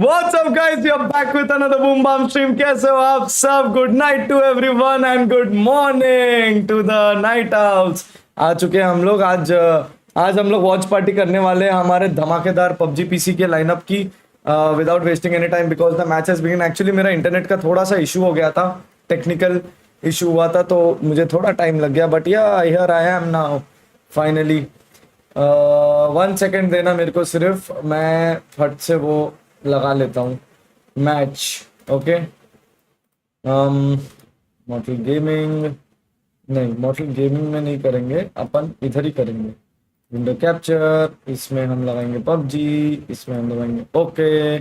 What's up guys, we are back with another boom bam stream. कैसे हो आप सब? Good night to everyone and good morning to the night owls. आ चुके हैं हम लोग आज हम लोग वॉच पार्टी करने वाले हैं हमारे धमाकेदार PUBG PC के लाइनअप की without wasting any time because the match has begin. Actually मेरा इंटरनेट का थोड़ा सा इशू हो गया था, टेक्निकल इशू हुआ था तो मुझे थोड़ा टाइम लग गया, बट या here I am now finally. 1 second देना मेरे को, सिर्फ मैं फट से वो लगा लेता हूँ मैच. ओके मॉडल गेमिंग नहीं, मॉडल गेमिंग में नहीं करेंगे अपन, इधर ही करेंगे. विंडो कैप्चर, इसमें हम लगाएंगे PUBG, इसमें हम लगाएंगे ओके.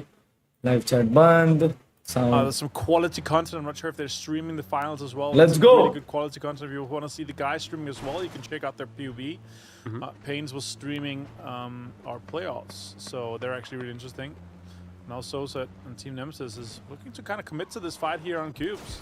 लाइव चैट बंद. There's some quality content. I'm not sure if they're streaming the finals as well. Let's There's go. Really good quality content. If you want to see the guys streaming as well, you can check out their PUB. Pains was streaming our playoffs, so they're actually really interesting. Now Sosa and Team Nemesis is looking to kind of commit to this fight here on cubes.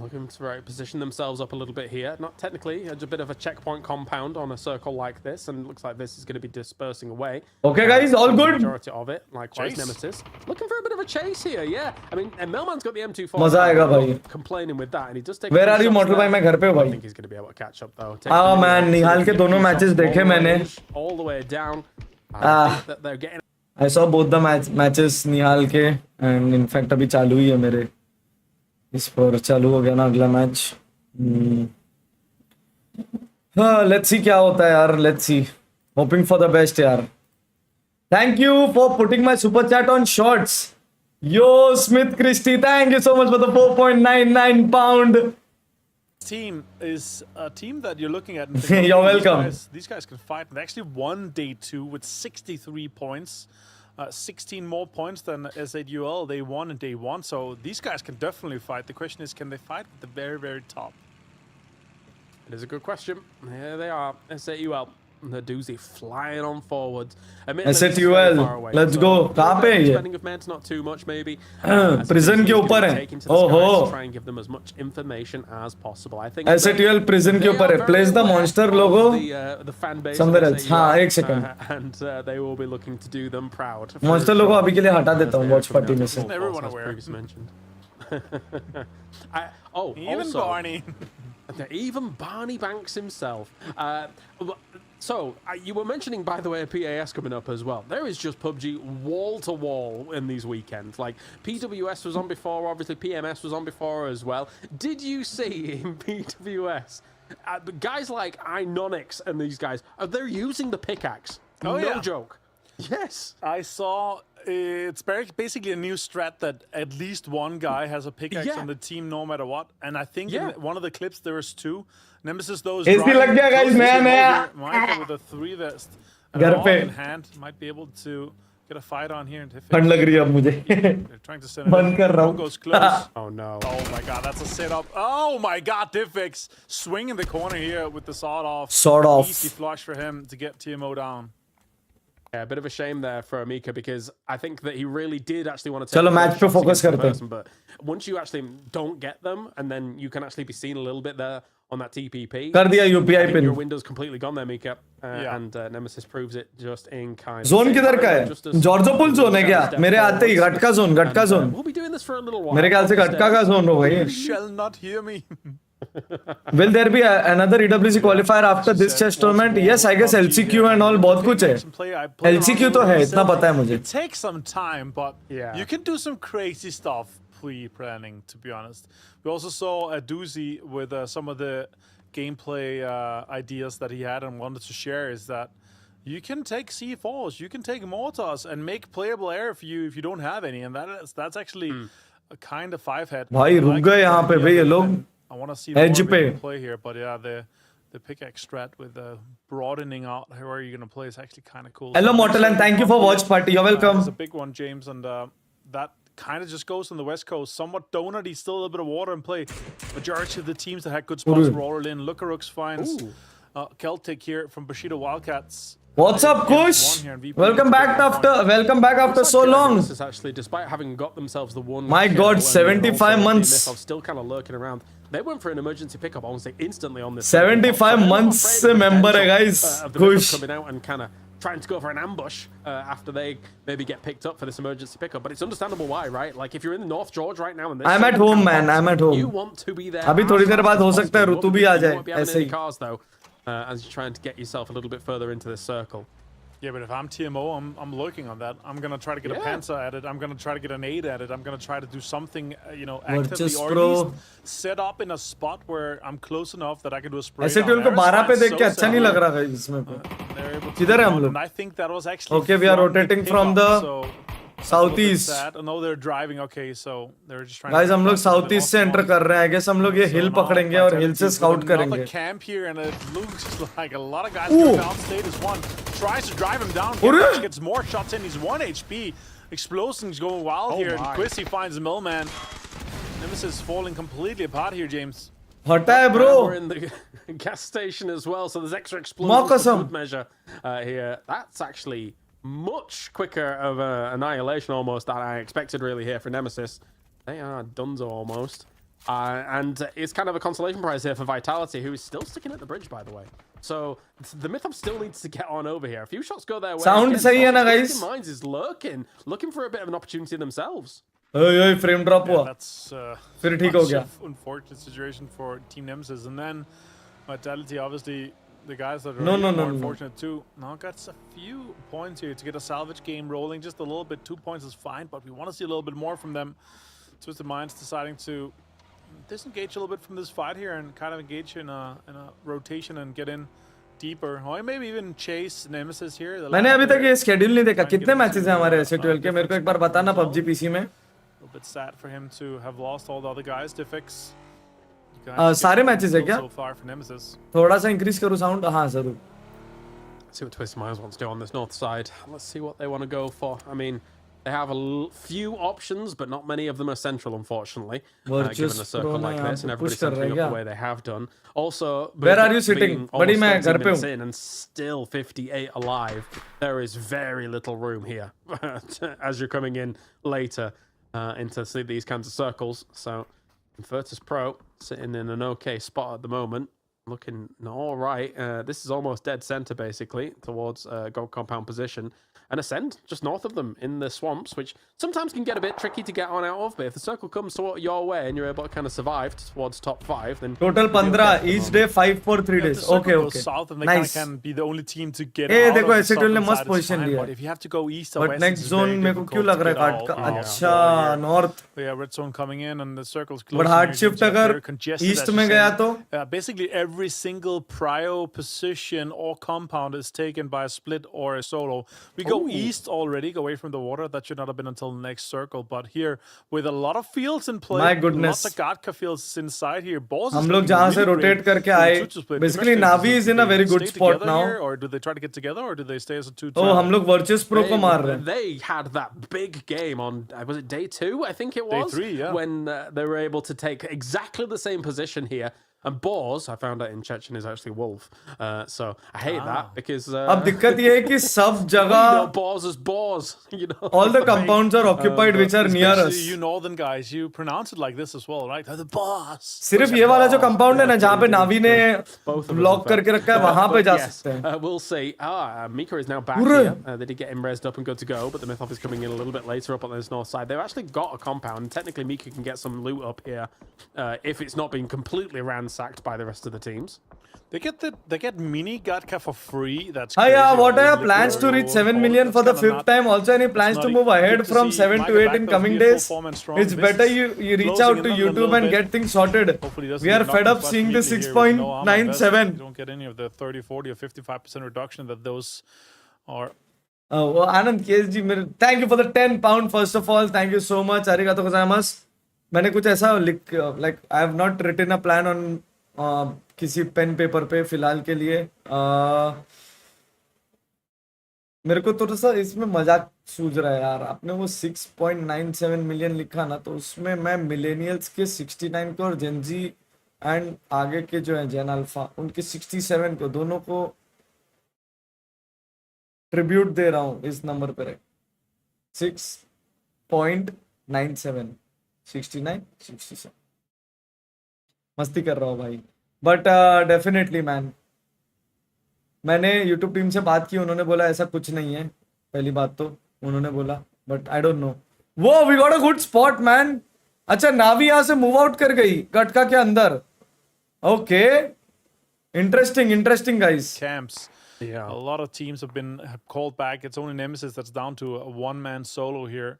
Looking to position themselves up a little bit here. Not technically, just a bit of a checkpoint compound on a circle like this, and it looks like this is going to be dispersing away. Okay, guys, all good. Majority of it, likewise, Nemesis looking for a bit of a chase here. Yeah, I mean, and Melman's got the M24. मजा आएगा भाई. Complaining with that, and he does take. Where are you, मोटू भाई? मैं घर पे हूँ भाई. I think he's going to be able to catch up though. हाँ man, निहाल के दोनों मैचेस देखे मैंने. All the way down. They're getting. I saw both the matches निहाल के, and in fact अभी चालू ही है मेरे. इस पर चालू हो गया ना अगला मैच. हाँ, लेट्स सी क्या होता है यार. Let's see, hoping for the best यार. Thank you for putting my super chat on shorts. Yo Smith Christie, thank you so much for the 4.99 pound. Team is a team that you're looking at. And thinking, You're welcome. These guys can fight. They actually won day 2 with 63 points. 16 more points than S8UL. They won in day 1, so these guys can definitely fight. The question is, can they fight at the very, very top? It is a good question. Here they are, S8UL. The doozy flying on forwards. S8UL, let's go. कहाँ पे है ये? Spending of meds not too much maybe. Prison के ऊपर है. ओहो. Try and give them as much information as possible. I think S8UL prison के ऊपर है. Place the monster logo. The fan base somewhere else. हाँ, एक second. And they will be looking to do them proud. Monster logo अभी के लिए हटा देता हूँ watch party में से. Everyone aware. Even Barney. Even Barney Banks himself. So, you were mentioning, by the way, PAS coming up as well. There is just PUBG wall to wall in these weekends. Like, PWS was on before, obviously PMS was on before as well. Did you see in PWS, guys like Inonix and these guys, they're using the pickaxe. Oh, no yeah. joke. Yes. I saw it's basically a new strat that at least one guy has a pickaxe on the team no matter what. And I think in one of the clips there was 2. Nemesis those लग गया guys, नया Micah with a 3 vest and घर पे in hand might be able to get a fight on here. ठंड लग रही है अब मुझे. They're trying to send बंद कर रहा हूँ. goes close. Oh no. Oh my god, that's a setup. Oh my god, Diffix swing in the corner here with the sawed off. Sawed off. Easy flush for him to get TMO down. Yeah, a bit of a shame there for Amika because I think that he really did actually want to take चलो match पे focus करते हैं. But once you actually don't get them, and then you can actually be seen a little bit there on that TPP. कर दिया UPI pin. Your window's completely gone there, Mika. And Nemesis proves it just in kind. Zone किधर का है? जॉर्जोपुल zone है क्या? मेरे आते ही gatka zone. We'll be doing this for a little while. मेरे ख्याल से गटका का जोन होगा ये. Shall not hear me. Will there be another EWC qualifier after this chess tournament? Yes, I guess LCQ and all बहुत कुछ है. LCQ तो है, इतना पता है मुझे. It takes some time, but you can do some crazy stuff pre-planning, to be honest. We also saw a doozy with some of the gameplay ideas that he had and wanted to share is that you can take C4s, you can take mortars and make playable air if you don't have any, and that's actually a kind of 5-head. भाई रुक गए यहाँ पे भाई ये लोग. I want to see more play here, but yeah, the pickaxe strat with broadening out where you're going to play is actually kind of cool. Hello Mortal and thank you for watch party. You're welcome. It's a big one, James, and that kind of just goes on the West Coast. Somewhat donut-y, still a little bit of water in play. Majority of the teams that had good spots were all in. Lookarook's finds Celtic here from Bushido Wildcats. What's up, Kush? Welcome back after so long. This is actually, despite having got themselves the one. My God, 75 months. Still kind of lurking around. They went for an emergency pickup almost instantly on this. 75 months से member है guys. Kush. Coming out and kind of trying to go for an ambush after they maybe get picked up for this emergency pickup. But it's understandable why, right? Like if you're in North George right now and this I'm at home, man. I'm at home. you want to be there. अभी थोड़ी देर बाद हो सकता है ऋतु भी आ जाए ऐसे ही. Cars though, as you're trying to get yourself a little bit further into this circle. Yeah, but if I'm TMO, I'm lurking on that. I'm gonna try to get a Panzer at it. I'm gonna try to get an 8 at it. I'm gonna try to do something, actively, or at least set up in a spot where I'm close enough that I can do a spray. ऐसे tulle को 12 पे देख के अच्छा नहीं लग रहा है इसमें. किधर है हम लोग? And I think that was actually. Okay, we are rotating from the southeast. No, they're driving. Okay, so they're just trying. Guys, हम लोग southeast से enter कर रहे हैं. I guess हम लोग ये hill पकड़ेंगे और hill से scout करेंगे. Camp here, and it looks like a lot of guys going downstate as one. Tries to drive him down. Gets more shots in. He's 1 HP. Explosions going wild here. And Quissy finds the millman. Nemesis falling completely apart here, James. हटा है bro. We're in the gas station as well, so there's extra explosions for good measure here. That's actually much quicker of annihilation almost than I expected really here for Nemesis. They are dunzo almost. And it's kind of a consolation prize here for Vitality, who is still sticking at the bridge, by the way. So the Mythop still needs to get on over here. A few shots go their way. Sound sahi hai na, guys? Minds is looking for a bit of an opportunity themselves. Hey, frame drop हुआ. That's फिर ठीक हो गया. Unfortunate situation for Team Nemesis, and then Vitality, obviously the guys that are no, unfortunate too. Now got a few points here to get a salvage game rolling. Just a little bit. 2 points is fine, but we want to see a little bit more from them. Twisted Minds deciding to disengage a little bit from this fight here and kind of engage in a rotation and get in deeper, or maybe even chase Nemesis here. मैंने अभी तक ये schedule नहीं देखा. कितने matches हैं हमारे ऐसे 12 के? मेरे को एक बार बताना PUBG PC में. A bit sad for him to have lost all the other guys to fix. सारे matches है क्या? So far for Nemesis. थोड़ा सा increase करूँ sound? हाँ जरूर. Let's see what Twisted Minds wants to do on this north side. Let's see what they want to go for. I mean, they have a few options, but not many of them are central, unfortunately. Given a circle like this, and everybody's centering up the way they have done. Also, where are you sitting? Buddy, मैं घर पे हूँ. And still 58 alive. There is very little room here as you're coming in later into these kinds of circles. So, Virtus Pro sitting in an okay spot at the moment. Looking all right. This is almost dead center, basically, towards gold compound position. And Ascend just north of them in the swamps, which sometimes can get a bit tricky to get on out of. But if the circle comes your way and you're able to kind of survive towards top 5, then total 15 each day, 5 for 3 days. Okay. South and they nice. can be the only team to get out देखो ऐसे tool ने मस्त position लिया. But if you have to go east or but west, next zone मेरे को क्यों लग रहा है काट का? अच्छा north. Yeah, red zone coming in and the circle's close. But hard shift अगर east में गया तो? Basically every single prio position or compound is taken by a split or a solo. We go east already. Away from the water. That should not have been until the next circle. But here, with a lot of fields in play, my goodness, lots of Gatka fields inside here. Balls हम लोग जहाँ से rotate करके आए, basically Navi is in a very good spot now. Or do they try to get together, or do they stay as a 2-2? Oh, हम लोग Virtus Pro को मार रहे हैं. They had that big game on, was it day 2? I think it was. Day 3, yeah. When they were able to take exactly the same position here. And Boars, I found out in Chechen, is actually wolf. So I hate that because. अब दिक्कत ये है कि सब जगह. Boars is boars. You know. All the compounds are occupied which are near us. You northern guys, you pronounce it like this as well, right? The boss. सिर्फ ये वाला जो compound है ना जहाँ पे नावी ने block करके रखा है वहाँ पे जा सकते हैं. We'll see. Mika is now back here. They did get him rezzed up and good to go, but the Mythop is coming in a little bit later up on this north side. They've actually got a compound. Technically, Mika can get some loot up here if it's not been completely ransacked by the rest of the teams. They get mini Gatka for free. That's yeah. What are your plans to reach 7 million for the 5th time? Also, any plans to move ahead from 7 to 8 in coming days? It's better you reach out to YouTube and get things sorted. We are fed up seeing the 6.97. Don't get any of the 30, 40, or 55% reduction that those are. Oh, Anand KSG, thank you for the £10 first of all. Thank you so much. Arigato gozaimasu. मैंने कुछ ऐसा like I have not written a plan on किसी pen paper पे फिलहाल के लिए. मेरे को थोड़ा सा इसमें मजाक सूझ रहा है यार. आपने वो 6.97 मिलियन लिखा ना, तो उसमें मैं मिलेनियल्स के 69 को और जेनजी एंड आगे के जो है जेन अल्फा उनके 67 को दोनों को ट्रिब्यूट दे रहा हूँ इस नंबर पे. 6.97 69 67 मस्ती कर रहा हूँ भाई. बट डेफिनेटली मैन मैंने YouTube टीम से बात की, उन्होंने बोला ऐसा कुछ नहीं है, पहली बात तो उन्होंने बोला, बट आई डोंट नो। वो we got a good spot man. अच्छा नावी यहाँ से मूव आउट कर गई गटका के अंदर। Okay, interesting guys. Camps. Yeah. A lot of teams have called back. It's only Nemesis that's down to a one-man solo here.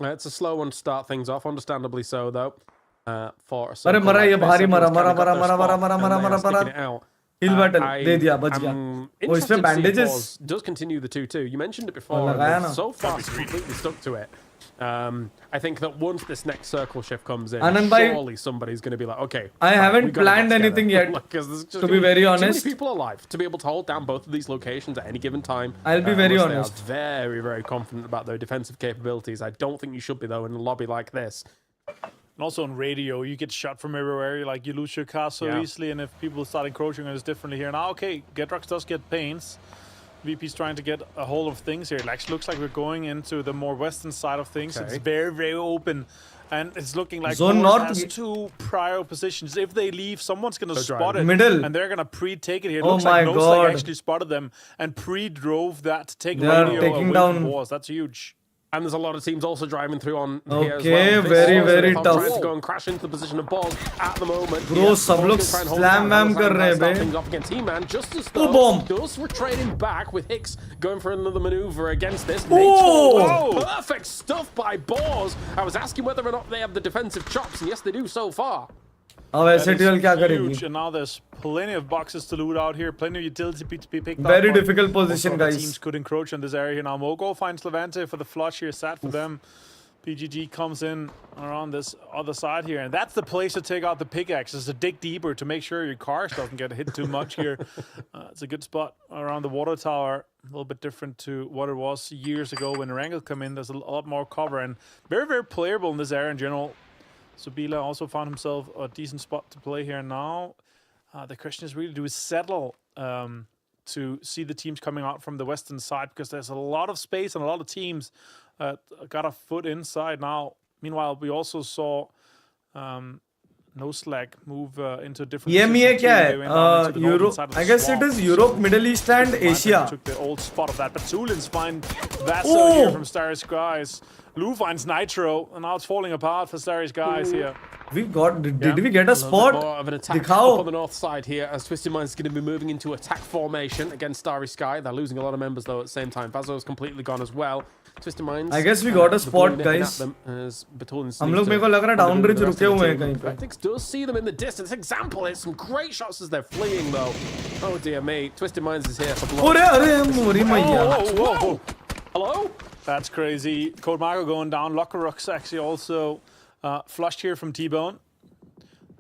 It's a slow one to start things off, understandably so, though. For a अरे मरा ये भारी मरा हिल battle दे दिया, बच गया। वो इसमें bandages does continue the 2-2. You mentioned it before. लगाया ना। So far, he's completely stuck to it. I think that once this next circle shift comes in, Anand bhai, surely somebody's going to be like, okay. I haven't planned anything yet, to be very honest. Too many people alive to be able to hold down both of these locations at any given time. I'll be very honest. They are very, very confident about their defensive capabilities. I don't think you should be, though, in a lobby like this. And also on radio, you get shot from everywhere. Like, you lose your car so easily, and if people start encroaching on us differently here. Now, okay, Getrox does get pains. VP's trying to get a hold of things here. It actually looks like we're going into the more western side of things. Okay. It's very, very open. And it's looking like Zone Boris north has two prior positions. If they leave, someone's going to spot it. Middle. And they're going to pre-take it here. It Oh looks my like Nosleg God. actually spotted them and pre-drove that to take They are radio taking away down- from Wars. That's huge. And there's a lot of teams also driving through on here as Okay, well. very, This very is tough. trying to go and crash into the position of balls at the moment. Bro, सब लोग slam wham कर रहे हैं बे। Things off against He-Man, just as Oh, though bomb. Gus were trading back with Hicks going for another maneuver against this. Oh. Nate's forward. Perfect stuff by Boars. I was asking whether or not they have the defensive chops, and yes, they do so far. अब SATL क्या करेगी? Huge, and now there's plenty of boxes to loot out here, plenty of utility to be picked up. Very but difficult position, also the guys. Teams could encroach on this area here now. Mogo finds Levante for the flush here, sad for them. PGG comes in around this other side here, and that's the place to take out the pickaxes, to dig deeper to make sure your cars doesn't get hit too much here. It's a good spot around the water tower, a little bit different to what it was years ago when Erangel come in. There's a lot more cover and very, very playable in this area in general. Subila also found himself a decent spot to play here now. The question is really, do we settle to see the teams coming out from the western side? Because there's a lot of space and a lot of teams got a foot inside now. Meanwhile, we also saw Nosleg move into a different EMEA position क्या too. है? They went down into the northern Europe. side of I the guess it swamp. is Europe, Middle East, and Asia. Took the old spot of that, but Zulins find Vassal here from Starry Skies. Lou finds Nitro, and now it's falling apart for Starry Skies here. We got. Did we get a little spot? bit more of an attack दिखाओ. up on the north side here, as Twisted Mind's going to be moving into attack formation against Starry Sky. They're losing a lot of members though at the same time. Vazo's completely gone as well. Twisted Minds. I guess we got a the spot, blue nipping guys. at them as Batalion हम लोग मेरे को लग रहा है down bridge रुके हुए हैं कहीं पे. Tactics does see them in the distance. Example hits some great shots as they're fleeing though. Oh dear me, Twisted Minds is here for blood. अरे मोरी मैया. Whoa. Hello? That's crazy. Code Marco going down. Lockerux actually also flushed here from T-Bone.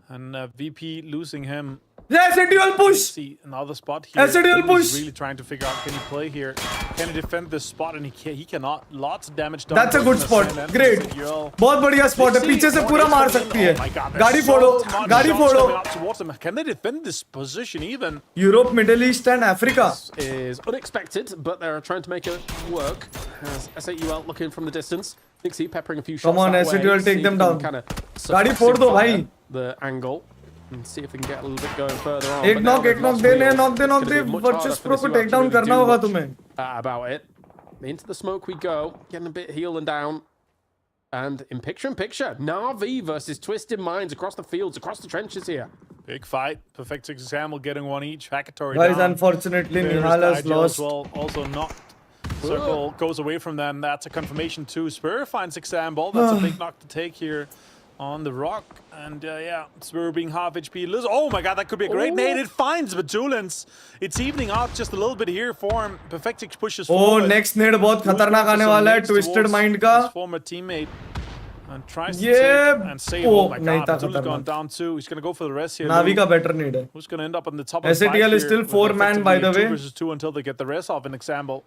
And VP losing him. SATL push. See another spot here. SATL He's push. really trying to figure out, can he play here? Can he defend this spot? And he cannot. Lots of damage done. That's a good spot. Great. बहुत बढ़िया spot है. पीछे से पूरा मार सकती है. गाड़ी फोड़ो. गाड़ी फोड़ो. Can they defend this position even? Europe, Middle East, and Africa. This is unexpected, but they're trying to make it work. As SAUL looking from the distance. Nixie peppering a few shots. Come on, that way, SATL, see take if them they can down. kinda गाड़ी फोड़ दो suppress भाई. the angle. And see if we can get a little bit going further on. एक But now knock they've lost they wheels. knock It's gonna they be much Virtus harder for Pro this को UL to take down really करना do होगा much, तुम्हें. about it. Into the smoke we go, getting a bit healing down. And in picture, Na'Vi versus Twisted Minds across the fields, across the trenches here. Big fight. Perfect example getting one each. Hackatory Guys, down. unfortunately, There's Nihal has Nigel lost. as well, also knocked. Circle goes away from them. That's a confirmation too. Spur finds example. That's a big knock to take here on the rock. And yeah, Spur being half HP. Oh my god, that could be a great nade. It finds Batulins. It's evening out just a little bit here for him. Perfectix pushes forward. next nade बहुत खतरनाक आने वाला है Twisted Mind का. His former teammate. And tries to Yeah. take and save. Oh, Oh my नहीं god, था Batulins खतरनाक. gone down too. He's going to go for the rest here. Navi Lou, का better need है. who's going to end up on the top of the SATL fight is here still with 4-man, by the effectively way. 2 versus 2 until they get the rest off in example.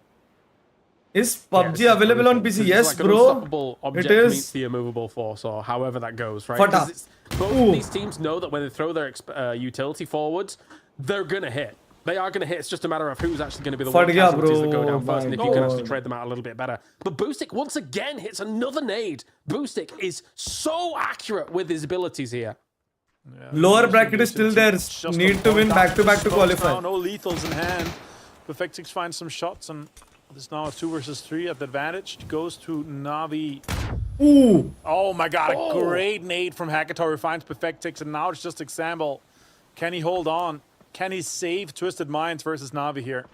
Is PUBG available on PC? It's Yes, like an bro. unstoppable object It is. meets the immovable force, or however that goes, right? Fata. 'Cause both of these teams know that when they throw their utility forwards, they're gonna hit. They are gonna hit. It's just a matter of who's actually gonna be the one Fat gaya, casualties that go bro. down first, and if you My can actually God. trade them out a little bit better. But Boostic once again hits another nade. Boostic is so accurate with his abilities here. Yeah, Lower bracket is still there. Just Need to win back-to-back to qualify. Now, no lethals in hand. Perfectix finds some shots, and there's now a 2 versus 3 at the advantage. Goes to Navi. Ooh. Oh my god, a great nade from Hackatory finds Perfectix, and now it's just example. Can he hold on? Can he save Twisted Minds versus Navi here?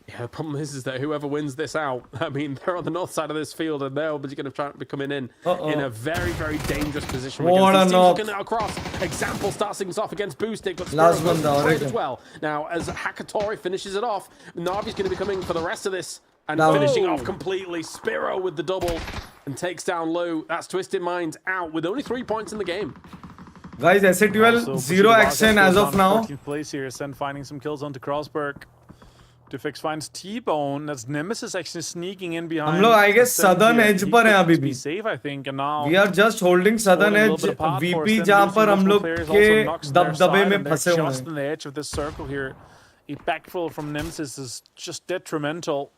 Yeah, the problem is that whoever wins this out, I mean, they're on the north side of this field, and they're obviously going to try to be coming in a very, very dangerous position. What a knock. Looking across. Example starts things off against Boostic, but Last Spiro one goes down, as well. Now, as Hackatory finishes it off, Navi's going to be coming for the rest of this and No. finishing off completely. Spiro with the double and takes down Lou. That's Twisted Minds out with only 3 points in the game. Guys, SA12, zero action as of now. 14th place here. Sen finding some kills onto Crossberg. Defix finds T-Bone. That's Nemesis actually sneaking in behind. हम लोग I guess Sen southern here. edge He पर हैं could अभी be भी. safe, I think, and now We are just holding southern holding a edge. little bit apart for VP Sen जहाँ losing पर हम multiple लोग players के also knocks their दबदबे side, में and they're फंसे हुए just हैं. on the edge of this circle here. A backfill from Nemesis is just detrimental.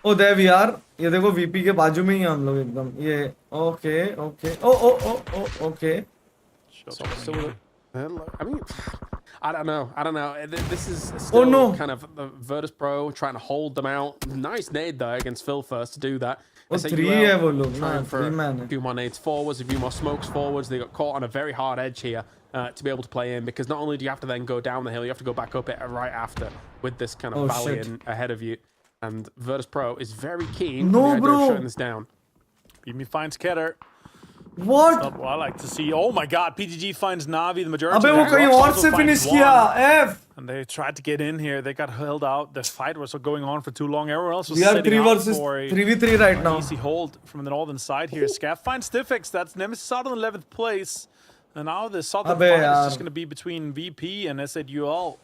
Oh, there we are. ये देखो VP के बाजू में ही हैं हम लोग एकदम. ये okay. Oh, okay. So, I mean, I don't know. This is still no. kind of the Virtus Pro trying to hold them out. Nice nade though against Phil first to do that. Oh, SAUL 3 है वो लोग. trying हाँ, for 3 man a है. few more nades forwards, a few more smokes forwards. They got caught on a very hard edge here to be able to play in, because not only do you have to then go down the hill, you have to go back up it right after with this kind of valley ahead of you. And Virtus Pro is very keen No, on the idea bro. of shutting this down. Bimi finds Keter. What? Not what I like to see. Oh my god, PGG finds Navi, the majority अबे of वो their कहीं rocks और also से finds finish one. किया. F. And they tried to get in here. They got held out. The fight was going on for too long. Everyone else was We are setting 3 out versus for a 3v3 right now. easy hold from the northern side here. Scaff finds Stiffix. That's Nemesis out on the 11th place. And now the southern Abbe fight is yaar. just going to be between VP and SAUL.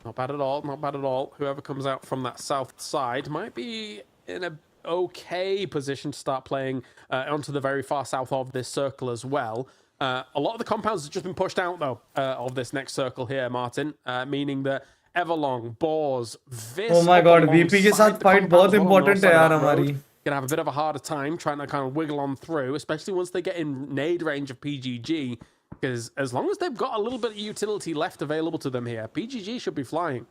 Not bad at all. Not bad at all. Whoever comes out from that south side might be in a okay position to start playing onto the very far south of this circle as well. A lot of the compounds have just been pushed out though of this next circle here, Martin, meaning that Everlong, Boars, Vis. Oh my god, VP के साथ fight बहुत important है यार हमारी. Gonna have a bit of a harder time trying to kind of wiggle on through, especially once they get in nade range of PGG. Because as long as they've got a little bit of utility left available to them here, PGG should be flying.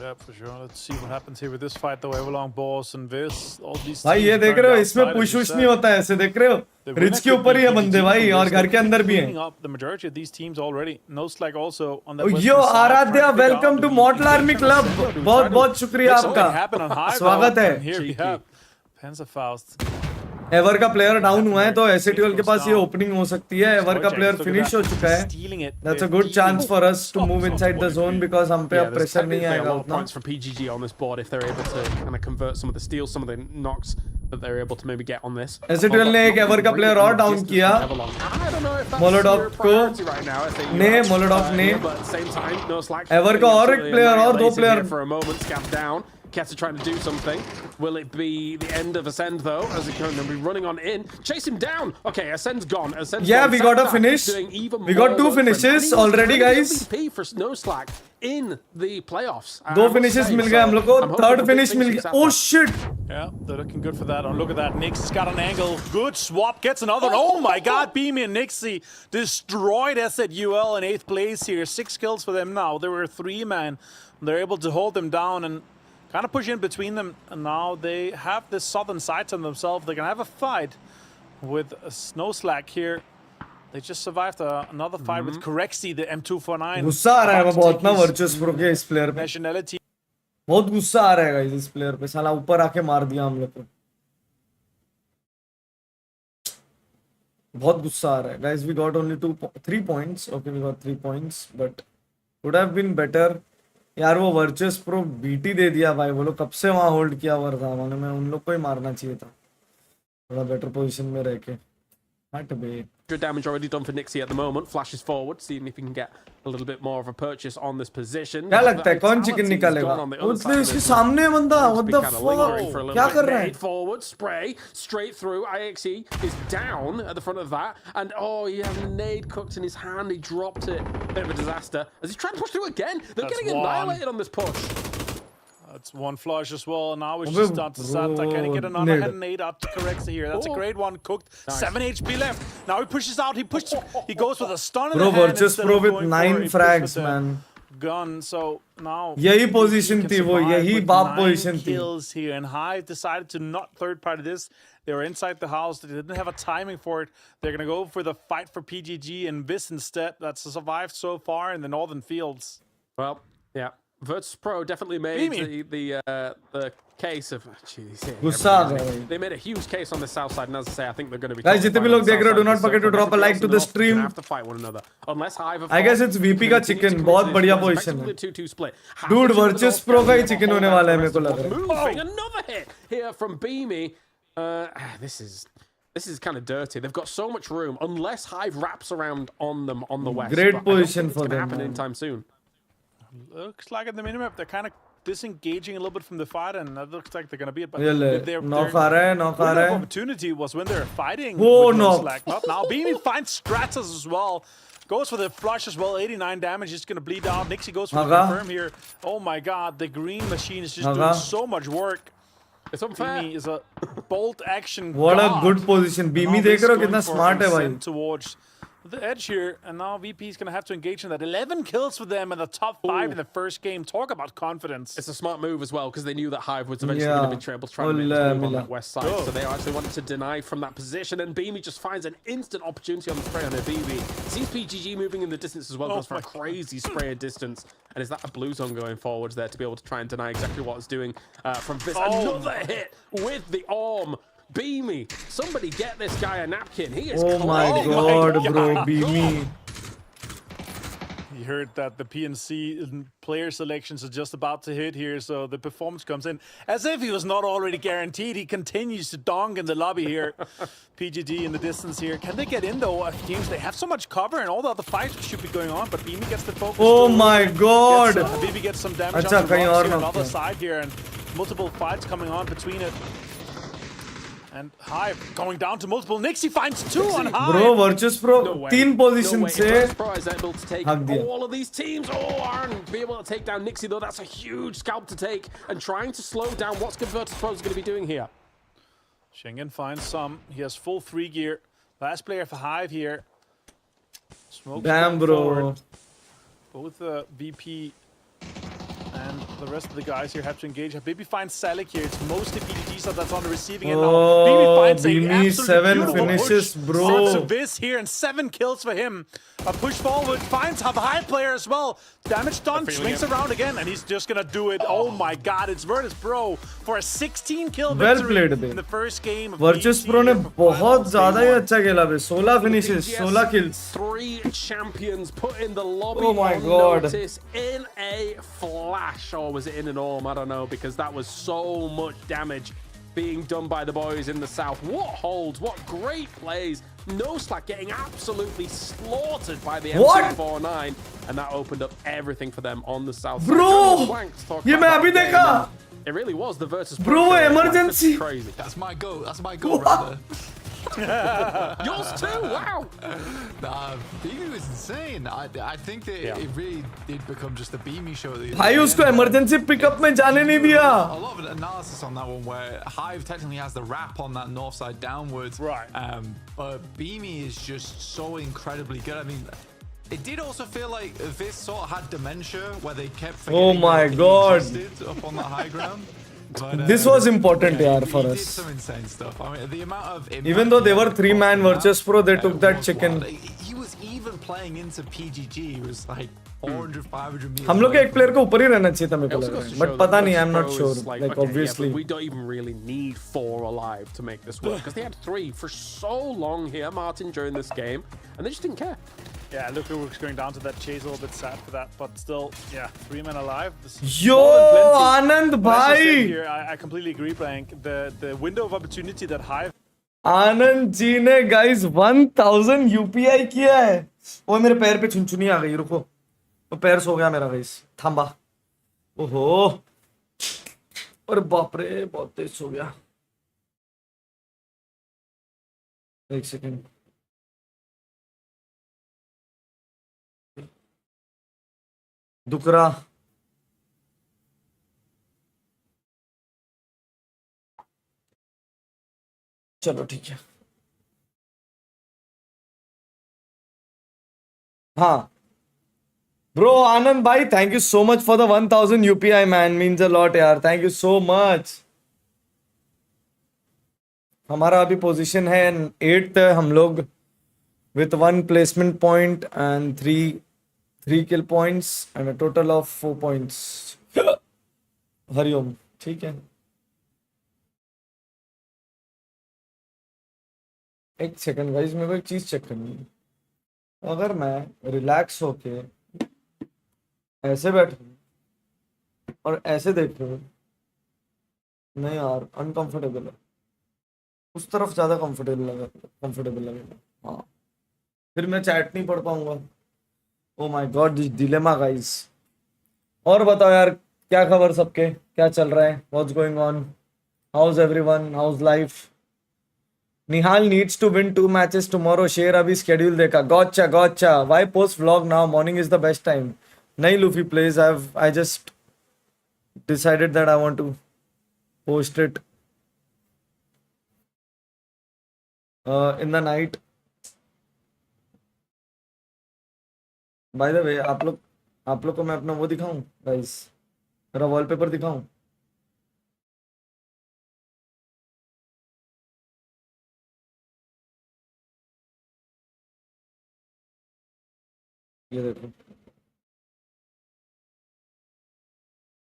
Yeah, for sure. Let's see what happens here with this fight though. Everlong, Boss, and Vis. All these भाई ये teams देख burned रहे हो इसमें outside, push as you whoosh said. नहीं होता है ऐसे देख रहे हो The रिच winner के could ऊपर ही be है बंदे PGG भाई from और this. घर के They're अंदर भी cleaning हैं. up the majority of these teams already. No slack also on that. Yo western side, Aaradhya trying to figure welcome out to the model army club trying to बहुत बहुत शुक्रिया make something आपका happen on high स्वागत though. है. And here we have Panzerfaust. Ever का player down हुआ है तो एसएटीएल के पास ये ओपनिंग हो सकती है. एवर का प्लेयर फिनिश हो चुका है. That's a good chance for us to move inside the zone because हम पे अब pressure नहीं a आएगा lot of उतना. points for PGG on this board if they're able to kind of convert some of the steals, some of the knocks that they're able to maybe get on this. एसएटीएल ने एक ever का player और down किया. मोलोडॉफ को ने मोलोडॉफ ने ever का और एक प्लेयर और 2 player. For a moment, Scav down. Keta trying to do something. Will it be the end of Ascend though? As it going to be running on in. Chase him down. Okay, Ascend's gone. Ascend's Yeah, gone. we got a Santa finish. doing even We got more 2 work for him. finishes And he was already, great guys. MVP for No Slack in the playoffs. 2 finishes मिल गए हम लोग को. Third finish मिल गया. Oh shit. Yeah, they're looking good for that. Oh, look at that. Nix has got an angle. Good swap. Gets another. Oh my god. Beamy and Nixie destroyed SAUL in 8th place here. 6 kills for them now. There were 3 man. They're able to hold them down and kind of push in between them. And now they have this southern side on themselves. They're going to have a fight with Snow Slack here. They just survived another fight with Correxy, the M249. गुस्सा आ रहा है बहुत ना virtuous pro के इस player पे. Nationality. बहुत गुस्सा आ रहा है गाइस इस प्लेयर पे. साला ऊपर आके मार दिया हम लोग को. बहुत गुस्सा आ रहा है. Guys, we got only 3 points. Okay, we got 3 points, but would have been better. यार वो वर्चुअस प्रो बीटी दे दिया भाई. वो लोग कब से वहां होल्ड किया हुआ था. मैं उन लोग को ही मारना चाहिए था थोड़ा बेटर पोजीशन में रह के. हट बे. Damage already done for Nixie at the moment. Flashes forward, seeing if he can get a little bit more of a purchase on this position. क्या लगता है कौन चिकन निकालेगा? उसने इसके सामने बंदा. What the fuck? क्या कर रहा है? Forward spray straight through. IXE is down at the front of that, and oh, he has a nade cooked in his hand. He dropped it. Bit of a disaster. As he's trying to push through again. They're getting annihilated on this push. That's one flush as well. Now it's just down to Santa. Can he get another head nade out to correct here? That's a great one. Cooked. Nice. 7 HP left. Now he pushes out. He goes with a stun in the hand. Virtus Pro with 9 frags, man. Gun. So now यही position थी वो, यही बाप position थी. Kills here, and Hive decided to not third party this. They were inside the house. They didn't have a timing for it. They're gonna go for the fight for PGG and this instead. That's survived so far in the northern fields. Well, yeah. Virtus Pro definitely made the case of. They made a huge case on the south side, and as I say, I think they're going to be. Guys, जितने भी लोग देख रहे हो, do not forget to drop a like to the stream. Have to fight one another, unless Hive. I guess it's VP का chicken, बहुत बढ़िया position है. Dude, Virtus Pro का ही chicken होने वाला है मेरे को लग रहा है. Another hit here from bgmi. This is kind of dirty. They've got so much room, unless Hive wraps around on them on the west. Great position for them. Happen anytime soon. Looks like at the minimap they're kind of disengaging a little bit from the fight, and that looks like they're gonna be it. But their opportunity was when they're fighting. Oh no! Not now. bgmi finds Stratus as well. Goes for the flush as well. 89 damage. He's gonna bleed out. Nixie goes for the confirm here. Oh my God! The green machine is just doing so much work. It's unfair. bgmi is a bolt action. What a good position. bgmi देख रहे हो कितना smart है भाई. Towards the edge here, and now VP is going to have to engage in that. 11 kills for them in the top 5 in the first game. Talk about confidence. It's a smart move as well, because they knew that Hive was eventually going to be able to try and make a move on that west side. So they actually wanted to deny from that position, and bgmi just finds an instant opportunity on the spray on their BB. Sees PGG moving in the distance as well, goes for a crazy spray of distance. And is that a blue zone going forwards there to be able to try and deny exactly what it's doing from this? Another hit with the arm. bgmi, somebody get this guy a napkin. He is my God, bro, bgmi. You heard that the PNC player selections are just about to hit here, so the performance comes in. As if he was not already guaranteed, he continues to donk in the lobby here. PGD in the distance here. Can they get in, though? Teams, they have so much cover, and all the other fights should be going on, but bgmi gets the focus. Oh my God! BB gets some damage on the other side here, and multiple fights coming on between it. And Hive going down to multiple. Nixie finds 2 on Hive. Bro, Virtus Pro 3 positions से Virtus Pro is able to take all of these teams. Arn to be able to take down Nixie, though. That's a huge scalp to take, and trying to slow down what's Virtus Pro is going to be doing here. Schengen finds some. He has full 3 gear. Last player for Hive here. Smoke. Damn, bro. Forward. Both VP and the rest of the guys here have to engage. BB finds Salik here. It's mostly PDG that's on the receiving end now. BB finds bgmi 7 finishes, bro. Sets this here, and 7 kills for him. A push forward, finds a high player as well. Damage done, swings around again, and he's just gonna do it. Oh my God, it's Virtus Pro for a 16 kill victory in the first game. Virtus Pro ने बहुत ज़्यादा ही अच्छा खेला बे. 16 finishes, 16 kills. 3 champions put in the lobby. Oh my God. Notice in a flash, or was it in an arm? I don't know, because that was so much damage being done by the boys in the south. What holds, what great plays. No Slack getting absolutely slaughtered by the M249, and that opened up everything for them on the south side. Bro, ये मैं अभी देखा. It really was the Virtus Pro. Bro, emergency. Crazy. That's my goal. That's my goal right there. Yours too. Wow. Nah, bgmi was insane. I think that it really did become just a bgmi show. भाई उसको emergency pickup में जाने नहीं दिया. A lot of analysis on that one where Hive technically has the wrap on that north side downwards. Right. But bgmi is just so incredibly good. I mean, it did also feel like this sort of had dementia where they kept Oh my God. up on the high ground. But, this was important for he us. did some insane stuff. I mean, the amount of even though they were 3-man Virtus Pro, they took that chicken. He was even playing into PGG. He was like 400, 500 meters. हम लोग के एक player को ऊपर ही रहना चाहिए था मेरे को लग रहा है. But पता नहीं, I'm not sure. Like obviously. We don't even really need 4 alive to make this work, because they had 3 for so long here, Martin, during this game, and they just didn't care. Yeah, Luka was going down to that chase, a little bit sad for that, but still, yeah, 3 men alive. Yo, Anand bhai! I completely agree, Blank. The window of opportunity that Hive. Anand ji ने guys 1000 UPI किया है. ओए मेरे पैर पे चुनचुनी आ गई, रुको. वो पैर सो गया मेरा गाइस. थांबा. ओहो. अरे बाप रे, बहुत तेज सो गया. एक सेकंड. दुकरा चलो ठीक है. हाँ ब्रो आनंद भाई, thank you so much for the 1000 UPI man, means a lot यार. Thank you so much. हमारा अभी पोजीशन है 8th हम लोग, विथ 1 placement point and 3 kill points and a total of 4 points. Hariom. ठीक है, एक सेकंड गाइस, मेरे को एक चीज चेक करनी है. अगर मैं रिलैक्स होके ऐसे बैठूं और ऐसे देखूं, नहीं यार अनकंफर्टेबल है. उस तरफ ज्यादा कंफर्टेबल लगेगा. हाँ, फिर मैं चैट नहीं पढ़ पाऊंगा. ओ my God, this dilemma guys. और बताओ यार, क्या खबर सबके, क्या चल रहा है, what's going on, how's everyone, how's life. Nihal needs to win 2 matches tomorrow. Share अभी स्केड्यूल देखा. Gotcha gotcha. Why post vlog now, morning is the best time. नहीं Luffy plays, I just decided that I want to post it in the night. By the way, आप लोग को मैं अपना वो दिखाऊं गाइस, मेरा वॉलपेपर दिखाऊं. ये देखो,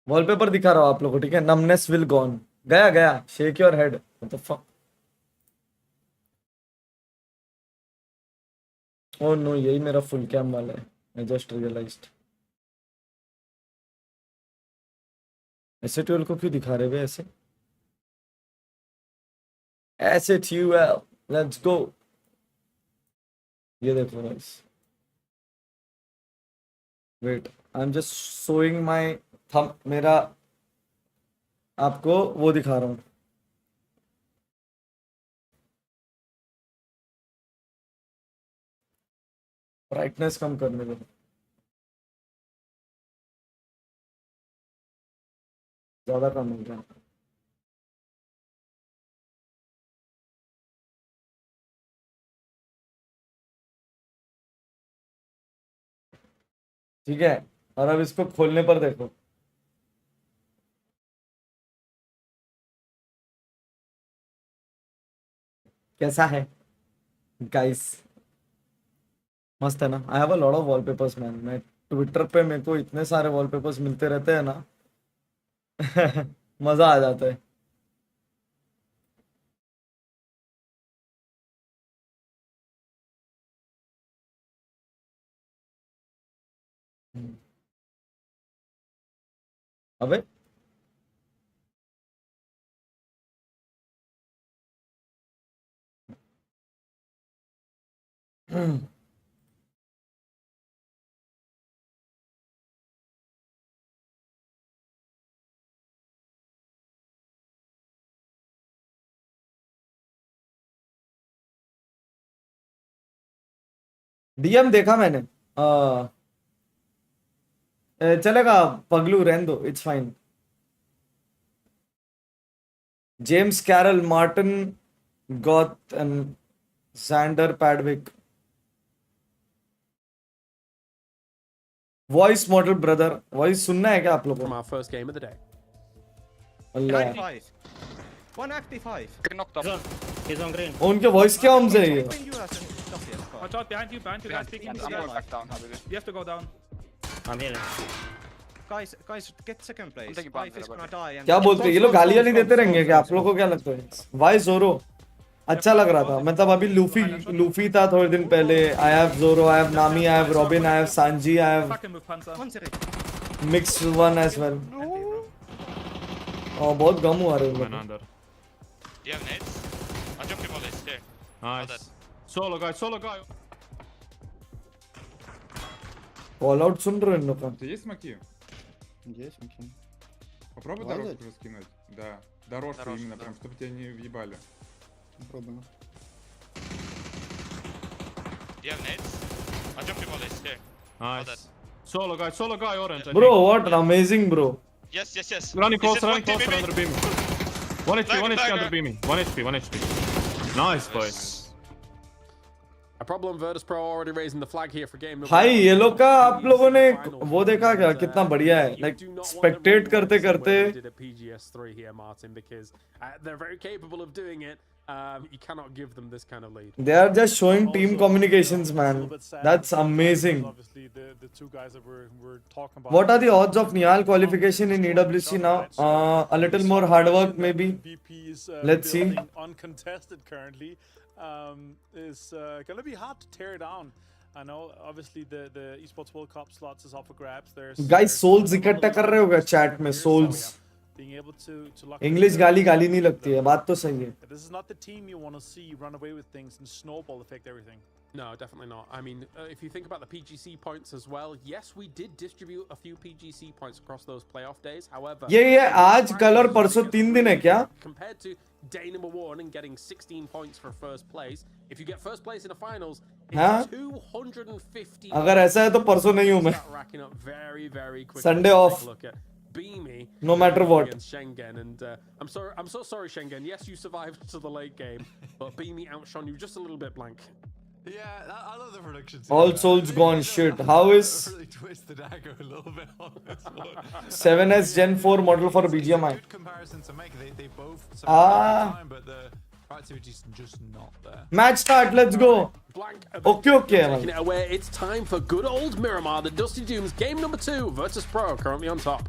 वॉलपेपर दिखा रहा हूं आप लोगों को, ठीक है. Numbness will gone. गया गया. Shake your head. What the fuck. Oh no, यही मेरा फुल कैम वाला है. I just realised. ऐसे 12 को क्यों दिखा रहे वे ऐसे. ऐसे ट्यूएल, लेट्स गो. ये देखो guys, wait, I am just showing my thumb. मेरा आपको वो दिखा रहा हूँ. ब्राइटनेस कम करने दो. ज्यादा कम हो गया. ठीक है, और अब इसको खोलने पर देखो. कैसा है गाइस, मस्त है ना. I have a lot of wallpapers man. मैं ट्विटर पे मेरे को इतने सारे वॉलपेपर्स मिलते रहते हैं ना. मजा आ जाता है. अबे डीएम देखा मैंने. चलेगा पगलू, रहने दो, it's fine. James Carroll, Martin Goth and Sander Padwick. Voice model brother, voice सुनना है क्या आप लोगों From को. our first game of the day. Allah, 95. 155. Get knocked up. He's on green. उनके वॉइस क्या हम से है ये. Between you guys and Dusty, it's fine. Watch out behind you guys picking I'm this going guy. live. Back down, Habibi. You have to go down. I'm healing. Guys, get second place. taking bomb Life is there, gonna die. And क्या बोलते हैं ये लोग, गालियां नहीं देते रहेंगे क्या आप लोगों को, क्या लगता है. वाई जोरो अच्छा लग रहा था. मतलब अभी लूफी था थोड़े दिन पहले. आई हैव जोरो, I have Nami, I have Robin, I have Sanji, I have Fuck him with Panzer. One city. Mix one as well. और बहुत गम हुआ रे. Went under. Do you have nades? I'll drop you volleys here. Nice. Solo guy. Call out सुन रहे हो इन लोग का. Есть смоки? Есть, okay. Попробуй Ладно. дорожку уже скинуть. Да. Дорожку Дорожку, именно, да. прям, чтобы тебя не въебали. Пробуем. Do you have nades? I'll drop you volleys here. Nice. Solo guy orange. I Bro, think. what amazing bro. Yes. Running Is it closer one team, under maybe? beam. 1 HP Dagger. under beamy. 1 HP. Nice, boys. A problem, Virtus Pro already raising the flag here for game number भाई one. ये लोग का आप लोगों ने Finals वो देखा क्या and, कितना बढ़िया है you like do not want them स्पेक्टेट running करते away the same way करते they did at PGS3 here, Martin, because they're very capable of doing it. You cannot give them this kind of lead. they are just showing team Also, communications, you know, it's a man. little bit sad That's at the same time amazing. because obviously the two guys that we're talking about. What are the odds of Nihal qualification in EWC now? A little more hard work maybe. VP is Let's see. building uncontested currently. Is gonna be hard to tear down. I know obviously the esports World Cup slots is up for grabs. Guys, souls इकट्ठा कर रहे हो क्या chat में? Souls. Being able to lock English गाली गाली नहीं लगती है, बात तो सही है. This is not the team you want to see run away with things and snowball affect everything. No, definitely not. I mean, if you think about the PGC points as well, yes, we did distribute a few PGC points across those playoff days. However, ये आज कल और परसों 3 दिन है क्या? Compared to day number 1 and getting 16 points for first place, if you get first place in the finals, हाँ? it's 250. अगर ऐसा है तो परसों नहीं हूँ मैं. Start racking up very, very quickly. Sunday Take a off. Look at BGMI, No matter what. against Schengen, and I'm so sorry, Schengen. Yes, you survived to the late game, but BGMI outshone you just a little bit blank. Yeah, I love the production. All souls gone shit. How is Really twist the dagger a little bit on this one. 7S Gen 4 model for BGMI? Good comparison to make. They both time, but the activity is just not there. Match start, let's go. Blank. Okay. Taking it away. It's time for good old Miramar, the Dusty Dooms, game number 2, Virtus Pro, currently on top.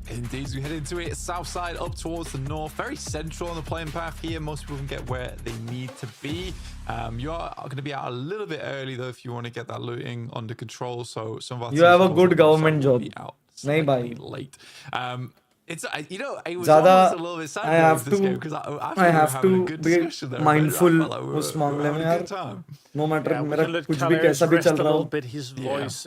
Indeed, as we head into it, south side up towards the north, very central on the playing path here. Most people can get where they need to be. You are going to be out a little bit early though if you want to get that looting under control. So some of our You have a teams good will government job. be out नहीं भाई. slightly late. It's it was ज़्यादा almost a little bit sad I have this to game because I have having to a good be discussion there. mindful I felt like we उस were मामले में having a यार. good time. No matter Yeah, we मेरा can let कुछ भी Calaris कैसा भी rest चल a रहा little हो. bit his voice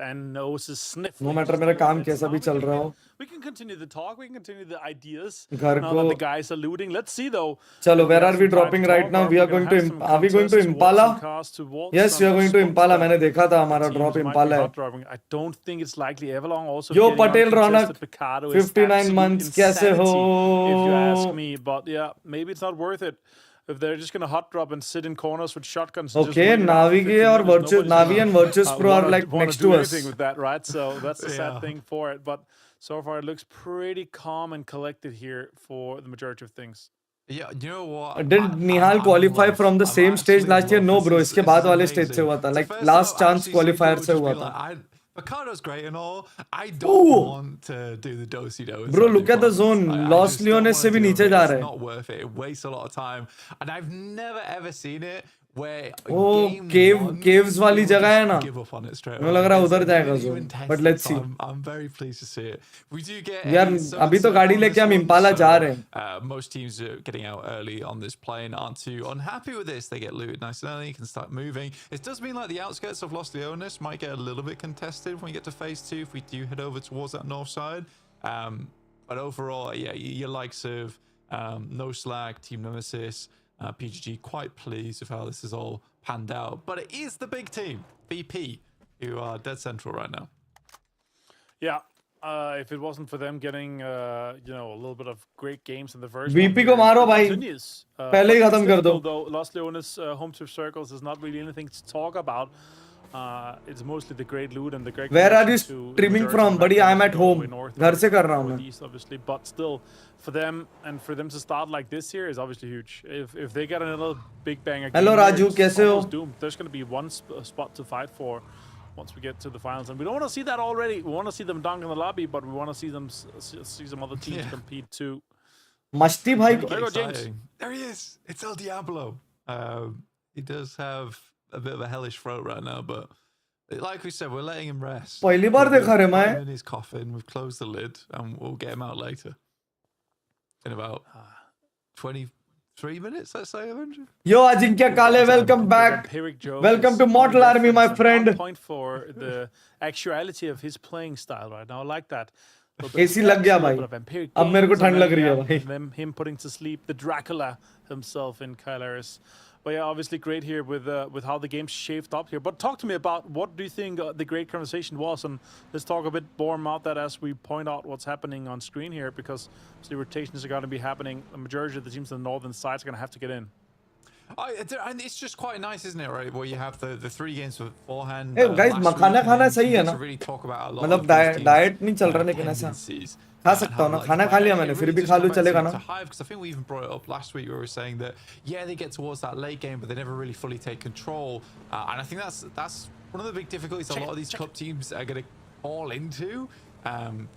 and nose is sniffling. No matter just a मेरा little काम bit. कैसा Now भी we चल can रहा get- हो. We can continue the talk. We can continue the ideas. घर Now को- that the guys are looting, let's see though. चलो, where We are have we some time dropping to right talk now? about. We are We're going gonna to have some are we going to contests, walk Impala? some cars to walk Yes, we some are going to spots Impala. that मैंने देखा था हमारा teams drop might be Impala है. hot dropping. I don't think it's likely Everlong also. Yo, getting Patel uncontested. Ronak, Picado is 59 absolute months, कैसे हो? insanity, if you ask me. But yeah, maybe it's not worth it. If they're just gonna hot drop and sit in corners with shotguns. And just Okay, wait it out Navi 50 के और minutes, Virtus, nobody's Navi gonna, and Virtus Pro are wanna- like wanna next do to us. anything with that, right? So that's the sad Yeah. thing for it. But so far, it looks pretty calm and collected here for the majority of things. Yeah, you know what? Did Nihal qualify from the same stage last year? No, bro. इसके बाद वाले stage से हुआ था. Like last chance qualifier से हुआ था. Ricardo's great and all. I Ooh. don't want to do the do-si-do. Bro, look at the zone. Los Leones से भी नीचे जा रहे It's हैं. not worth it. It wastes a lot of time. And I've never ever seen it where Oh, game caves वाली people जगह है just ना? give up on it straight मुझे away. लग रहा है It's उधर जाएगा really zone. intense, But let's so see. I'm very pleased to see it. We do get यार, a अभी तो 7-7 गाड़ी on लेके this हम one, Impala जा रहे हैं. most teams are getting out early on this plane, aren't too unhappy with this. They get looted nice and early, can start moving. It does mean like the outskirts of Los Leones might get a little bit contested when we get to phase 2 if we do head over towards that north side. But overall, yeah, your likes of No Slag, Team Nemesis, PGG, quite pleased with how this is all panned out. But it is the big team, VP, who are dead central right now. Yeah. If it wasn't for them getting, you know, a little bit of great games in the first VP one, को मारो it भाई. continues. पहले ही But खत्म it's कर दो. difficult, though. Los Leones home to circles is not really anything to talk about. It's mostly the great loot and the great. Where are you connection to streaming majority from? of Buddy, maps I'm at that go home. north घर से or कर रहा हूँ मैं. northeast, obviously, but still, for them and for them to start like this here is obviously huge. If they get another big bang again, Hello, Raju, कैसे हो? doomed. There's going to be one spot to fight for once we get to the finals, and we don't want to see that already. We want to see them dunk in the lobby, but we want to see them see some other teams Yeah. compete too. मस्ती भाई को. There you go, James. Exciting. There he is. It's El Diablo. He does have a bit of a hellish throat right now, but like we said, we're letting him rest. पहली बार देखा रे We've मैं. put him in his coffin. We've closed the lid, and we'll get him out later. In about 23 minutes, let's say, eventually. Yo, Ajinkya Kale, welcome back. Empiric Joe Welcome is to on Mortal Army, my reference and friend. on point for the actuality of his playing style right now. I like that. AC लग गया भाई. अब मेरे को ठंड लग रही है भाई. Him putting to sleep the Dracula himself in Kylaris. But yeah, obviously great here with how the game's shaped up here. But talk to me about what do you think the great conversation was, and let's talk a bit more about that as we point out what's happening on screen here, because the rotations are going to be happening. The majority of the teams on the northern side are going to have to get in. And it's just quite nice, isn't it, right? Where you have the 3 games beforehand. Hey, guys, last खाना week, खाना and सही you है get ना? to really talk about a lot मतलब of these teams' diet नहीं चल रहा लेकिन ऐसा tendencies, खा and सकता how हूँ ना they like खाना to खा play. लिया And मैंने it फिर really भी just खा लूँ comes back चलेगा to ना Hive, because I think we even brought it up last week where we were saying that, yeah, they get towards that late game, but they never really fully take control. And I think that's one of the big difficulties a lot of these cup teams are going to fall into.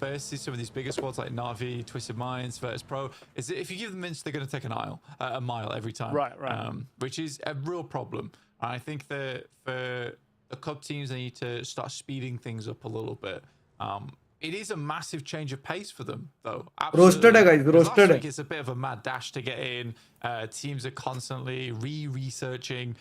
Versus some of these bigger squads like Na'Vi, Twisted Minds, Virtus Pro, is that if you give them mints, they're going to take a mile every time. Right. Which is a real problem. And I think that for the cup teams, they need to start speeding things up a little bit. It is a massive change of pace for them, though. Roasted है guys, 'Cause roasted last है. week it's a bit of a mad dash to get in. Teams are constantly researching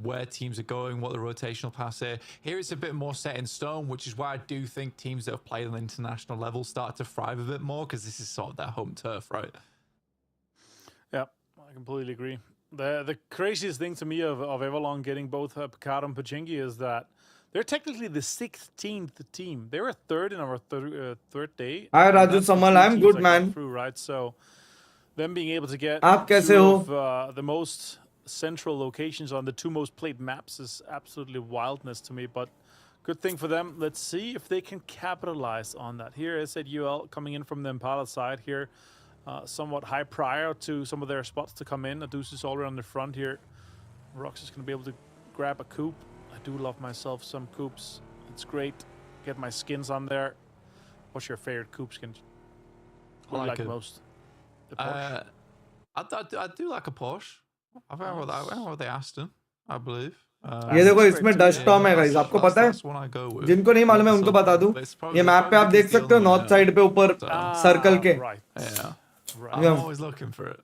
where teams are going, what the rotational pass is. Here it's a bit more set in stone, which is why I do think teams that have played on the international level start to thrive a bit more, because this is sort of their home turf, right? Yeah, I completely agree. The craziest thing to me of Everlong getting both Picard and Pachinki is that they're technically the 16th team. They were third in our third day. Hi, and Raju that's the Samal. 3 I'm teams good, that got man. Through, right? So them being able to get आप कैसे 2 हो? of the most central locations on the 2 most played maps is absolutely wildness to me. But good thing for them. Let's see if they can capitalize on that. Here is UL coming in from the Impala side here. Somewhat high prior to some of their spots to come in. Adus is already on the front here. Rox is going to be able to grab a coop. I do love myself some coops. It's great. Get my skins on there. What's your favorite coop skin? What do you like most? The Porsche? I do like a Porsche. I went with the Aston, I believe. ये देखो इसमें dust storm है guys आपको पता है जिनको नहीं मालूम है उनको बता दूं ये मैप पे आप देख सकते हो नॉर्थ साइड पे ऊपर सर्कल के Right. I'm always looking for it.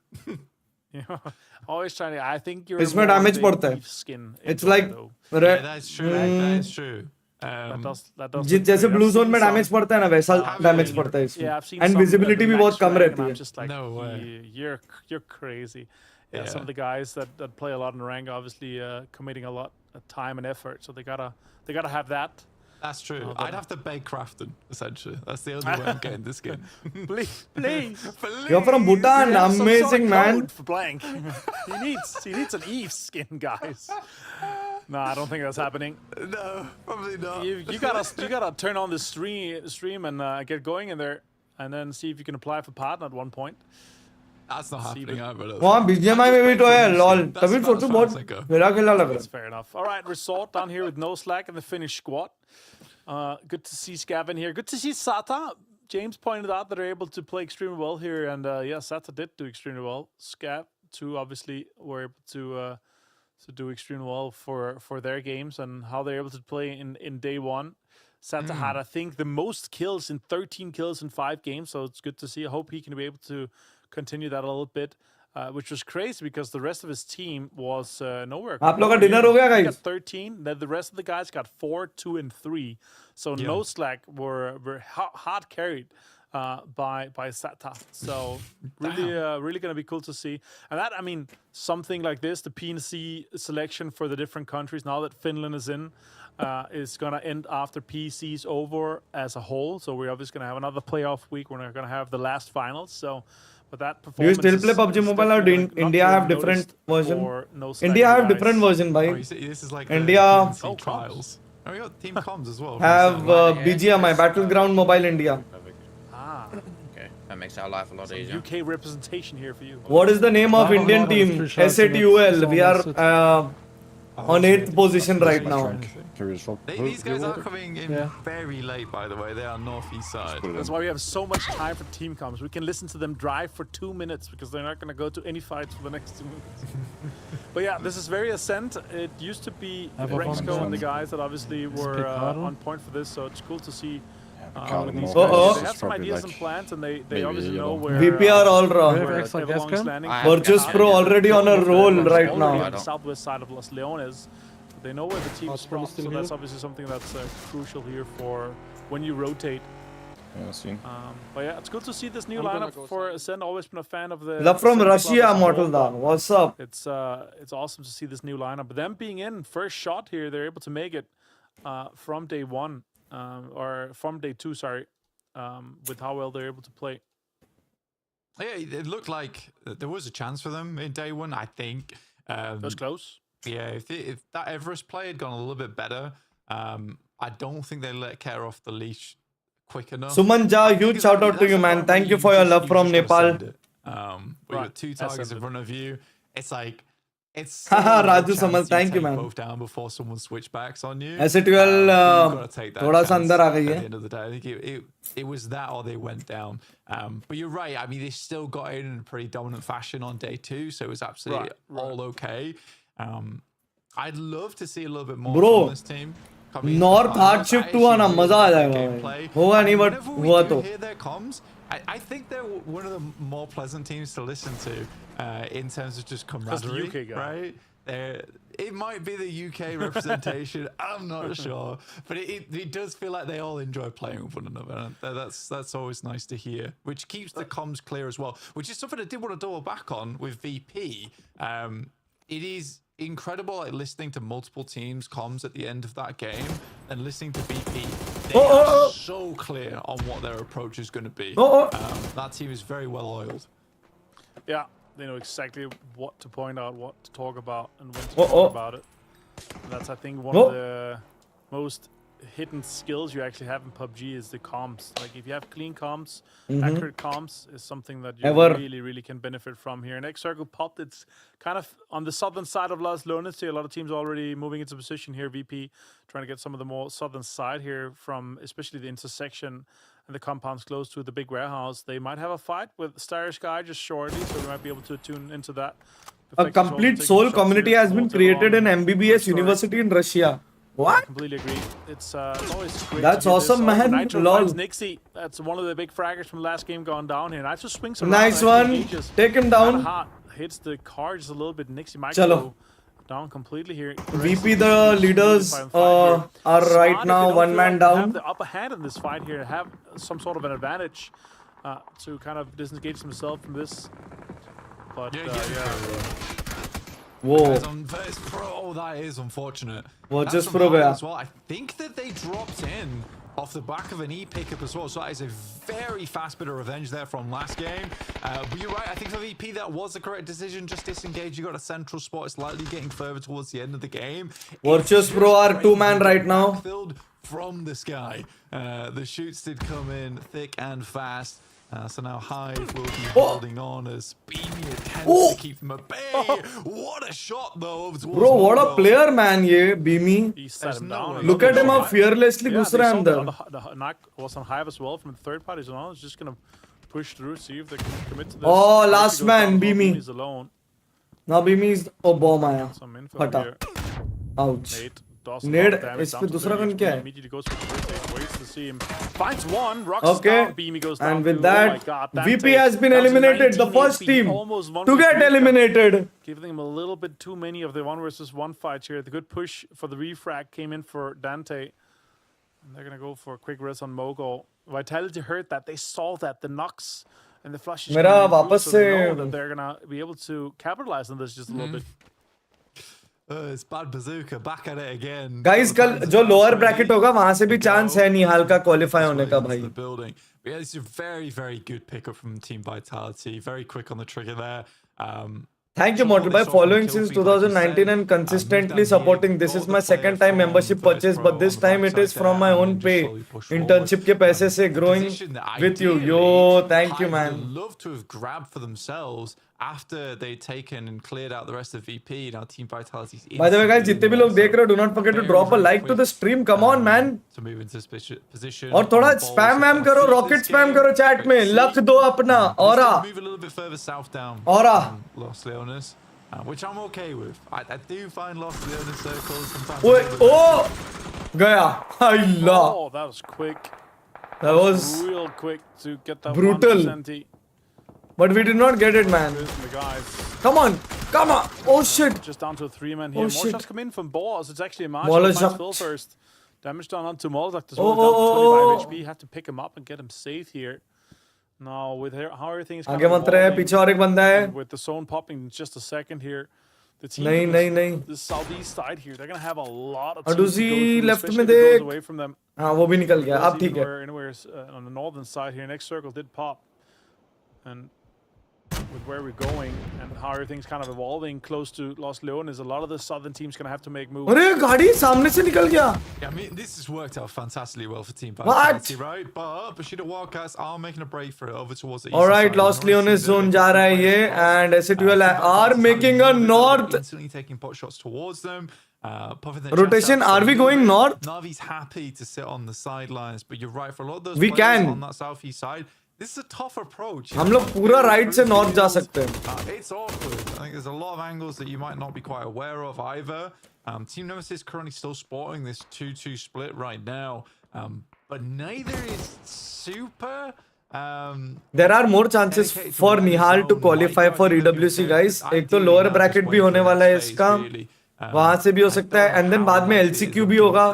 Yeah. Always trying to. I think you're. इसमें more डैमेज the पड़ता है Eve skin. It's like Yeah, that's true. That is true. That does जैसे look great. Blue I've zone seen में some, damage पड़ता है ना वैसा damage playing- पड़ता है Yeah, I've seen इसमें एंड some, विजिबिलिटी the भी बहुत max कम rank, रहती and है I'm just like, No way. you're crazy. Yeah, some Yeah. of the guys that play a lot in rank obviously committing a lot of time and effort, so they gotta have that. That's true. Oh, I'd have to beg Crafton, essentially. That's the only way I'm getting this skin. Please. You're from Bhutan, We have some amazing sort of man. code for blank. he needs an Eve skin, guys. No, I don't think that's happening. No, probably not. You gotta turn on the stream and get going in there, and then see if you can apply for partner at one point. That's not happening either. वहाँ BGMI में भी तो है lol तभी सोचो बहुत खेला खेला लग That's रहा fair enough. All right, Resort down here with no slack in the Finnish squad. Good to see Scavin here. Good to see Sata. James pointed out that they're able to play extremely well here, and yeah, Sata did do extremely well. Scav too, obviously, were able to do extremely well for their games and how they're able to play in day one. Sata had, I think, the most kills in 13 kills in 5 games, so it's good to see. I hope he can be able to continue that a little bit, which was crazy because the rest of his team was nowhere. आप लोग का dinner हो गया He guys? got 13. Then the rest of the guys got 4, 2, and 3. So no slack were hard carried by Sata. So really going to be cool to see. And that, I mean, something like this, the PNC selection for the different countries now that Finland is in, is going to end after PC's over as a whole. So we're obviously going to have another playoff week. We're not going to have the last finals. So, but that Do you performance. still play is PUBG Mobile or definitely do not India really have different noticed version? for no slack India have guys. different version Oh, bhai you see, this is like India the Oh, PNC trials. Oh, we got Team Comms as well. have BGMI Battleground Mobile India. Ah, Okay, that makes our life a lot easier. UK representation here for you. What is the name of Indian team? SATUL. We are on 8th position right now. These guys are coming in very late, by the way. They are northeast side. That's why we have so much time for team comms. We can listen to them drive for 2 minutes because they're not going to go to any fights for the next 2 minutes. But yeah, this is very Ascent. It used to be Rexco and the guys that obviously were on point for this, so it's cool to see. These guys. They have some ideas and plans, and they obviously know where. VPR all round. where Everlong's landing. Virtus Pro already on a roll right Already now. on the southwest side of Los Leones. They know where the team is from, so that's obviously something that's crucial here for when you rotate. But yeah, it's good to see this new lineup for Ascend. Always been a fan of the. Love from Ascend Russia, club as a Mortal whole. Dog. What's up? It's awesome to see this new lineup. But them being in first shot here, they're able to make it from day 1 or from day 2. Sorry, with how well they're able to play. Yeah, it looked like there was a chance for them in day 1, I think. That was close. Yeah, if that Everest play had gone a little bit better, I don't think they let care off the leash quick enough. Suman Ja, I think huge it's- shout out to that's you, the man. part where Thank you for your love you from just gotta Nepal. send it. We Right, got 2 that's targets in send it. front of you. It's like it's Haha, still a good Raju Samal, chance thank you, take man. both down before someone switchbacks on you. SATL But you've got to take that थोड़ा सा chance अंदर आ गई at है. the end of the day. I think it was that or they went down. But you're right. I mean, they still got in a pretty dominant fashion on day 2, so it was absolutely all okay. I'd love to see a little bit more Bro, from this team. coming into North the hard finals. shift I हुआ ना, actually मजा आ like their जाएगा gameplay. भाई. होगा नहीं, but Whenever we हुआ do तो. hear their comms, I think they're one of the more pleasant teams to listen to in terms of just camaraderie, UK guy. right? It might be the UK representation. I'm not sure, but it does feel like they all enjoy playing with one another. And that's always nice to hear, which keeps the comms clear as well. Which is something I did want to double back on with VP. It is incredible, like listening to multiple teams' comms at the end of that game and listening to VP. They are so clear on what their approach is going to be. That team is very well oiled. Yeah, they know exactly what to point out, what to talk about, and when to talk about it. And that's, I think, one of the most hidden skills you actually have in PUBG is the comms. Like, if you have clean comms, accurate comms is something that you really can benefit from here. And X Circle popped. It's kind of on the southern side of Las Lonas here. A lot of teams already moving into position here. VP trying to get some of the more southern side here from especially the intersection and the compounds close to the big warehouse. They might have a fight with Styrish Guy just shortly, so we might be able to tune into that. A complete soul community has been created in MBBS University in Russia. What? I completely agree. It's always great. That's to do this. awesome, man. Nitro Lol. finds Nixie. That's one of the big fraggers from last game gone down here. Nitro swings around. Nice one. Take him down. Hot. Hits the car just a little bit. Nixie might Chalo. go down completely here. VP, the leaders are right now one man down. Have the upper hand in this fight here. Have some sort of an advantage to kind of disengage himself from this. But Whoa. Oh, that is unfortunate. Well, That's just from pro High gaya. as well. I think that they dropped in off the back of an E pickup as well. So that is a very fast bit of revenge there from last game. But you're right. I think for VP, that was the correct decision. Just disengage. You got a central spot. It's likely getting further towards the end of the game. Virtuous Pro are two-man right now. Filled from the sky. The shoots did come in thick and fast. So now Hive will be holding on as Beamy attempts to keep them at bay. What a shot, though. Bro, what a player, man, ye Beamy. he set him down. Look at him how fearlessly घुस रहा है अंदर. The knock was on Hive as well from the third party. So now it's just going to push through, see if they can commit to this. Oh, If last he goes man, down, Beamy. He's alone. Now Beamy is... Oh, bomb आया. Some info Hata. here. Ouch. Nate does a lot Nade, of damage इस down पे to दूसरा 30 gun HP. क्या है? Immediately goes for the first aid, waits to see him. Finds one, rocks Okay. down, Beamy goes down And with too. Oh my that, God, VP Dante. has been That was eliminated. The 19 first HP, team almost one to v get three. eliminated. Giving him a little bit too many of the 1-versus-1 fights here. The good push for the refrag came in for Dante. And they're going to go for a quick res on Mogul. Vitality heard that. They saw that. The knocks and the flushes. मेरा coming through, वापस so they know से- that they're going to be able to capitalize on this just a little bit. It's Bad Bazooka back at it again. Guys, कल जो lower bracket होगा वहां से भी chance है निहाल का qualify होने का भाई. The building. But yeah, this is a very, very good pickup from Team Vitality. Very quick on the trigger there. Thank you, Mortal, by following since 2019 and consistently supporting. This is my second time membership purchase, but this time it is from my own pay. Internship के पैसे से growing with you. Yo, thank you, man. Would love to have grabbed for themselves after they'd taken and cleared out the rest of VP. Now Team Vitality's By the way, guys, जितने भी लोग देख रहे हो, do not forget to drop a like to the stream. Come on, man. To move into position. और थोड़ा spam ma'am करो, rocket spam करो chat में. लक दो अपना. Aura. Move a little bit further south down. Aura. Los Leones. Which I'm okay with. I do find Los Leones circles sometimes. Wait, oh! गया. Allah. Oh, that was quick. That was real quick to get that brutal. 1%. But we did not get it, man. The guys. Come on. Come on. Oh, shit. Just down to a 3-man here. Oh, More shit. shots come in from Boaz. It's actually a match. Molotov. Phil first. Damage done onto Molotov as Oh, well. oh, Down to 25 HP. Have to pick him up and get him safe here. Now, with how everything is kind आगे of मत रहे evolving, पीछे और एक बंदा है. and with the zone popping in just a second here, the team नहीं from नहीं नहीं. the southeast side here, they're going to have a lot of और teams to go दूसरी through, left especially में if it goes देख. away from them. हाँ वो भी निकल गया. अब ठीक है. Anywhere on the northern side here. Next circle did pop. And with where we're going and how everything's kind of evolving close to Los Leones, a lot of the southern teams gonna have to make moves. अरे गाड़ी सामने से निकल गया. Yeah, I mean, this has worked out fantastically well for Team What? Vitality, right? But Bushido Wildcats are making a break for it over towards the east. All right, Los Leones zone जा रहा है ये, and SATL are making a north Instantly taking pot shots towards them. rotation. Are we going north? Navi's happy to sit on the sidelines, but you're right, for a lot of those We players can. on that southeast side, this is a tough approach. हम लोग पूरा right से north जा सकते हैं. It's awkward. I think there's a lot of angles that you might not be quite aware of either. Team Nemesis currently still sporting this 2-2 split right now, but neither is super. There are more chances for Nihal to qualify for EWC, guys. एक तो lower bracket भी होने वाला है इसका, वहां से भी हो सकता है, and then बाद में LCQ भी होगा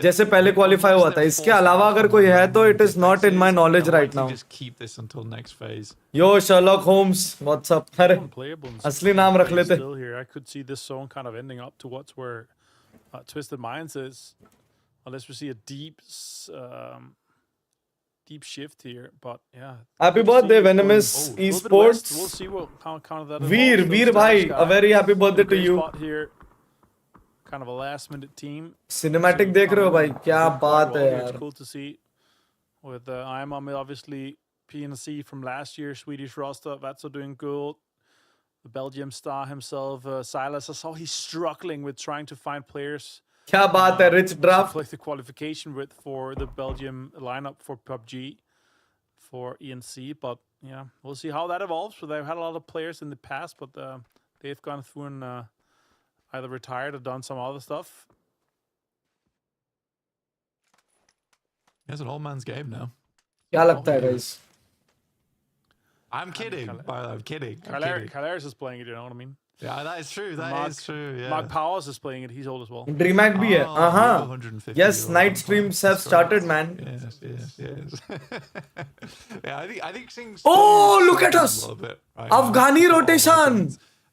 जैसे पहले क्वालिफाई हुआ था. इसके अलावा अगर कोई है तो it is not in my knowledge right now. Just keep this until next phase. Yo Sherlock Holmes, what's up? अरे Unplayable and असली नाम रख लेते. still here. I could see this zone kind of ending up towards where Twisted Minds is, unless we see a deep shift here. But yeah, Happy birthday Venomous a little bit west. Esports. We'll see what how kind of that Veer evolves. bhai, a very happy birthday to Great you. spot here. Kind of a last minute team. Cinematic देख रहे हो भाई, क्या बात है It's यार. cool to see with IMM, obviously PNC from last year, Swedish roster, Vatso doing good. The Belgium star himself, Silas, I saw he's struggling with trying to find players क्या बात है, rich to draft. play the qualification with for the Belgium lineup for PUBG, for ENC. But yeah, we'll see how that evolves. So they've had a lot of players in the past, but they've gone through and either retired or done some other stuff. It's an old man's game now. क्या लगता है guys? I'm kidding. I'm kidding. Kalaris is playing it, you know what I mean? Yeah, that is true. That is true. Yeah. Mark Powers is playing it. He's old as well. DreamHack भी है. हाँ. 150 Yes, euro. night streams have started, man. Yes. Yeah, I think things. Oh, look at a us. little bit, right? Afghani rotation.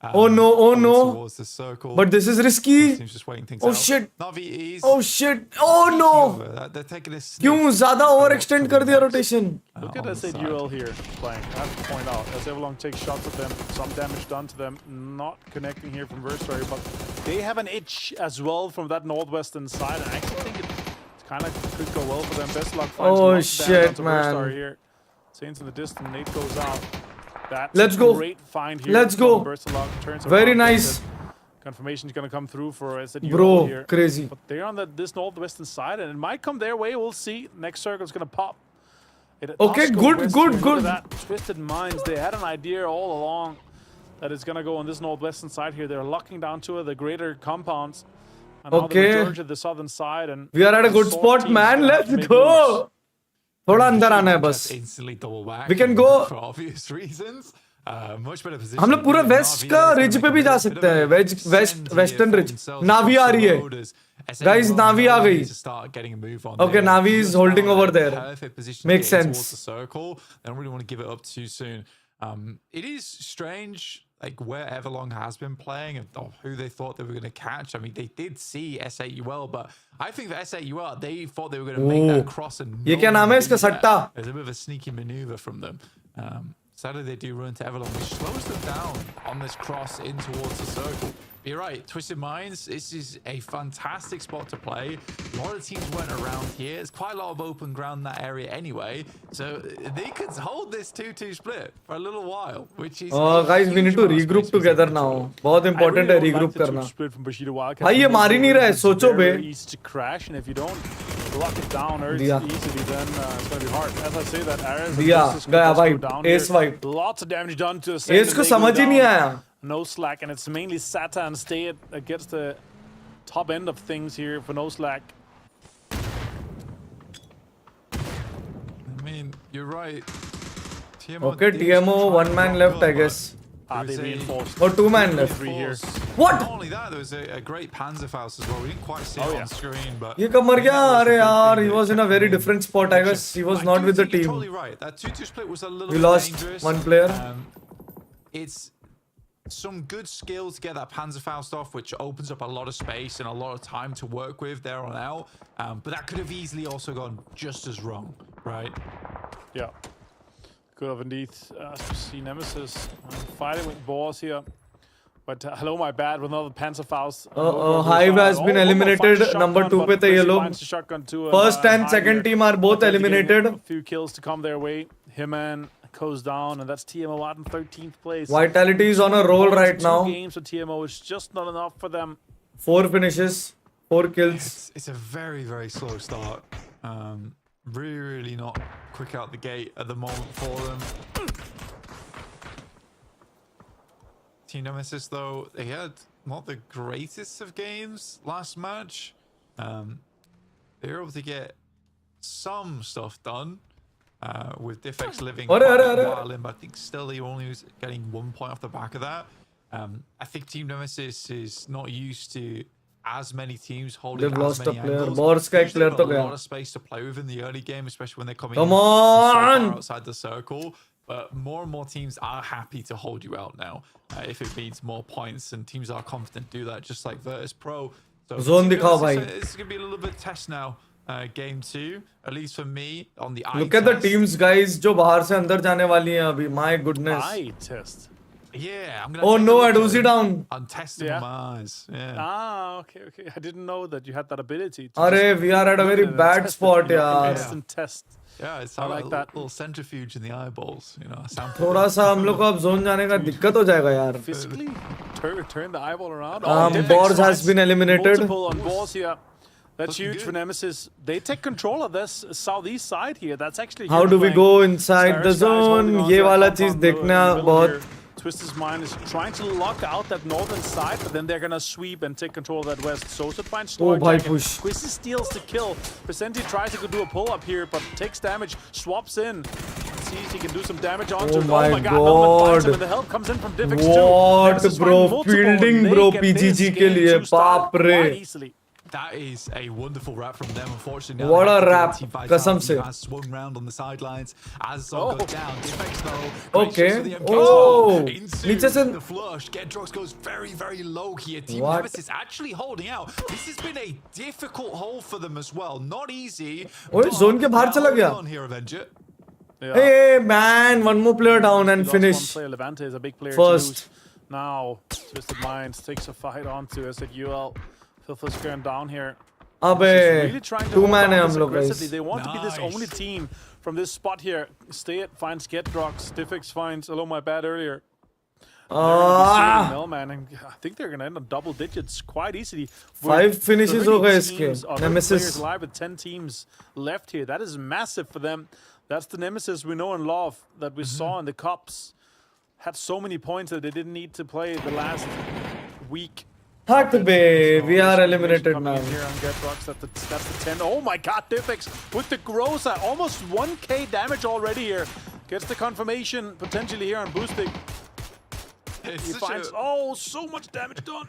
Oh no, Towards the circle. But this is risky. Team's just waiting things Oh out. shit. Navi is. Oh shit. Oh no. They're taking this. क्यों ज़्यादा overextend कर दिया rotation? Look at SAUL here playing. I have to point out, as Everlong takes shots at them, some damage done to them, not connecting here from Versary, but they have an itch as well from that northwestern side. And I actually think it kind of could go well for them. Best luck finds Oh, much damage shit, onto man. Versary here. Saints in the distance, Nate goes out. That's Let's a go. great find here. Let's go. Turns Very around, nice. Confirmation is going to come through for SAUL Bro, here. crazy. But they're on this northwestern side, and it might come their way. We'll see. Next circle is going to pop. It Okay, does go good, west good, here. good. Look at that. Twisted Minds. They had an idea all along that it's going to go on this northwestern side here. They're locking down two of the greater compounds. And now Okay. the majority of the southern side. And We are at a good Sword spot, team's man. gonna have to Let's make go. moves. थोड़ा अंदर आना है बस. Just instantly double back. We can go. For obvious reasons. Much better position. हम लोग पूरा waste का ridge पे भी जा सकते हैं. Western ridge. नावी आ रही है. Guys, Navi आ गई. Okay, Navi is holding over there. Makes sense. The circle. They don't really want to give it up too soon. It is strange, like where Everlong has been playing and who they thought they were going to catch. I mean, they did see SAUL, but I think that SAUL, they thought they were going to make that cross and ये क्या नाम है इसका सट्टा? There's a bit of a sneaky maneuver from them. Sadly, they do run to Everlong, which slows them down on this cross in towards the circle. You're right, Twisted Minds, this is a fantastic spot to play. A lot of teams went around here. There's quite a lot of open ground in that area anyway. So they could hold this 2-2 split for a little while, which is... Guys, we need to regroup together now. बहुत important है regroup करना. भाई ये मार ही नहीं रहा है, सोचो बे. Easy to crash, and if you don't lock it down easily, then it's going to be hard. As I say that, Ares दिया गया भाई. Ace wipe. Lots of damage done to the Ace को समझ ही नहीं आया. No slack, and it's mainly Sata and Stay against the top end of things here for no slack. I mean, you're right. Okay, TMO, one man left, I guess. They reinforced. Or two man left. Three here. What? Not only that, there was a great Panzerfaust as well. We didn't quite see it on screen, but... ये कब मर गया? अरे यार, he was in a very different spot, I guess. He was not with the You're team. totally right. That 2-2 split was a little We bit lost dangerous. one player. It's some good skill to get that Panzerfaust off, which opens up a lot of space and a lot of time to work with there on out. But that could have easily also gone just as wrong, right? Yeah. Could have indeed see Nemesis fighting with balls here. But hello, my bad, with another Panzerfaust. Hive has been eliminated. Number 2 पे थे ये लोग. First and second team are both eliminated. A few kills to come their way. Hitman goes down, and that's TMO out in 13th place. Vitality is on a roll right now. 2 games for TMO is just not enough for them. 4 finishes, 4 kills. It's a very, very slow start. Really not quick out the gate at the moment for them. Team Nemesis, though, they had not the greatest of games last match. They were able to get some stuff done with Diffex living quite a while in, but I think still he only was getting 1 point off the back of that. I think Team Nemesis is not used to as many teams holding They've as lost a many player. angles. Boris का एक Usually player तो got a गया. lot of space to play with in the early game, especially when they're coming Come in so far on! outside the circle. But more and more teams are happy to hold you out now if it means more points, and teams are confident to do that, just like Virtus Pro. So Zone दिखाओ भाई. It's going to be a little bit test now. Game 2, at least for me, on the eye Look at the test. teams, guys, जो बाहर से अंदर जाने वाली हैं अभी. My goodness. Eye test. Yeah, I'm gonna Oh take a no, look at Aduzi it. down. I'm testing Yeah. my eyes. Yeah. Ah, okay. I didn't know that you had that ability. To Arey, just we are at a look very it and bad test it, spot, you know, yaar. instant test. Yeah, it's I like a that. little centrifuge in the eyeballs, you know. थोड़ा सा हम लोग को अब zone जाने का दिक्कत हो जाएगा यार. Physically turn the eyeball around. Bors has been eliminated. Multiple on balls here. That's Looking huge good. for Nemesis. They take control of this southeast side here. That's actually How huge do we playing. go inside the Stars guys holding zone? on ये to that वाला compound चीज in the देखना middle बहुत. here. Twisted Mind is trying to lock out that northern side, but then they're gonna sweep and take control of that west. Sosa finds Oh, bhai, Jacket. push. Quizzy steals the kill. Presenti tries to go do a pull up here, but takes damage, swaps in. Sees he can do some damage onto Oh it. my Melman finds him, God. and the help comes in from Divix too. What, Nemesis bro? find multiple, Fielding, and bro, they get this PGG के game लिए. to start बाप रे. quite easily. That is a wonderful wrap from them, unfortunately. What Now a they have wrap, to deal with कसम Vitality, से. who has swung round on the sidelines as Zone goes down. Defects though. Okay. Gracious with the MK Oh. into नीचे से. the flush. Gedrox goes very, very low here. Team What? Nemesis actually holding out. This has been a difficult hole for them as well. Not easy. ओए, but zone के बाहर they're चला holding गया. on here, Avenger. Yeah. Hey man, one more player down and Lost one finish. player. Levante is a big player First. to lose. Now, Twisted Minds takes a fight onto SZUL. Filthy's going down here. अबे Really trying to 2 hold man down है this हम लोग aggressively. guys. They want to be this Nice. only team from this spot here. Stay it finds Gedrox. Diffix finds hello my bad earlier. Melman, and I think they're gonna end on double digits quite easily. 5 finishes हो गए इसके. Nemesis Nemesis. live with 10 teams left here. That is massive for them. That's the Nemesis we know and love that we saw in the cups. Had so many points that they didn't need to play the last week. Hak be, we are eliminated Coming now. in here on Gedrox, that's the 10. Oh my god, Diffix with the Groza. Almost 1k damage already here. Gets the confirmation potentially here on boosting. It's He such finds, so much damage done.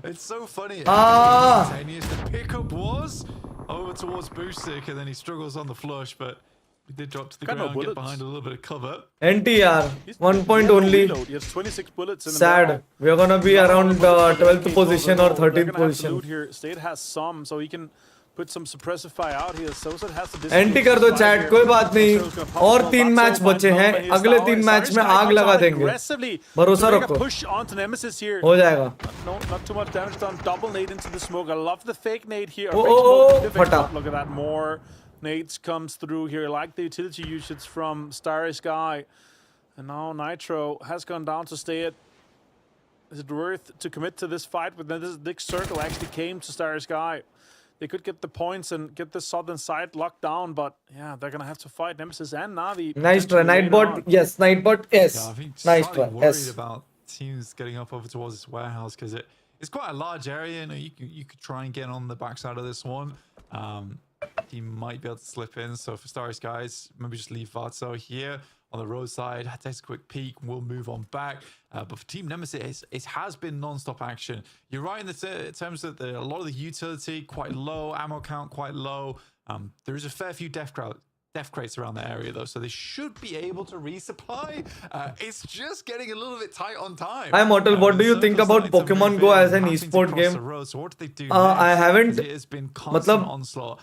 It's so funny. Ah. Instantaneous. The pickup was over towards Boostic, and then he struggles on the flush, but he did drop to the Got no ground, get bullets. behind a little bit of cover. NTR, 1 point He only. He has 26 bullets in the Sad. barrel. We are gonna be around 12th position or 13th They're gonna have to position. loot here. State has some, so he can put some suppressive fire out here. Sosa has to anti कर दो chat, कोई बात नहीं. और 3 match बचे हैं. अगले 3 match में आग लगा देंगे. भरोसा रखो. Push onto Nemesis here. हो जाएगा. No, not too much damage done. Double nade into the smoke. I love the fake nade here. Oh, Fake oh, smoke, Diffix, फटा. look at that. More nades comes through here. I like the utility usage from Starry Sky. And now Nitro has gone down to stay it. Is it worth to commit to this fight? But then this big circle actually came to Starry Sky. They could get the points and get the southern side locked down, but yeah, they're gonna have to fight Nemesis and Navi. Nice try. potentially later Nightbot, on. yes. Nightbot, yes. Yeah, I think Nice slightly try, worried yes. about teams getting up over towards this warehouse because it's quite a large area. You know, you could try and get on the backside of this one. He might be able to slip in. So for Starry Skies, maybe just leave Varzo here on the roadside. Takes a quick peek. We'll move on back. But for Team Nemesis, it has been non-stop action. You're right in the terms that a lot of the utility quite low, ammo count quite low. There is a fair few death crates around the area though, so they should be able to resupply. It's just getting a little bit tight on time. Hi Mortal, what do you think about Pokemon Go as an esport game? So what do they do I haven't, it has been constant onslaught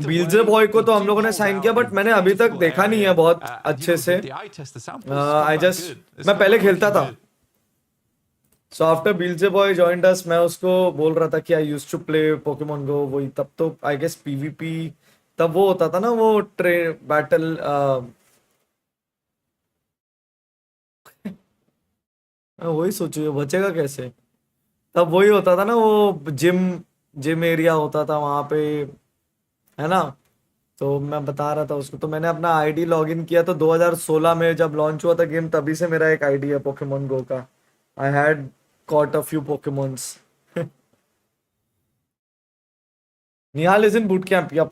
Beelze boy को तो हम लोगों ने sign किया, but मैंने अभी तक देखा नहीं है बहुत अच्छे से. I just मैं पहले खेलता था. So after Beelze boy joined us, मैं उसको बोल रहा था कि I used to play Pokemon Go. वही तब तो I guess PvP तब वो होता था ना, वो बैटल वही सोचो ये बचेगा कैसे. तब वही होता था ना, वो जिम एरिया होता था वहां पे, है ना. तो मैं बता रहा था उसको, तो मैंने अपना आईडी लॉगिन किया तो 2016 में जब लॉन्च हुआ था गेम, तभी से मेरा एक आईडी है पोकेमॉन गो का. I had caught a few Pokemons. Nihal is in boot camp. Yup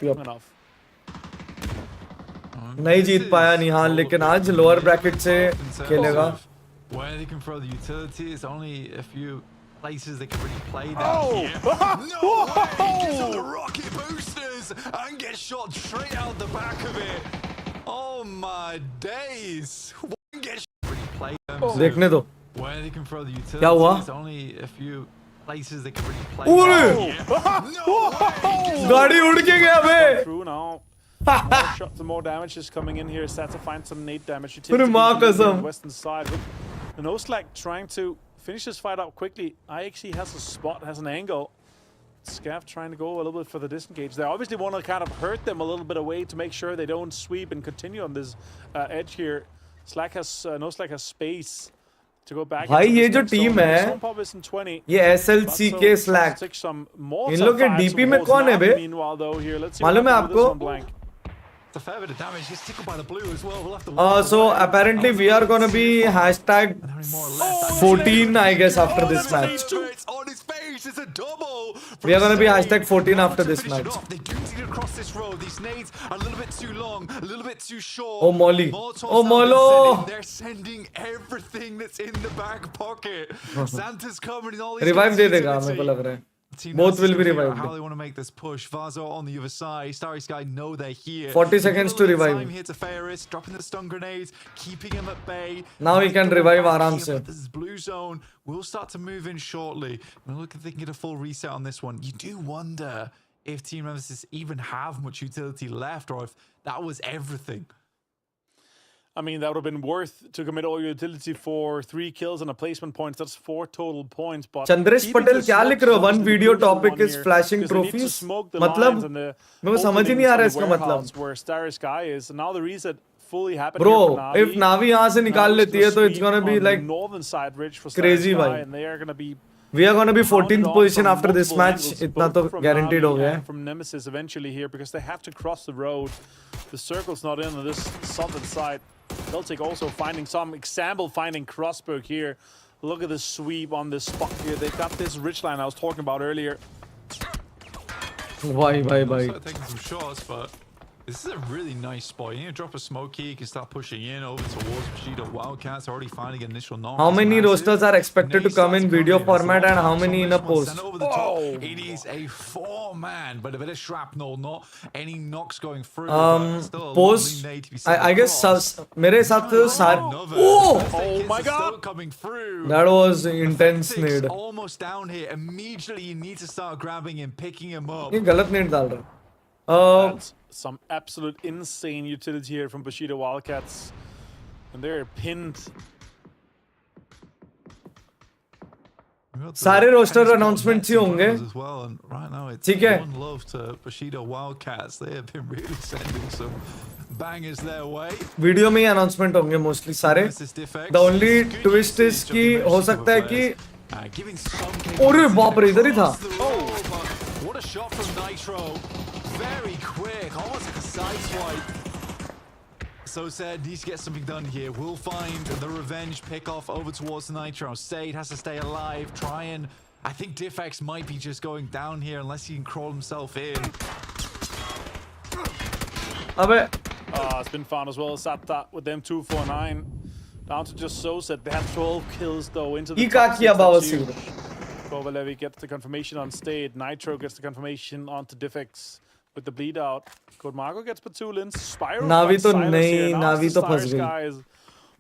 नहीं जीत पाया निहाल, लेकिन आज लोअर ब्रैकेट से खेलेगा. Where they can throw the utility, it's only a few places they can really play down here. No way! Gets on the rocket boosters and gets shot straight out the back of it. Oh my days! One gets really play them. देखने दो. Where they can throw the utility, क्या हुआ? it's only a few places they can really play down here. No way! गाड़ी उड़ के गया बे. Through now. More shots and more damage is coming in here. Sad to find some nade damage. Pure माँ कसम. Western side. The Noslack trying to finish this fight up quickly. IXE has a spot, has an angle. Scav trying to go a little bit for the disengage. They obviously want to kind of hurt them a little bit away to make sure they don't sweep and continue on this edge here. Slack has Noslack has space to go back. भाई ये जो team है, ये SLC के slack, इन लोग के DP में कौन है बे? मालूम है आपको? A fair bit of damage. He's tickled by the blue as well. We'll have to So apparently we are gonna be hashtag 14, I guess, after this match. On his face is a double. We are gonna be hashtag 14 after this match. They do need to cross this road. These nades are a little bit too long, a little bit too short. Oh Molly. Oh Molo. They're sending everything that's in the back pocket. Santa's coming in all these. Revive दे देगा मेरे को लग रहा है. Both will be revived. How they want to make this push. Vazo on the other side. Starry Sky know they're here. 40 seconds to revive. Time here to Ferris, dropping the stun grenades, keeping him at bay. Now he can revive आराम से. This is blue zone. We'll start to move in shortly. We're looking if they can get a full reset on this one. You do wonder if Team Nemesis even have much utility left, or if that was everything. I mean, that would have been worth to commit all your utility for 3 kills and a placement points. That's 4 total points. But Chandresh Patel क्या लिख रहे हो? One video topic is flashing trophies. मतलब मेरे को समझ ही नहीं आ रहा इसका मतलब. Where Starry Sky is now the reset fully happening. Bro, if Navi यहाँ से निकाल लेती है तो it's gonna be like northern side ridge for crazy भाई. And they are gonna be. We are gonna be 14th position after this match. इतना तो guaranteed हो गया है. From Nemesis eventually here because they have to cross the road. The circle's not in on this southern side. Celtic also finding some example, finding Crossberg here. Look at the sweep on this spot here. They've got this ridge line I was talking about earlier. Bye. Taking some shots, but this is a really nice spot. You need to drop a smoke here. You can start pushing in over towards Bushido Wildcats. Already finding initial knock. How many rosters are expected to come in video format and how many in a post? It is a 4-man, but a bit of shrapnel, not any knocks going through. Post. I guess मेरे हिसाब से सारे. Oh my God! Coming through. That was intense nade. Almost down here. Immediately, you need to start grabbing him, picking him up. ये गलत nade डाल रहा. That's some absolute insane utility here from Bushido Wildcats, and they're pinned. सारे roster announcements ही होंगे. ठीक है. One love to Bushido Wildcats. They have been really sending some bangers their way. Video में ही announcement होंगे mostly सारे. The only twist is कि हो सकता है कि अरे बाप रे इधर ही था. What a shot from Nitro. Very quick, almost like a side swipe. So said, needs to get something done here. We'll find the revenge pick off over towards Nitro. Sade has to stay alive, try and... I think Diffex might be just going down here unless he can crawl himself in. It's been found as well. Sapta with them 249. Down to just so said. They have 12 kills though into the top six. Kovalevi gets the confirmation on Stade. Nitro gets the confirmation onto Diffex with the bleed out. Code Marco gets Patulins. Spyro Navi to Silas nahi, here. Now Navi it's the to phas Starry gayi. Skies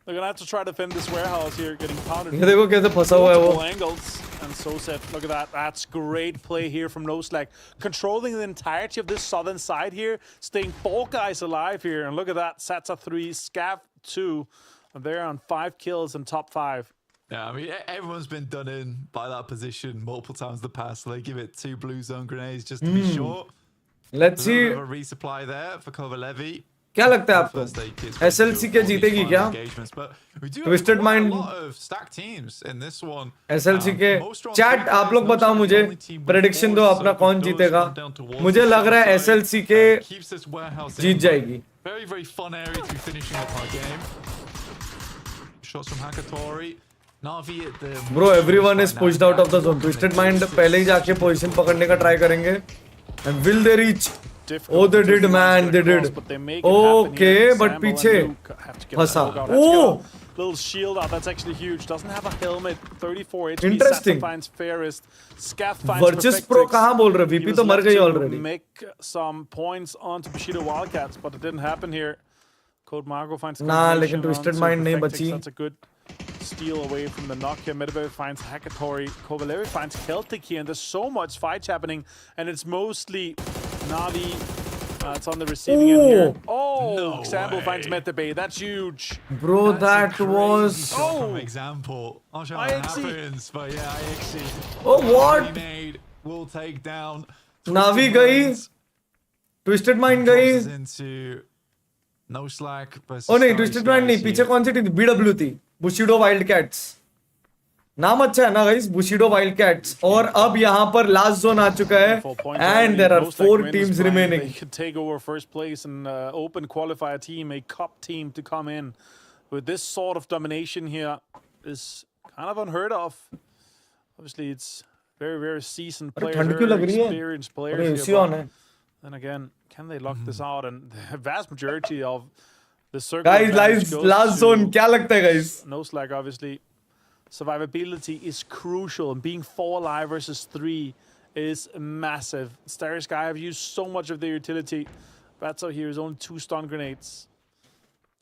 They're gonna have to try to defend this warehouse here, getting pounded. ये देखो कैसे फंसा हुआ है वो. Multiple angles, and so set. Look at that. That's great play here from No Slack, controlling the entirety of this southern side here, staying 4 guys alive here. And look at that. Satsa 3, Scav 2. And they're on 5 kills in top 5. Yeah, I mean, everyone's been done in by that position multiple times in the past. So they give it 2 blue zone grenades just to be sure. Let's see. A resupply there for Kovalevi. क्या लगता है आपको? SLC के जीतेगी क्या? Twisted Mind. SLC के chat आप लोग बताओ मुझे, प्रेडिक्शन दो अपना कौन जीतेगा. मुझे लग रहा है SLC के जीत जाएगी. Very, very fun area to be finishing up our game. Shots from Hakatori. Navi at the Bro, everyone is pushed out of the zone. Twisted Mind पहले ही जाके पोजीशन पकड़ने का ट्राई करेंगे. And will they reach? Oh, they did, man. They did. Okay, but पीछे फंसा. Oh, little shield out. That's actually huge. Doesn't have a helmet. 34 HP. Interesting. Sata finds fairest. Scaff finds Virtus Pro Perfectix. कहाँ बोल रहे? VP He तो was मर left गई to already. Make some points onto Bushido Wildcats, but it didn't happen here. Code Margo finds Nah, लेकिन combination Twisted onto Mind नहीं Perfectix. बची. That's a good steal away from the knock here. Medvedev finds Hakatori. Kovalevi finds Celtic here, and there's so much fights happening, and it's mostly Navi. It's on the receiving end here. Oh, No Example way. finds Metabay. That's huge. Bro, that was. from example. I'll show you what IXC. happens, but yeah, IXC. Oh, what? Grenade will take down. Navi गई. Twisted Mind गई. Crosses into No Slack. Oh नहीं, Twisted Mind नहीं. पीछे कौन सी थी? BW थी. Bushido Wildcats. नाम अच्छा है ना गाइस, बुशिडो वाइल्डकैट्स. और अब यहाँ पर लास्ट जोन आ चुका है, and there are 4 teams remaining. They could take over first place and open qualifier team, a cup team to come in with this sort of domination here is kind of unheard of. Obviously, it's very, very seasoned players, ठंड क्यों लग very रही है? experienced अरे players AC here. on है. But then again, can they lock this out? And the vast majority of the circle Guys, advantage goes last to zone क्या लगता है guys? No Slack, obviously. Survivability is crucial, and being 4 alive versus 3 is massive. Starry Sky have used so much of their utility. Batso here is only 2 stun grenades.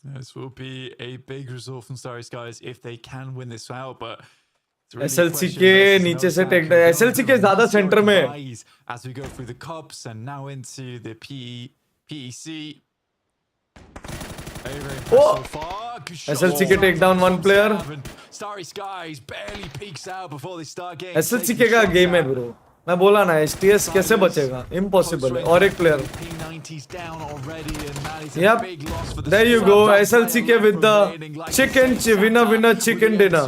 This will be a big result from Starry Skies if they can win this out, but it's really a SLC question के versus नीचे No से Slack, take who don't SLC के have ज़्यादा the center में. buys as we go through the cups and now into the PEC. Very, very impressive so far. Good shot. SLC के take down 1 player. Starry Skies barely peeks out before they start getting SLC के का game है bro. मैं बोला ना, STS कैसे बचेगा? Impossible है. और एक player. Yep. There you go. SLC के with the chicken winner chicken dinner.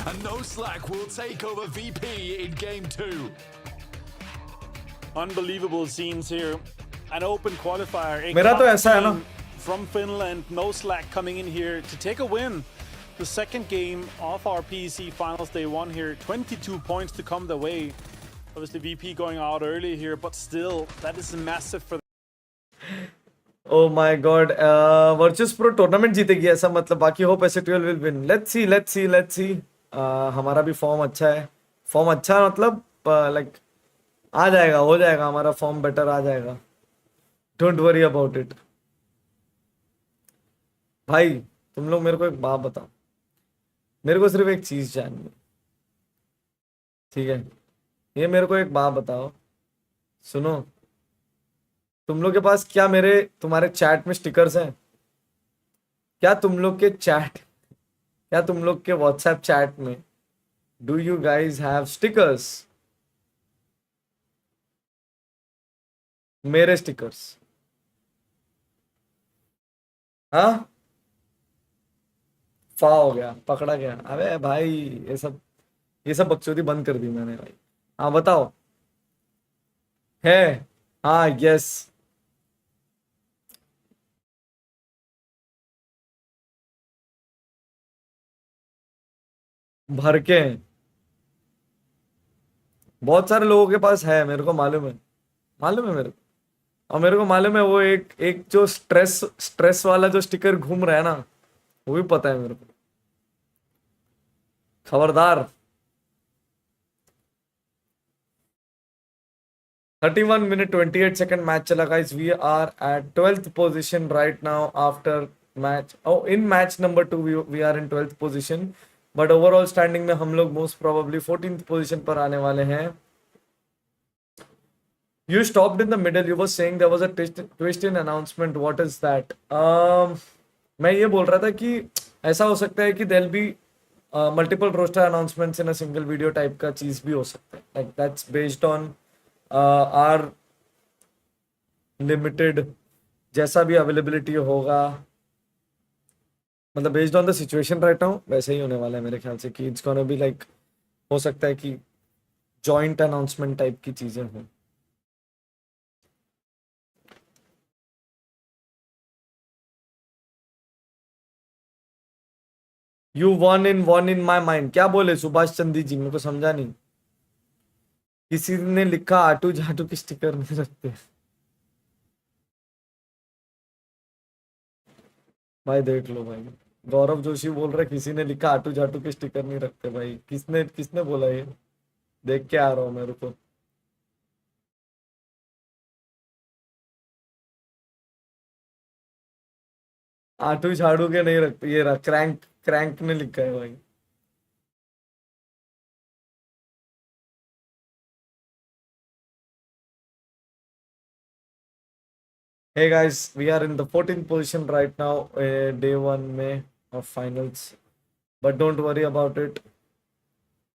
And No Slack will take over VP in game 2. Unbelievable scenes here. An open qualifier. A मेरा तो cup ऐसा है ना. team from Finland, No Slack coming in here to take a win. The second game of our PEC finals day 1 here. 22 points to come their way. Obviously VP going out early here, but still, that is massive for them. Oh my god. Virtus Pro tournament जीतेगी ऐसा मतलब. बाकी hope SATL will win. Let's see. हमारा भी form अच्छा है. Form अच्छा मतलब लाइक आ जाएगा, हो जाएगा. हमारा फॉर्म बेटर आ जाएगा. Don't worry about it. भाई तुम लोग मेरे को एक बात बताओ. मेरे को सिर्फ एक चीज जाननी है, ठीक है? ये मेरे को एक बात बताओ. सुनो, तुम लोग के पास क्या तुम्हारे चैट में स्टिकर्स हैं? क्या तुम लोग के व्हाट्सएप चैट में do you guys have stickers? मेरे स्टिकर्स. हाँ, फा हो गया, पकड़ा गया. अबे भाई ये सब बकचोदी बंद कर दी मैंने भाई. हाँ बताओ. है? हाँ यस. भर के हैं. बहुत सारे लोगों के पास है, मेरे को मालूम है मेरे को. और मेरे को मालूम है वो एक जो स्ट्रेस वाला जो स्टिकर घूम रहा है ना, वो भी पता है मेरे को. खबरदार. 31 minute 28 second match चला guys. We are at 12th position right now after match. Oh, in match number 2 we are in 12th position. But overall standing में हम लोग most probably 14th position पर आने वाले हैं. You stopped in the middle. You were saying there was a twist in announcement. What is that? मैं ये बोल रहा था कि ऐसा हो सकता है कि there'll be multiple roster announcements in a single video type का चीज भी हो सकता है. Like that's based on our limited जैसा भी availability होगा, मतलब based on the situation right now वैसे ही होने वाला है मेरे ख्याल से कि it's gonna be like हो सकता है कि joint announcement type की चीजें हों. You one in my mind. क्या बोले सुभाष चंदी जी? मेरे को समझा नहीं. किसी ने लिखा आटू झाटू की स्टिकर नहीं रखते भाई. देख लो भाई, गौरव जोशी बोल रहे किसी ने लिखा आटू झाटू के स्टिकर नहीं रखते भाई. किसने किसने बोला ये? देख के आ रहा हूं मेरे को. आटू झाड़ू के नहीं रखते. ये रहा क्रैंक. क्रैंक ने लिखा है भाई. Hey guys, we are in the 14th position right now, day 1 में of finals. But don't worry about it.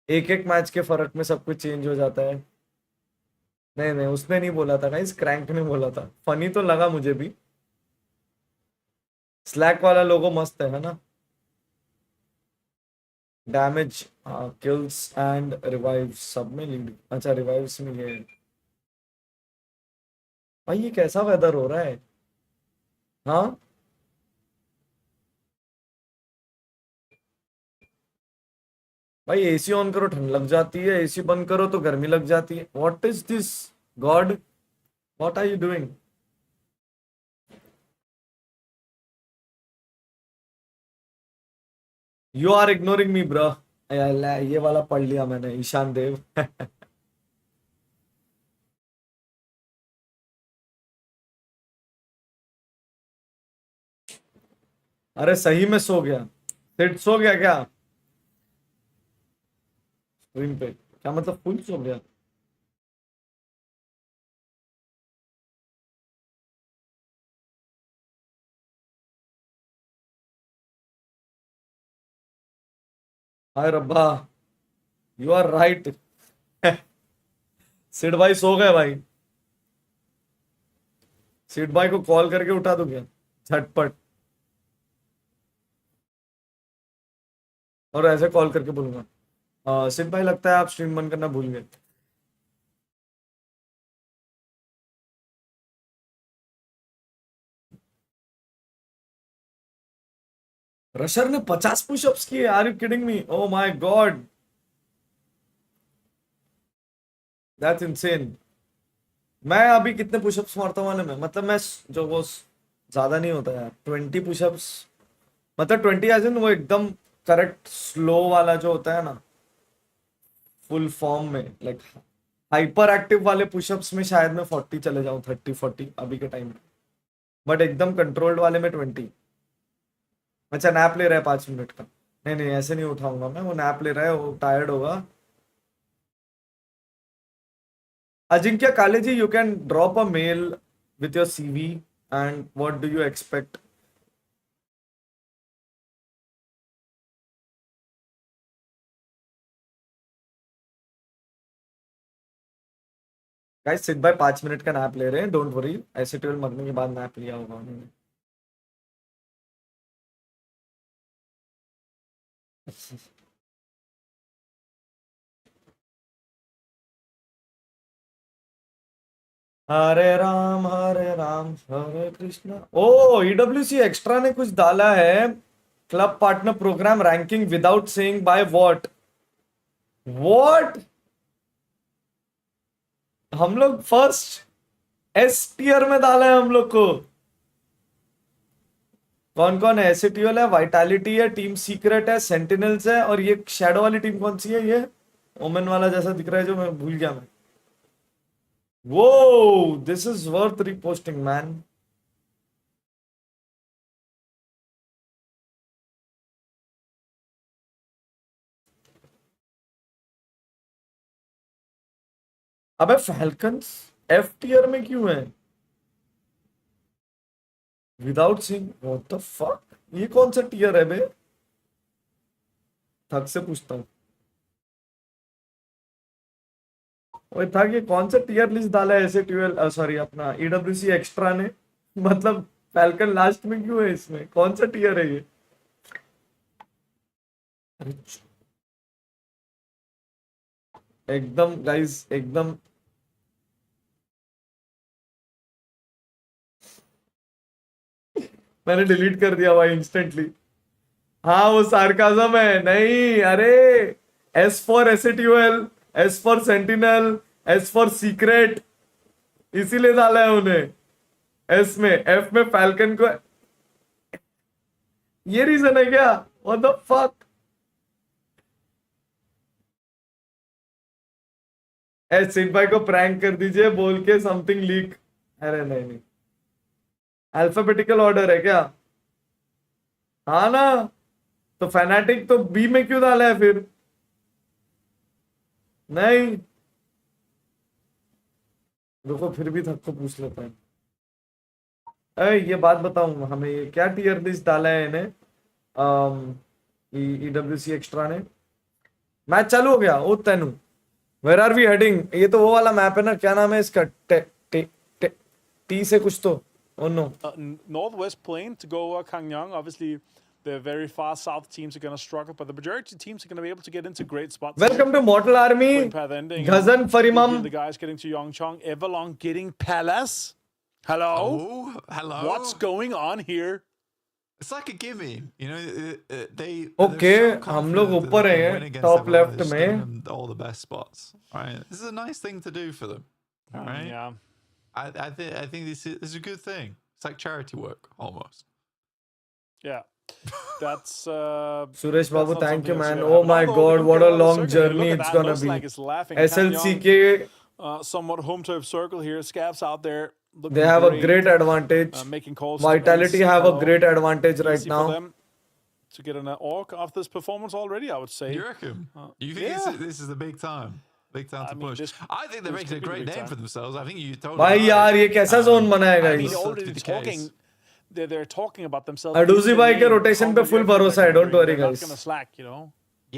एक एक मैच के फर्क में सब कुछ चेंज हो जाता है. नहीं नहीं, उसने नहीं बोला था गाइस, क्रैंक ने बोला था. फनी तो लगा मुझे भी. स्लैक वाला लोगो मस्त है ना. डैमेज, किल्स एंड रिवाइव्स सब में लीड. अच्छा रिवाइव्स में ये भाई, ये कैसा वेदर हो रहा है? हाँ भाई, एसी ऑन करो ठंड लग जाती है, एसी बंद करो तो गर्मी लग जाती है. What is this god? What are you doing? You are ignoring me bro. ये वाला पढ़ लिया मैंने, ईशान देव. अरे सही में सो गया. सिट सो गया क्या स्क्रीन पे? क्या मतलब फुल सो गया? हाय रब्बा, यू आर राइट. सिड भाई सो गए भाई. सिड भाई को कॉल करके उठा दो क्या झटपट, और ऐसे कॉल करके बोलूंगा सिड भाई लगता है आप स्ट्रीम बंद करना भूल गए. रशर ने 50 पुशअप्स किए. Are you kidding me? Oh my god, that's insane. मैं अभी कितने पुशअप्स मारता हूँ में, मतलब मैं जो वो ज्यादा नहीं होता यार, 20 पुशअप्स. मतलब 20 एज इन वो एकदम करेक्ट स्लो वाला जो होता है ना, फुल फॉर्म में. लाइक हाइपर एक्टिव वाले पुशअप्स में शायद मैं 40 चले जाऊं, 30-40 अभी के टाइम में. बट एकदम कंट्रोल्ड वाले में 20. अच्छा नैप ले रहा है 5 मिनट का. नहीं नहीं, ऐसे नहीं उठाऊंगा मैं. वो नैप ले रहा है, वो टायर्ड होगा. Ajinkya Kale ji, you can drop a mail with your CV and what do you expect. Guys Siddh भाई 5 मिनट का नैप ले रहे हैं, डोंट वरी. ऐसे 12 मरने के बाद नैप लिया होगा उन्होंने. Hare Ram Hare Krishna. Oh EWC extra ने कुछ डाला है. Club partner programme ranking without saying bye what. What? हम लोग फर्स्ट एस टीयर में डाला है हम लोग को. कौन कौन है? एसटीओल है, वाइटालिटी है, टीम सीक्रेट है, सेंटिनल्स है, और ये शैडो वाली टीम कौन सी है? ये ओमेन वाला जैसा दिख रहा है जो मैं भूल गया. मैं Whoa, this is worth reposting, man. अबे फैल्कन्स एफ टियर में क्यों है? Without sing what the fuck, ये कौन सा टियर है बे? थक से पूछता हूँ। ओए थक, ये कौन सा टियर लिस्ट डाला है ऐसे 12 सॉरी अपना ईडब्ल्यूसी एक्स्ट्रा ने? मतलब फैल्कन लास्ट में क्यों है? इसमें कौन सा टियर है ये? एकदम गाइस, एकदम मैंने डिलीट कर दिया भाई इंस्टेंटली। हाँ वो सार्काज्म है। नहीं अरे, S for SATOL, S for sentinel, S for secret, इसीलिए डाला है उन्हें एस में। एफ में फैल्कन को, ये रीजन है क्या? What the fuck? सिड भाई को प्रैंक कर दीजिए बोल के समथिंग लीक। अरे नहीं नहीं, अल्फाबेटिकल ऑर्डर है क्या? हाँ ना, तो फैनाटिक तो बी में क्यों डाला है फिर? नहीं रुको, फिर भी थक को पूछ लेता है। अरे ये बात बताऊं, हमें ये क्या टियर लिस्ट डाला है इन्हें ईडब्ल्यूसी एक्स्ट्रा ने? मैच चालू हो गया। ओ तेनू, वेयर आर वी हेडिंग? ये तो वो वाला मैप है ना, क्या नाम है इसका? टी से कुछ तो। Oh no. Northwest Plain to go Kangyang. Obviously, the very far south teams are going to struggle, but the majority of teams are going to be able to get into great spots. Welcome to Mortal Army. Ghazan Farimam. The guys getting to Yongchong. Everlong getting Palace. Hello. Oh, hello. What's going on here? It's like a gimme, you know. They Okay, they're so हम लोग confident ऊपर that they हैं, can win against top everyone, left they're just में। giving them all the best spots. All right, this is a nice thing to do for them. All right. Yeah. I think this is a good thing. It's like charity work almost. Yeah. That's Suresh Babu, that's not thank you, something man. that's Oh gonna my happen. God, Although what a looking long around the circle, journey look at it's that. gonna Looks be. like it's laughing. SLCK, Somewhat home turf circle here. Scabs out there. they have a great advantage. Making calls. Vitality have a great advantage right Easy now. for them to get an orc after this performance already, I would say. You reckon? You think yeah. this is the big time? Big time to I mean, push. this- I think they're this making a could be the great big name time. for themselves. I think you totally. भाई right. यार ये कैसा zone बना है I mean, guys? That's already the talking. case. They're talking about themselves. अडूजी in the भाई के name. Rotation पे Already full I feel भरोसा like है, don't worry they're not guys. gonna slack, you know.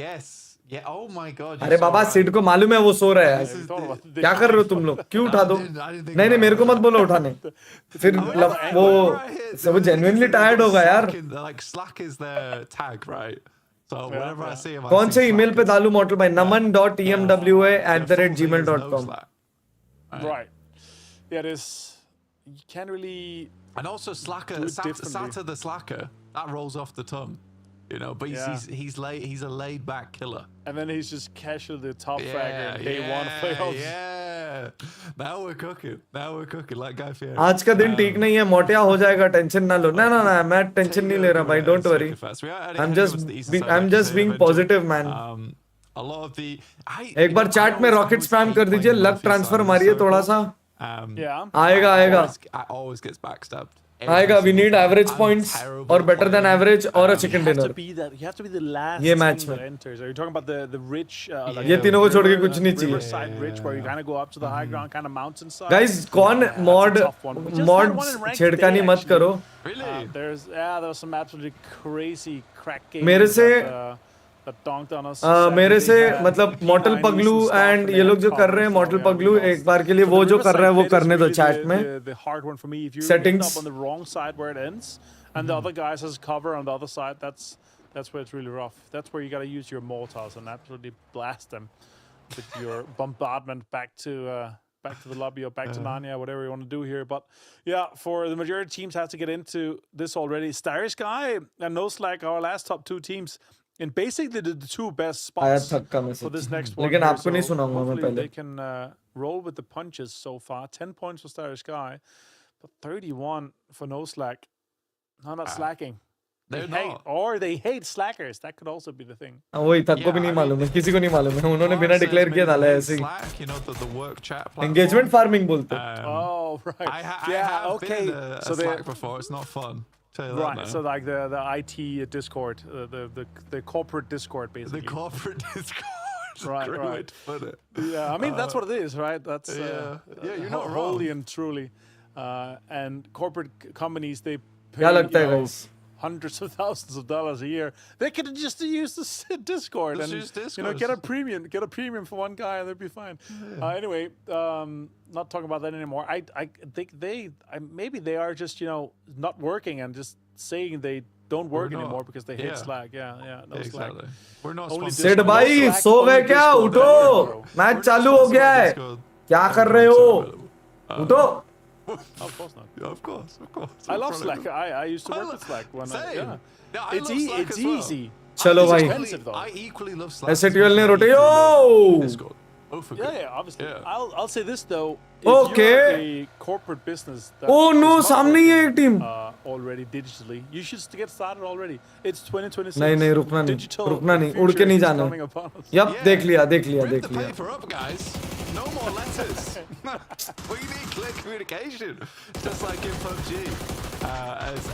Yes. Yeah. Oh my God. अरे बाबा, सिड को मालूम है वो सो रहा है। This is thought about the- क्या कर रहे हो तुम लोग? क्यों उठा दो? I didn't think नहीं नहीं, about मेरे को that. मत बोलो उठाने। फिर Whenever वो I hit- वो genuinely tired होगा यार। Like Slack is their tag, right? So whenever I see him, I कौन see से ईमेल पे Slackers. डालू मॉडल भाई? naman.emwa Their full thing is @gmail.com। no Slack. Right. Yeah, there's. You can't really. And also Slacker, Do it differently. Sata the Slacker, that rolls off the tongue, you know. But Yeah. he's a laid back killer. And then he's just casually the top fragger in day one playoffs. Yeah. Now we're cooking. Like Guy Fieri. आज का दिन ठीक नहीं है, मोटिया हो जाएगा, tension ना लो। ना ना ना, मैं टेंशन नहीं ले रहा भाई, don't worry. I'm just being positive, man. A lot of the एक बार चैट में रॉकेट स्पैम कर दीजिए, लक ट्रांसफर मारिए थोड़ा सा। Yeah. आएगा आएगा I always gets backstabbed. आएगा। We need average I'm points terrible or better than player. average or a chicken You have dinner. to be that. You have to be the last ये team match that में। enters. Are you talking about the rich? Like ये the तीनों को छोड़ के river- कुछ नहीं चाहिए। Riverside rich, where you kind of go up to the high ground, kind of mountainside. Guys कौन Yeah, that's a mod tough one. We just had one in ranked छेड़खानी today, मत actually. करो। Really? There was some absolutely crazy crack games मेरे से that donked on us. मेरे से Saturday, मतलब P90s model and पगलू stuff, and and ये लोग जो then कर रहे हैं, covered, model so, yeah, पगलू we lost. एक बार के लिए So वो the जो कर रहा है वो Riverside करने bit दो is चैट really में। the hard one for me. If you end Settings. up on the wrong side where it ends, and the other guys has cover on the other side, that's where it's really rough. That's where you got to use your mortars and absolutely blast them with your bombardment back to the lobby or back to Narnia, whatever you want to do here. But yeah, for the majority of teams have to get into this already. Styrish Guy and No Slack, our last top two teams, in basically the two best आया spots थक का for message, this next one. लेकिन here. आपको नहीं So सुनाऊंगा मैं hopefully पहले। they can roll with the punches so far. 10 points for Styrish Guy, but 31 for No Slack. No, not slacking. They're hate, not. or they hate slackers. That could also be the thing. वही तक को भी नहीं मालूम है, किसी को नहीं मालूम है, उन्होंने बिना डिक्लेयर किया डाला है ऐसे ही. Slack, you know, the work chat platform. Engagement farming बोलते हैं. Oh, right. I yeah, have okay. been in a so Slack before. It's not fun. Tell you that right. now. So like the IT Discord, the corporate Discord, basically. The corporate Discord. Right, Great right. way to put it. Yeah, I mean that's what it is, right? That's Yeah, you're not wholly wrong. and truly. And corporate companies, they pay क्या लगता है guys? hundreds of thousands of dollars a year. They could just use this Discord Just and use Discord. you know get a premium for one guy and they'd be fine. Anyway, not talking about that anymore. I think maybe they are just not working and just saying they don't work not. anymore because they hate Yeah. Slack. Yeah, no Slack. Exactly. We're not Only sponsored. सेठ Discord. भाई Slack, सो गए only क्या? Discord. उठो, We're match not चालू हो sponsored गया by है. Discord. क्या कर रहे हो? उठो. Of course not. Yeah, of course. I love Probably Slack. not. I used to I work lo- with Slack when Same. yeah. Yeah, I It's love Slack it's as well. easy. चलो It's भाई. expensive though. I equally love Slack. SATL ने I Rote equally love yo. Discord. Both are good. Yeah, obviously. Yeah. I'll say this though. If Okay. you're a corporate business that Oh is no, not सामने ही है working, एक team. already digitally, you should get started already. It's 2026. नहीं, रुकना नहीं, Digital रुकना नहीं, उड़ के future नहीं is जाना. coming upon us. Yup, Yeah. देख लिया. Rip the लिया. paper up, guys. No more letters. We need clear communication, just like in PUBG. As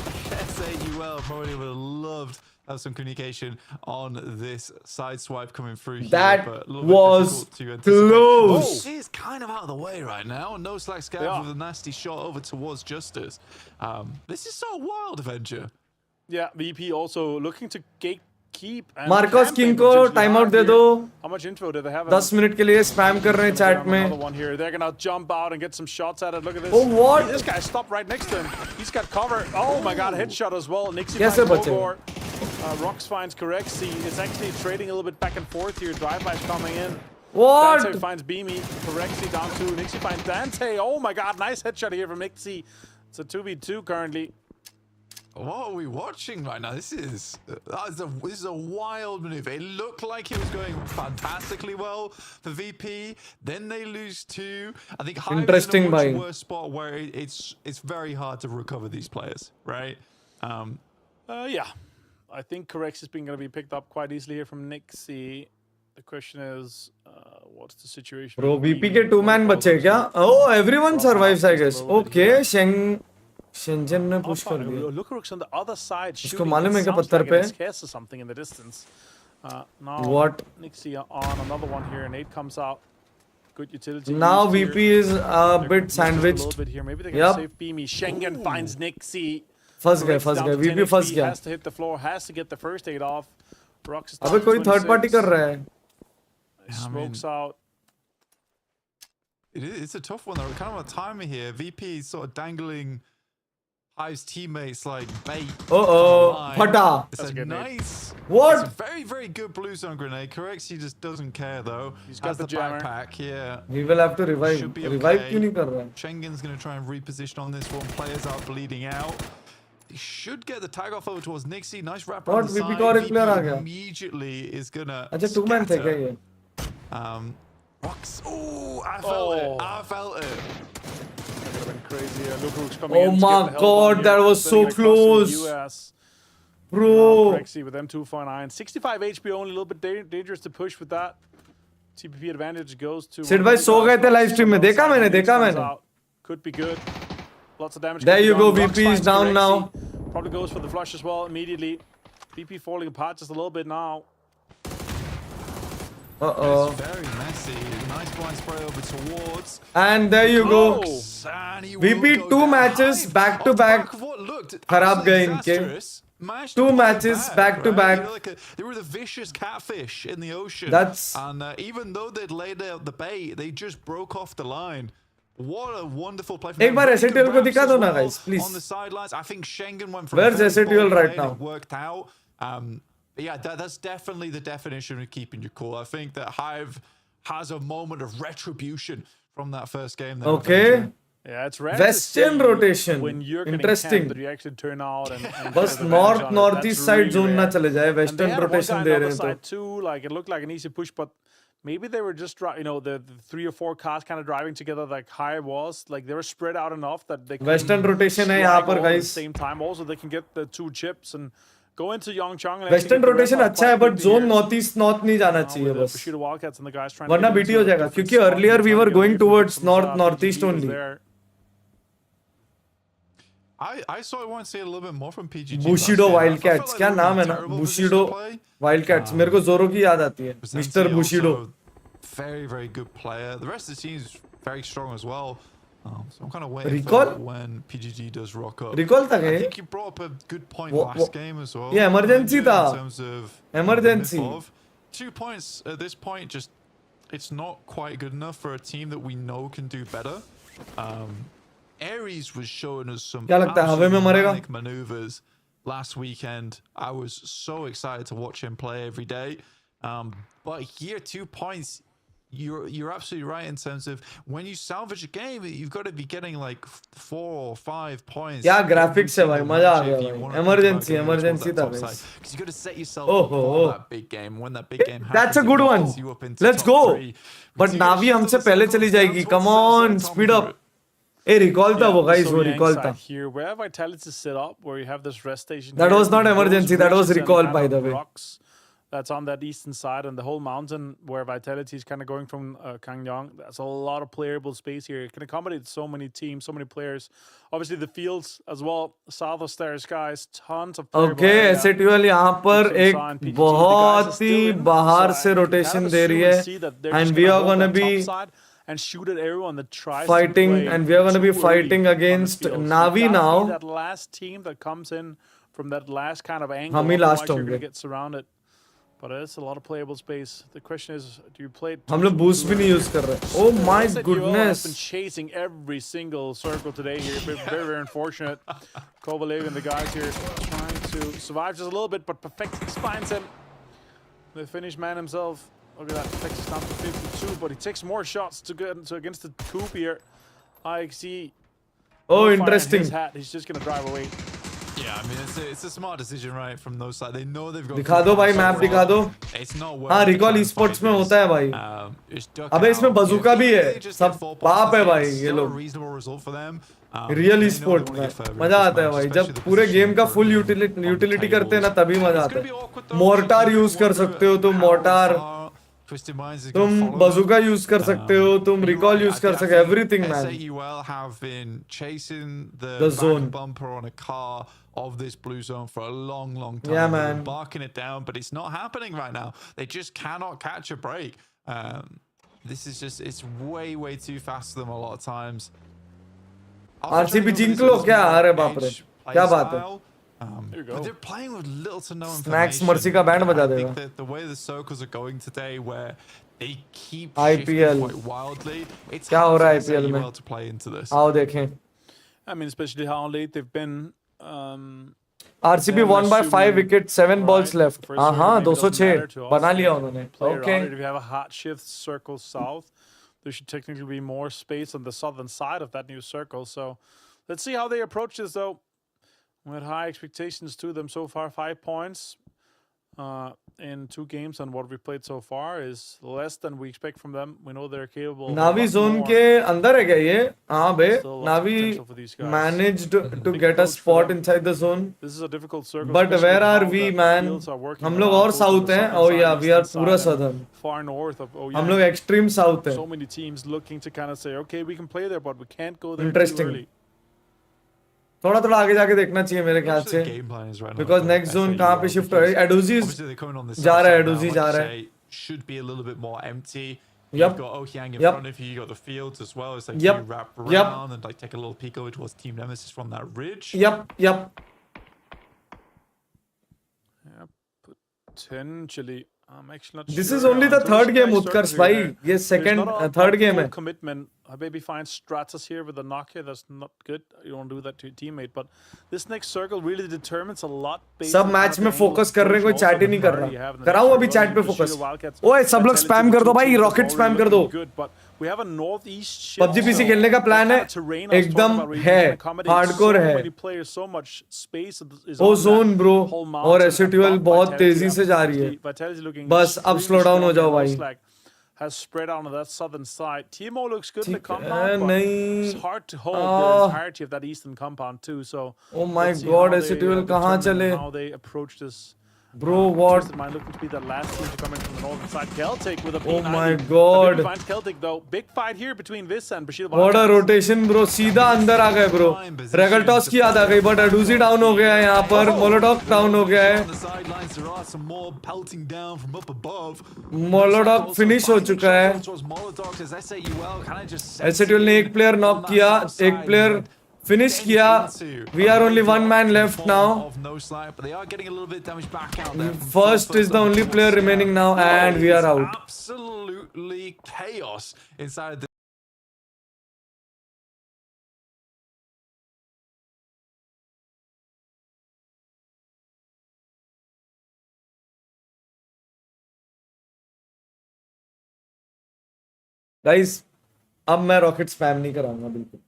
SAUL probably would have loved to have some communication on this side swipe coming through here. That but a little bit was difficult to anticipate. close. Oh, it is kind of out of the way right now. No Slack scab Yeah. with a nasty shot over towards Justice. This is so wild, Avenger. Yeah, VP also looking to gatekeep. and Marcus camping, king को which is time hard out they here. दो. How much info do they have? 10 minute के लिए spam कर रहे हैं chat Another में. one here. They're gonna jump out and get some shots at it. Look at this. Oh, what? This guy stopped right next to him. He's got cover. Oh my God, headshot as well. Nixie कैसे finds बचे? Mogor. Rox finds Correxy. It's actually trading a little bit back and forth here. Drive-by's coming in. Dante What? finds Beamy. Correxy down 2. Nixie finds Dante. Oh my God, nice headshot here from Nixie. It's a 2v2 currently. What are we watching right now? This is a wild maneuver. It looked like it was going fantastically well for VP. Then they lose 2. I think Hive Interesting, is in a much bhai. worse spot where it's very hard to recover these players, right? Yeah. I think Correxy is going to be picked up quite easily here from Nixie. The question is, what's the situation? Bro, with VP के 2 man बचे क्या? Oh, everyone survives, I guess. Okay, Shenzhen ने push कर दिया. Lookrooks on the other side. उसको shooting. मालूम है It क्या sounds पत्थर like पे? an SKS or something in the distance. Now What? Nixie on another one here. Nate comes out. Good utility. Now used here. VP is a They're bit confused sandwiched. A little bit here. Maybe they can Yep. save Beamy. Schengen finds Nixie. फंस गए. Down to 10 VP फंस HP, गया. Has to hit the floor. Has to get the first aid off. Rox is अबे down कोई 26. Third party कर रहा है. Smokes out. It's a tough one though. We're kind of on a timer here. VP is sort of dangling Hive's teammates like bait. फटा. It's That's a a good nade. nice. What? It's a very, very good blue zone grenade. Correct, he just doesn't care though. He's got Has the jammer. backpack, yeah. We will have to revive. Should be Revive okay. क्यों नहीं कर रहा है? Schengen's going to try and reposition on this one. Players are bleeding out. He should get the tag off over towards Nixie. Nice wrap What? around the VP side. का और एक player आ VP गया. immediately is going to अच्छा 2 man थे क्या ये? Rox. Oh, I felt it. I felt it. That would have been crazy. Lookrooks coming Oh in to my get the help God, on that here, was so sending it across to the close. US. Bro. Correxy with M249. 65 HP only. A little bit dangerous to push with that. TPP advantage goes to... Sid भाई सो गए थे live stream में. देखा मैंने. Could be good. Lots of damage. There you go, Rox VP is finds down Correxy. now. Probably goes for the flush as well immediately. VP falling apart just a little bit now. It's very messy. Nice blind spray over towards. And there you go. Oh. And he VP will go 2 down. matches Hive, back to off the back. back of what looked खराब absolutely गए इनके. disastrous, managed 2 to pull it matches back to right? back. You know, they were the vicious catfish in the ocean. That's- And even though they'd laid out the bait, they just broke off the line. What a wonderful play from एक them. बार Very good SATL को wraps दिखा as दो ना, well guys, please. On the sidelines, I think Schengen went for Where's a very SATL bold right play now? and it worked out. But yeah, that's definitely the definition of keeping your cool. I think that Hive has a moment of retribution from that first game. There, Okay. Yeah, it's rare Western to see rotation. when you're getting Interesting. camped that you actually turn out and बस get the north advantage on it. northeast That's side really zone ना rare. चले जाए. And they Western had one guy rotation on they the रहे other हैं तो. side too. Like it looked like an easy push, but maybe they were just the 3 or 4 cars kind of driving together. Like high was like they were spread out enough that they Western couldn't rotation है strike यहाँ पर all at the guys. same time. Also, they can get the 2 chips and go into Yongchang and western actually get the rotation red अच्छा है flag but quickly zone here. North east north नहीं जाना चाहिए With the बस Bushido Wildcats and the guys trying to वरना get बीटी into हो a जाएगा different क्योंकि spot. अर्लियर वी Trying वर to get going away from towards some, north PGG east was only there. I saw I want to see a little bit more from PGG. Bushido last game. I wildcats felt क्या like they were नाम in है a ना terrible bushido position to play. Wildcats मेरे को जोरो की याद आती है Presenti mister bushido also very, very good player. The rest of the team is very strong as well. So I'm kind of waiting Recall? for when PGG does rock up. Recall था I क्या think you brought up a good point Wo- last game as well. ये emergency Ninja, था. in terms of the Emergency. myth of. 2 points at this point, just it's not quite good enough for a team that we know can do better. Aries was showing us some क्या लगता है हवे में मरेगा manic maneuvers last weekend. I was so excited to watch him play every day. But here, 2 points. You're absolutely right in terms of when you salvage a game, you've got to be getting like 4 or 5 points. क्या graphics है भाई मजा आ गया if you भाई wanna think emergency about getting emergency towards था that top guys side. 'Cause you got to set yourself up for that big game. When that big game happens, that's a it good one lifts you up into let's top go three. but So you Navi shift हमसे the पहले circles चली down जाएगी towards come the on center top speed of up A recall था वो guys वो So recall Yang था side here, where Vitality is set up, where you have this rest station. That here, was not those emergency, that was ridges and recall, kind by of the way. rocks that's on that eastern side, and the whole mountain where Vitality is kind of going from Kangyang. That's a lot of playable space here. It can accommodate so many teams, so many players. Obviously, the fields as well. South of Stairs, guys, tons of playable okay area. एसएटीएल यहाँ पर Some एक sign, PGG, the guys are बहुत still he in, बाहर so से I can rotation kind of दे रही assume है and see that they're and just we gonna are hold gonna that be top side and shoot at everyone that tries fighting to play and we are gonna be too fighting early on the against field. So Navi you gotta now. be that last team that comes in from that last kind of angle. हम ही Otherwise last you're होंगे gonna get surrounded. But it's a lot of playable space. The question is, do you play it हम लोग boost भी नहीं use कर रहे oh my I've goodness been chasing every single circle today here. Very, very unfortunate. Kovalev and the guys here trying to survive just a little bit, but Perfect spines him. The Finnish man himself. Look at that. Perfect is down to 52, but he takes more shots to get against the Coop here. I see. oh no fire in interesting his hat. He's just gonna drive away. Yeah, I mean it's a smart decision right from those side. They know they've got. दिखा दो भाई map दिखा दो It's not हाँ recall esports में होता है भाई अबे इसमें बजूका भी है सब बाप है भाई ये लोग रियल स्पोर्ट में मजा आता है भाई जब पूरे गेम का फुल यूटिलिटी करते हैं ना तभी मजा आता है मोर्टार यूज कर सकते हो तुम मोर्टार तुम बजूका यूज कर सकते हो तुम रिकॉल यूज कर सकते हो everything man SAUL have been chasing the The back zone. bumper on a car of this blue zone for a long time. Yeah, They've man. been barking it down, but it's not happening right now. They just cannot catch a break. This is just, it's way too fast for them a lot of times. RCB जीत लो क्या अरे बाप रे क्या बात है There you go. But they're playing with little to no Snacks information. Mercy का बैंड बजा I think देगा that the way the circles are going today, where they keep IPL. shifting quite wildly, it's क्या हो रहा है hard for IPL में? SAUL to play into this. आओ देखें I mean, especially how late they've been. RCB Then won by 5 assuming- wickets 7 balls right, left first हाँ circle हाँ maybe doesn't 206 matter to us. बना लिया उन्होंने Play okay around it. If you have a hot shift circle south, there should technically be more space on the southern side of that new circle. So let's see how they approach this, though. We had high expectations to them so far. 5 points in 2 games, and what we've played so far is less than we expect from them. We know they're capable of a Navi lot zone more. के अंदर है क्या ये हाँ बे Still lots of Navi potential for these guys. managed to Big get a push for spot them. inside the zone This is a difficult circle. but especially where with are how we the man fields are working हम लोग around और both on south the हैं southern oh side, yeah we are eastern पूरा side, and southern far north of हम Ouyang. लोग extreme south है So many teams looking to kind of say, okay, we can play there, but we can't go there Interesting. too early. थोड़ा थोड़ा आगे जाके देखना चाहिए मेरे ख्याल से because next zone कहाँ पे शिफ्ट हो रही है एडोजी जा रहा है एडोजी जा रहा है should be a little bit more empty. Yep. You've got Ohyang in Yep. front of you. You got the fields as well. It's like Yep. you wrap Yep. around and like take a little peek over towards Team Nemesis from that ridge. yep Yeah, potentially. I'm actually not This sure. is only the Two third game, strike Utkarsh circles bhai. here. ये There's second not a third game full है. commitment. Maybe find Stratus here with the Nokia. That's not good. You don't do that to your teammate. But this next circle really determines a lot. based सब on match kind में of angle focus of कर रहे हैं कोई push, chat also he the नहीं कर priority you have रहा in the कराऊं next अभी circle. चैट पे Bushido फोकस Wildcats, ओए सब लोग Vitality, स्पैम the कर दो two भाई teams rocket that's spam already कर दो looking good, but we have a northeast shift, PUBG PC so खेलने का that प्लान kind है of terrain I was talking एकदम about where you है can accommodate हार्डकोर so है many players, so much space is oh on that zone bro whole और mountain एसएटीएल above बहुत Vitality. तेजी से जा रही है Vitality looking बस अब extremely स्लो डाउन हो strong जाओ here. भाई Looks like has spread out on that southern side. TMO looks good in the ठीक है, compound, but नहीं। it's hard to hold the entirety of that eastern compound too. So Oh my let's see God, how they, SATL कहाँ determine चले? how they approach this. Bro, what? Twisted Mind looking to be the last team to come in from the northern side. Celtic with a Oh P90. my God. Finds Celtic though. Big fight here between Vis and Bashir. What a rotation, bro. सीधा अंदर आ गए, bro. Regaltos की याद आ गई, but Aduzi down हो गया है यहाँ पर. Molotov down हो गया है. Molotov finish हो चुका है. SATL ने एक player knock किया, एक player finish किया. We are only one man left now. First is the only player remaining now, and we are out. Absolutely chaos inside the Guys, अब मैं रॉकेट स्पैम नहीं कराऊंगा बिल्कुल.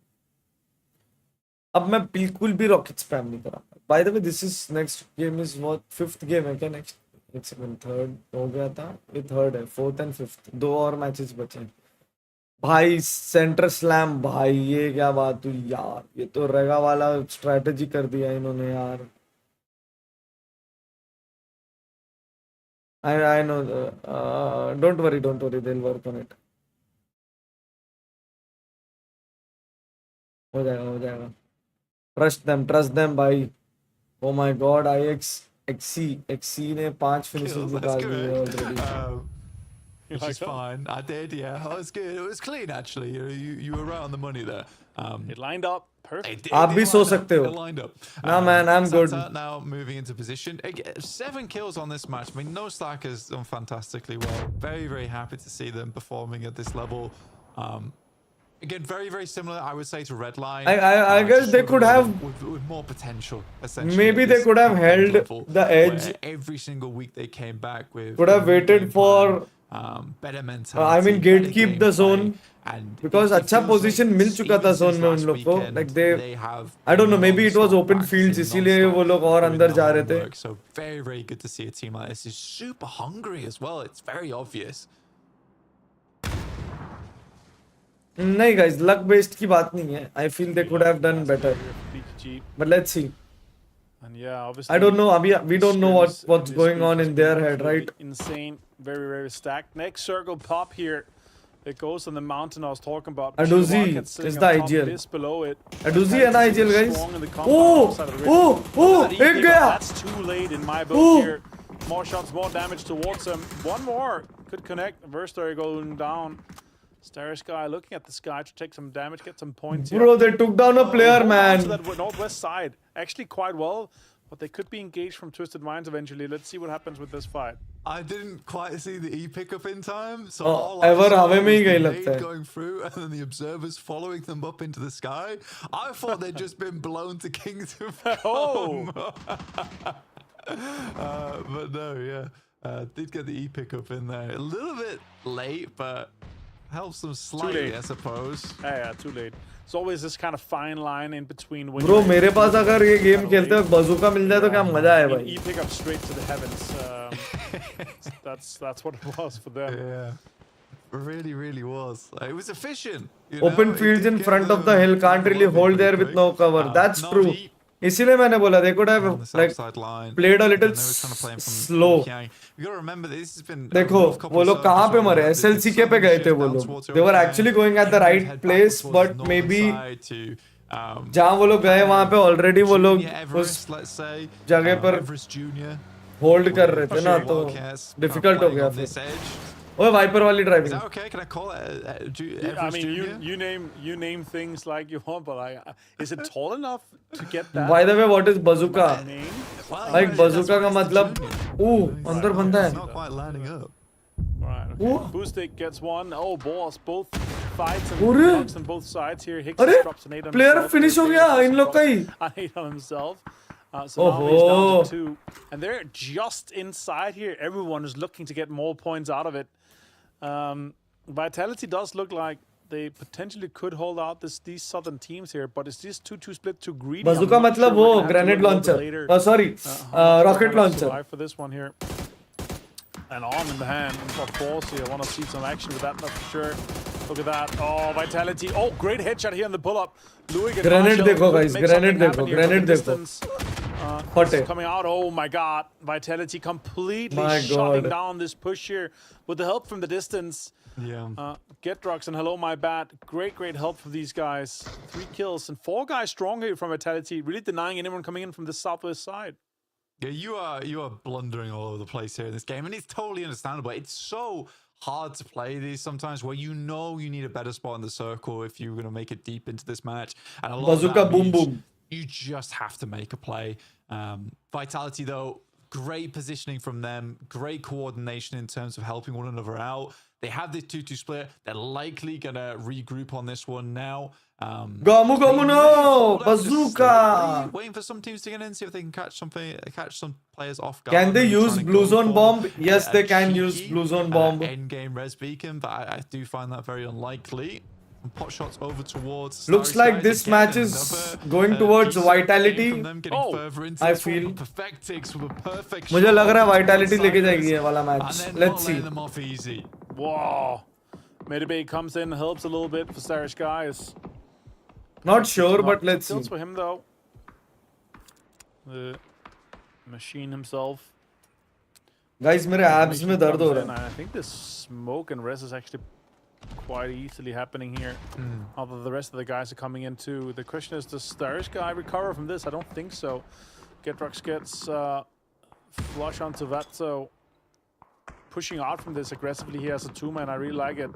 अब मैं बिल्कुल भी रॉकेट स्पैम नहीं कराऊंगा. By the way this is next game is what 5th game है क्या? नेक्स्ट एक सेकंड, 3rd हो गया था, ये 3rd है. 4th एंड 5th दो और मैचेस बचे हैं भाई. सेंटर स्लैम भाई, ये क्या बात हुई यार. ये तो रेगा वाला स्ट्रेटजी कर दिया इन्होंने यार. I know. Don't worry, they'll work on it. हो जाएगा. Trust them भाई. Oh my God, XC ने 5 finishes निकाल दिए already. Which is fine. I did, yeah. Oh, it was good. It was clean, actually. You were right on the money there. It lined up perfect. आप भी सो सकते हो. It lined up. Nah, man, I'm good. Santa now moving into position. 7 kills on this match. I mean, no Slackers done fantastically well. Very, very happy to see them performing at this level. Again, very, very similar, I would say, to Redline. I guess they could have with more potential. Essentially, maybe they could have held the edge. Every single week they came back with. Could have waited for. Better mentality. I mean, gatekeep the zone. Because अच्छा position मिल चुका था zone में उन लोग को. Like they I don't know. Maybe it was open fields, इसीलिए वो लोग और अंदर जा रहे थे. So very, very good to see a team like this is super hungry as well. It's very obvious. नहीं guys, luck based की बात नहीं है. I feel they could have done better. But let's see. And yeah, obviously, I don't know. We don't know what's going on in their head, right? Insane, very, very stacked. Next circle pop here. It goes on the mountain I was talking about. Aduzi is the IGL. Below it. Aduzi and IGL, guys. Oh, एक गया. That's too late in my book here. More shots, more damage towards him. One more could connect. Versary going down. Starry Sky looking at the sky to take some damage, get some points here. Bro, they took down a player, man. To that northwest side. Actually quite well, but they could be engaged from Twisted Minds eventually. Let's see what happens with this fight. I didn't quite see the E pickup in time, so all ever I saw हवे में ही was गई the लगता है. nade going through, and then the observers following them up into the sky. I thought they'd just been blown to Kingdom Come. But no, yeah, did get the E pickup in there. A little bit late, but helps them slightly, I suppose. Yeah, too late. It's always this kind of fine line in between. When Bro, मेरे पास अगर ये game खेलते वक्त bazooka मिल जाए तो क्या मजा है भाई. E pick up straight to the heavens. That's what it was for them. Yeah, it really, really was. It was efficient. Open fields in front of the hill, can't really hold there with no cover. That's true. इसीलिए मैंने बोला they could have like played a little slow. देखो वो लोग कहाँ पे मरे? SLCK पे गए थे वो लोग. They were actually going at the right place, but maybe जहाँ वो लोग गए वहाँ पे already वो लोग उस जगह पर hold कर रहे थे ना, तो difficult हो गया फिर. Oh, Viper वाली driving. Is that okay? Can I call it? I mean, you name things like you want, but like, is it tall enough to get that? By the way, what is bazooka? Like bazooka का मतलब, अंदर बंदा है. It's not quite lining up. Right. Okay. Boostic gets one. Oh, boss! Both fights and blocks on both sides here. Hicks drops an 8 on player himself. finish हो गया इन लोग का ही. An 8 on himself. So now he's down to 2, and they're just inside here. Everyone is looking to get more points out of it. Vitality does look like they potentially could hold out these southern teams here, but it's this 2-2 split too greedy. Bazooka मतलब वो grenade launcher. Sorry, rocket launcher. For this one here. an arm in the hand of Force here. I want to see some action with that, that's for sure. Look at that. Oh, Vitality. Oh, great headshot here in the pull-up. Louis and Grenade Marshall देखो could guys, make grenade something happen देखो, here from grenade the देखो. distance. Hot This है. is coming out. Oh my God. Vitality completely My shutting God. down this push here with the help from the distance. Yeah. Getrox and Hello My Bat. Great help from these guys. 3 kills and 4 guys strong here from Vitality. Really denying anyone coming in from the southwest side. Yeah, you are blundering all over the place here in this game, and it's totally understandable. It's so hard to play these sometimes where you know you need a better spot in the circle if you're going to make it deep into this match. And a lot Bazooka, of that boom, means boom. you just have to make a play. Vitality, though, great positioning from them, great coordination in terms of helping one another out. They have this 2-2 split. They're likely going to regroup on this one now. Gomu no! Bazooka! Waiting for some teams to get in, see if they can catch some players off guard. Can they and use trying to blue go zone for bomb? Yes, a they can cheeky, use blue zone bomb. End-game res beacon, but I do find that very unlikely. And pot shots over towards Looks Starry like Skies this again, match is another, going towards decent Vitality. game from them getting further into I this one, feel. but Perfectix with a perfect मुझे shot लग रहा है over Vitality towards लेके Cyrus, जाएगी ये वाला and match. then Let's not see. letting them off easy. Whoa. Medibay comes in, helps a little bit for Starish guys. Not sure, but let's see. Kills for him though. The machine himself. Guys, मेरे abs में दर्द हो रहा है. I think this smoke and res is actually quite easily happening here. Although the rest of the guys are coming in too. The question is, does Starish guy recover from this? I don't think so. Getrox gets flush onto Vatso. Pushing out from this aggressively here as a 2-man. I really like it.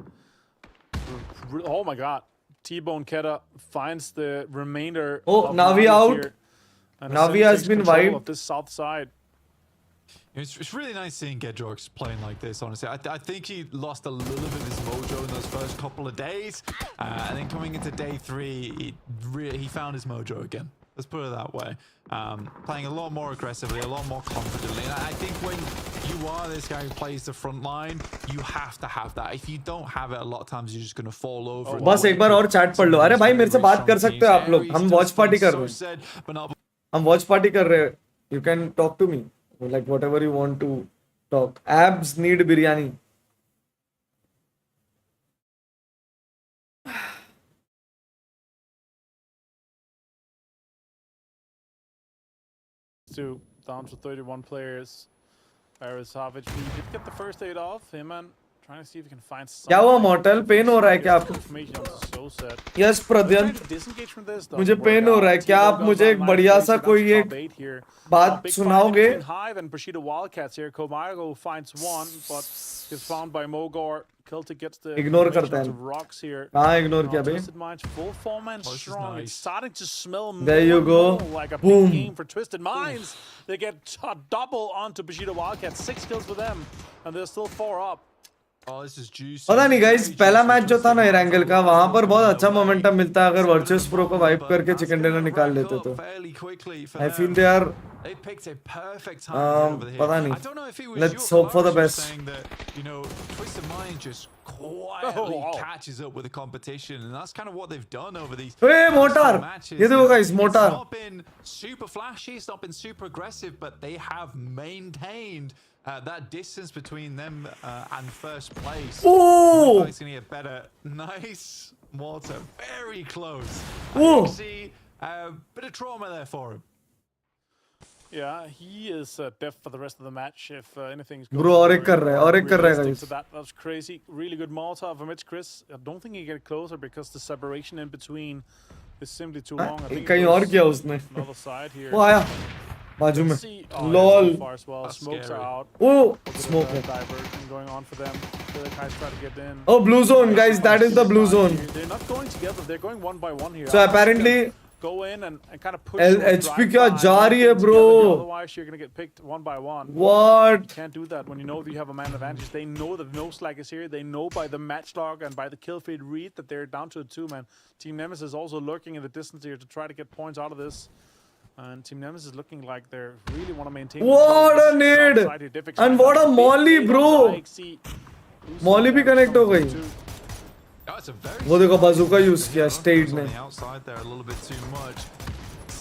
Oh my God. T-Bone Keta finds the remainder. Oh, of Navi Navi out. here, and Navi essentially has been control wiped. of this south side. It's really nice seeing Gedrox playing like this, honestly. I think he lost a little bit of his mojo in those first couple of days. And then coming into day 3, he found his mojo again. Let's put it that way. Playing a lot more aggressively, a lot more confidently. And I think when you are this guy who plays the front line, you have to have that. If you don't have it, a lot of times you're just going to fall over. बस एक बार और chat पढ़ लो. अरे भाई मेरे से बात कर सकते हो आप लोग. हम watch party कर रहे हैं. हम watch party कर रहे हैं. You can talk to me. Like whatever you want to talk. Abs need biryani. Down to 31 players. Barry Savage. We did get the first aid off him and trying to see if we can find some. क्या हुआ Mortal? Pain हो रहा है क्या आपको? Information on the soul set. Yes, Pradyan. Disengage from this, मुझे pen हो रहा है. क्या आप मुझे एक बढ़िया सा कोई एक बात सुनाओगे? Hive and Bushido Wildcats here. Komago finds one, but is found by Mogor. Celtic gets the Ignore करते हैं. rocks here. कहाँ ignore किया बे? Twisted Minds, full 4-man strong. nice. It's starting to smell There you more and go. more like a Boom. big game for Twisted Minds. They get a double onto Bushido Wildcats. 6 kills for them, and they're still 4 up. Oh, this is juicy. पता नहीं guys, पहला match जो था ना एरंगल का, वहां पर बहुत अच्छा मोमेंटम मिलता है अगर वर्चुअस प्रो को वाइप करके चिकन डिनर निकाल लेते तो. I feel they are They picked a perfect time over here. पता नहीं. I don't know if it was Let's you, hope for the Kamaris was best. saying that, you know, Twisted Mind just quietly wow. catches up with the competition, and that's kind of what they've done over these Hey, mortar! matches. ये देखो guys, mortar. It's not been super flashy, it's not been super aggressive, but they have maintained that distance between them and first place. Ooh! It's gonna get better. Nice mortar, very close. Ooh! I see bit of trauma there for him. Yeah, he is deaf for the rest of the match if anything's going Bro, और एक कर रहा है, और एक कर रहा है realistic guys. to that. That's crazy. Really good Molotov from Mitch Chris. I don't think he get closer because the separation in between is simply too long. I think कहीं और किया उसने. another side here. वो आया बाजू में. See, oh, Lol. yeah, so far as well. That's Smokes scary. are out. Oh, Bit of smoke a है. diversion going on for them. The other guys try to get in. Oh, blue zone guys, that is the blue zone. They're not going together. They're going one by one here. So apparently go in and kind of push. HP क्या जा रही है bro? Otherwise, you're gonna get picked one by one. What? Can't do that when you know that you have a man advantage. They know that no slack is here. They know by the match log and by the kill feed read that they're down to a 2-man. Team Nemesis is also lurking in the distance here to try to get points out of this. And Team Nemesis is looking like they really want to maintain. What a nade! And what a molly, bro! Molly भी connect हो गई. वो देखो bazooka use किया Stade ने.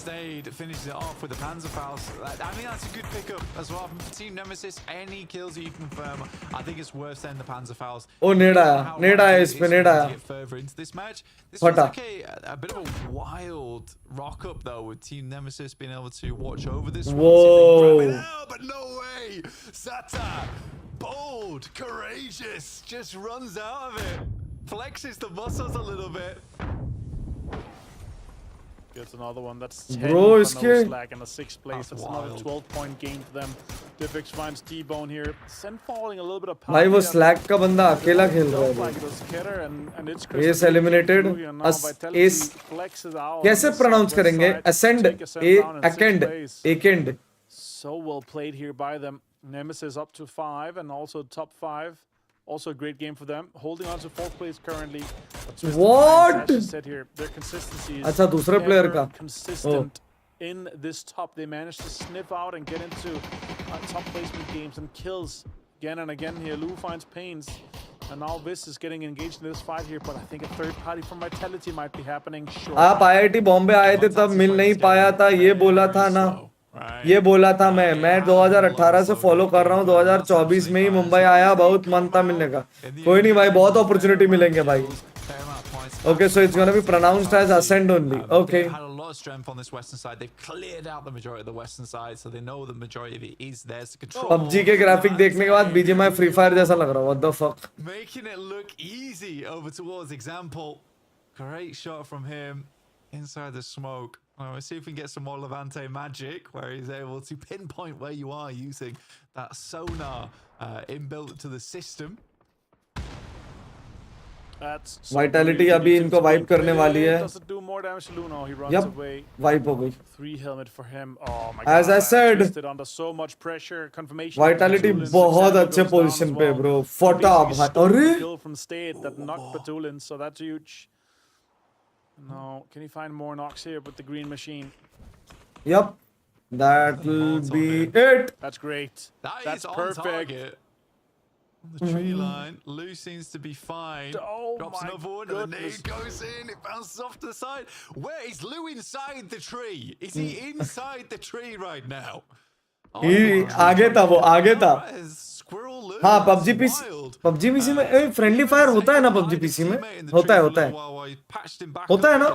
Stayed finishes it off with the Panzerfaust. I mean, that's a good pickup as well. For Team Nemesis, any kills you confirm, I think it's worth sending the Panzerfaust. Oh, Neda है इस पे, Neda To get further into this match. This was like a bit of a wild rock up though, with Team Nemesis being able to watch over this one. Whoa. But no way! Sata, bold, courageous, just runs out of it. Flexes the muscles a little bit. Gets another one. That's 10 Bro, for इसके- no slack in the 6th place. That's another 12-point game for them. Diffix finds T-Bone here. Sen falling a little bit of power. भाई वो slack का बंदा अकेला खेल रहा है Like it was Keter and it's Ace eliminated. Ace कैसे pronounce करेंगे? Ascend, Akend. So well played here by them. Nemesis up to 5 and also top 5. Also a great game for them. Holding on to 4th place currently. What? As you said here, their consistency is अच्छा दूसरे player का. consistent in this top. They managed to sniff out and get into top placement games and kills again and again here. Lou finds Pains. And now this is getting engaged in this fight here, but I think a third party from Vitality might be happening shortly. आप IIT Bombay आए थे तब मिल नहीं पाया था, ये बोला था ना, ये बोला था मैं 2018 से फॉलो कर रहा हूँ, 2024 में ही मुंबई आया, बहुत मन था मिलने का. कोई नहीं भाई, बहुत अपॉर्चुनिटी मिलेंगे भाई. Okay, so it's gonna be pronounced as Ascend only. Okay. They've had a lot of strength on this western side. They've cleared out the majority of the western side, so they know the majority of it is theirs to control. PUBG के graphic देखने के बाद BGMI Free Fire जैसा लग रहा है. What the fuck? Making it look easy over towards Example. Great shot from him inside the smoke. Let's see if we can get some more Levante magic, where he's able to pinpoint where you are using that sonar inbuilt to the system. Vitality अभी इनको wipe करने वाली है. Yep, wipe हो गई. 3 helmet for him. Oh my As God, I said, twisted under so much pressure. Confirmation. Vitality बहुत अच्छे position पे bro. फोटा भाई. अरे Kill from State that knocked Batulin, so that's huge. No, can he find more knocks here with the green machine? Yep, that'll be it. That's great. That's That's on perfect. target. On the tree line, Lou seems to be fine. Oh Drops my another one, and the goodness. nade goes in. It bounces off to the side. Where is Lou inside the tree? Is he inside the tree right now? आगे था वो, आगे था. Squirrel Lou. हाँ, PUBG That's PC, wild. PUBG PC में friendly fire होता है ना PUBG PC में? होता है, होता है. होता है ना?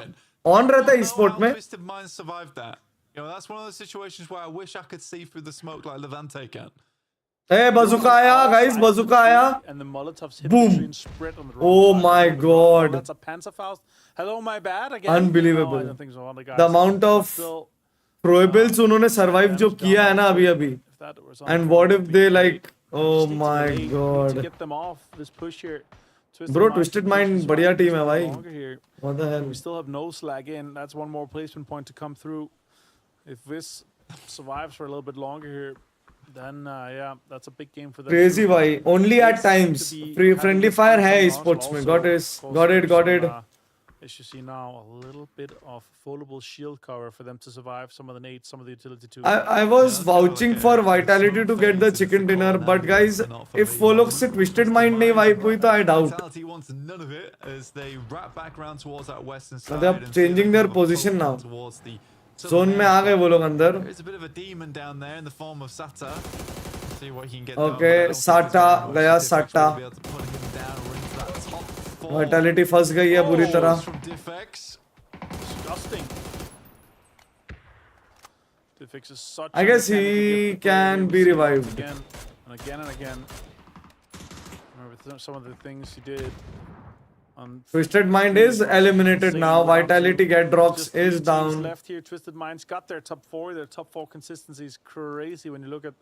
ऑन रहता है e-sport में. Twisted Mind survived that. You know, that's one of those situations where I wish I could see through the smoke like Levante can. Hey, bazooka आया, guys, bazooka आया. And the Molotovs hit Boom. the tree and spread on the wrong Oh side. my God. That's a Panzerfaust. Hello, my bad again. Unbelievable. No, I don't think so. The, guys The amount of still, Probables उन्होंने survive जो किया है ना अभी. if that was And what if they like, oh States my delay, we need to God. get them off this push here. Bro, Twisted Mind बढ़िया team है भाई. Longer here. What the hell? We still have no slag in. That's one more placement point to come through. If this survives for a little bit longer here, then yeah, that's a big game for them. Crazy भाई. Only at times. Friendly fire है e-sports में. Got it. As you see now, a little bit of foldable shield cover for them to survive some of the nades, some of the utility too. I was vouching for Vitality to get the chicken dinner, but guys, if वो लोग से Twisted Mind नहीं wipe हुई तो I doubt. Vitality wants none of it as they wrap back around towards that western side. They are changing their position now. Towards the Zone में आ गए वो लोग अंदर. There's a bit of a demon down there in the form of Sata. See what he can get. Okay, Sata गया Sata. Vitality फंस गई है बुरी तरह. Disgusting. Diffix is such I guess he can be revived. Again and again and again. Remember some of the things he did. Twisted Mind is eliminated now. Vitality get drops is down. Left here, Twisted Mind's got their top 4. Their top 4 consistency is crazy when you look at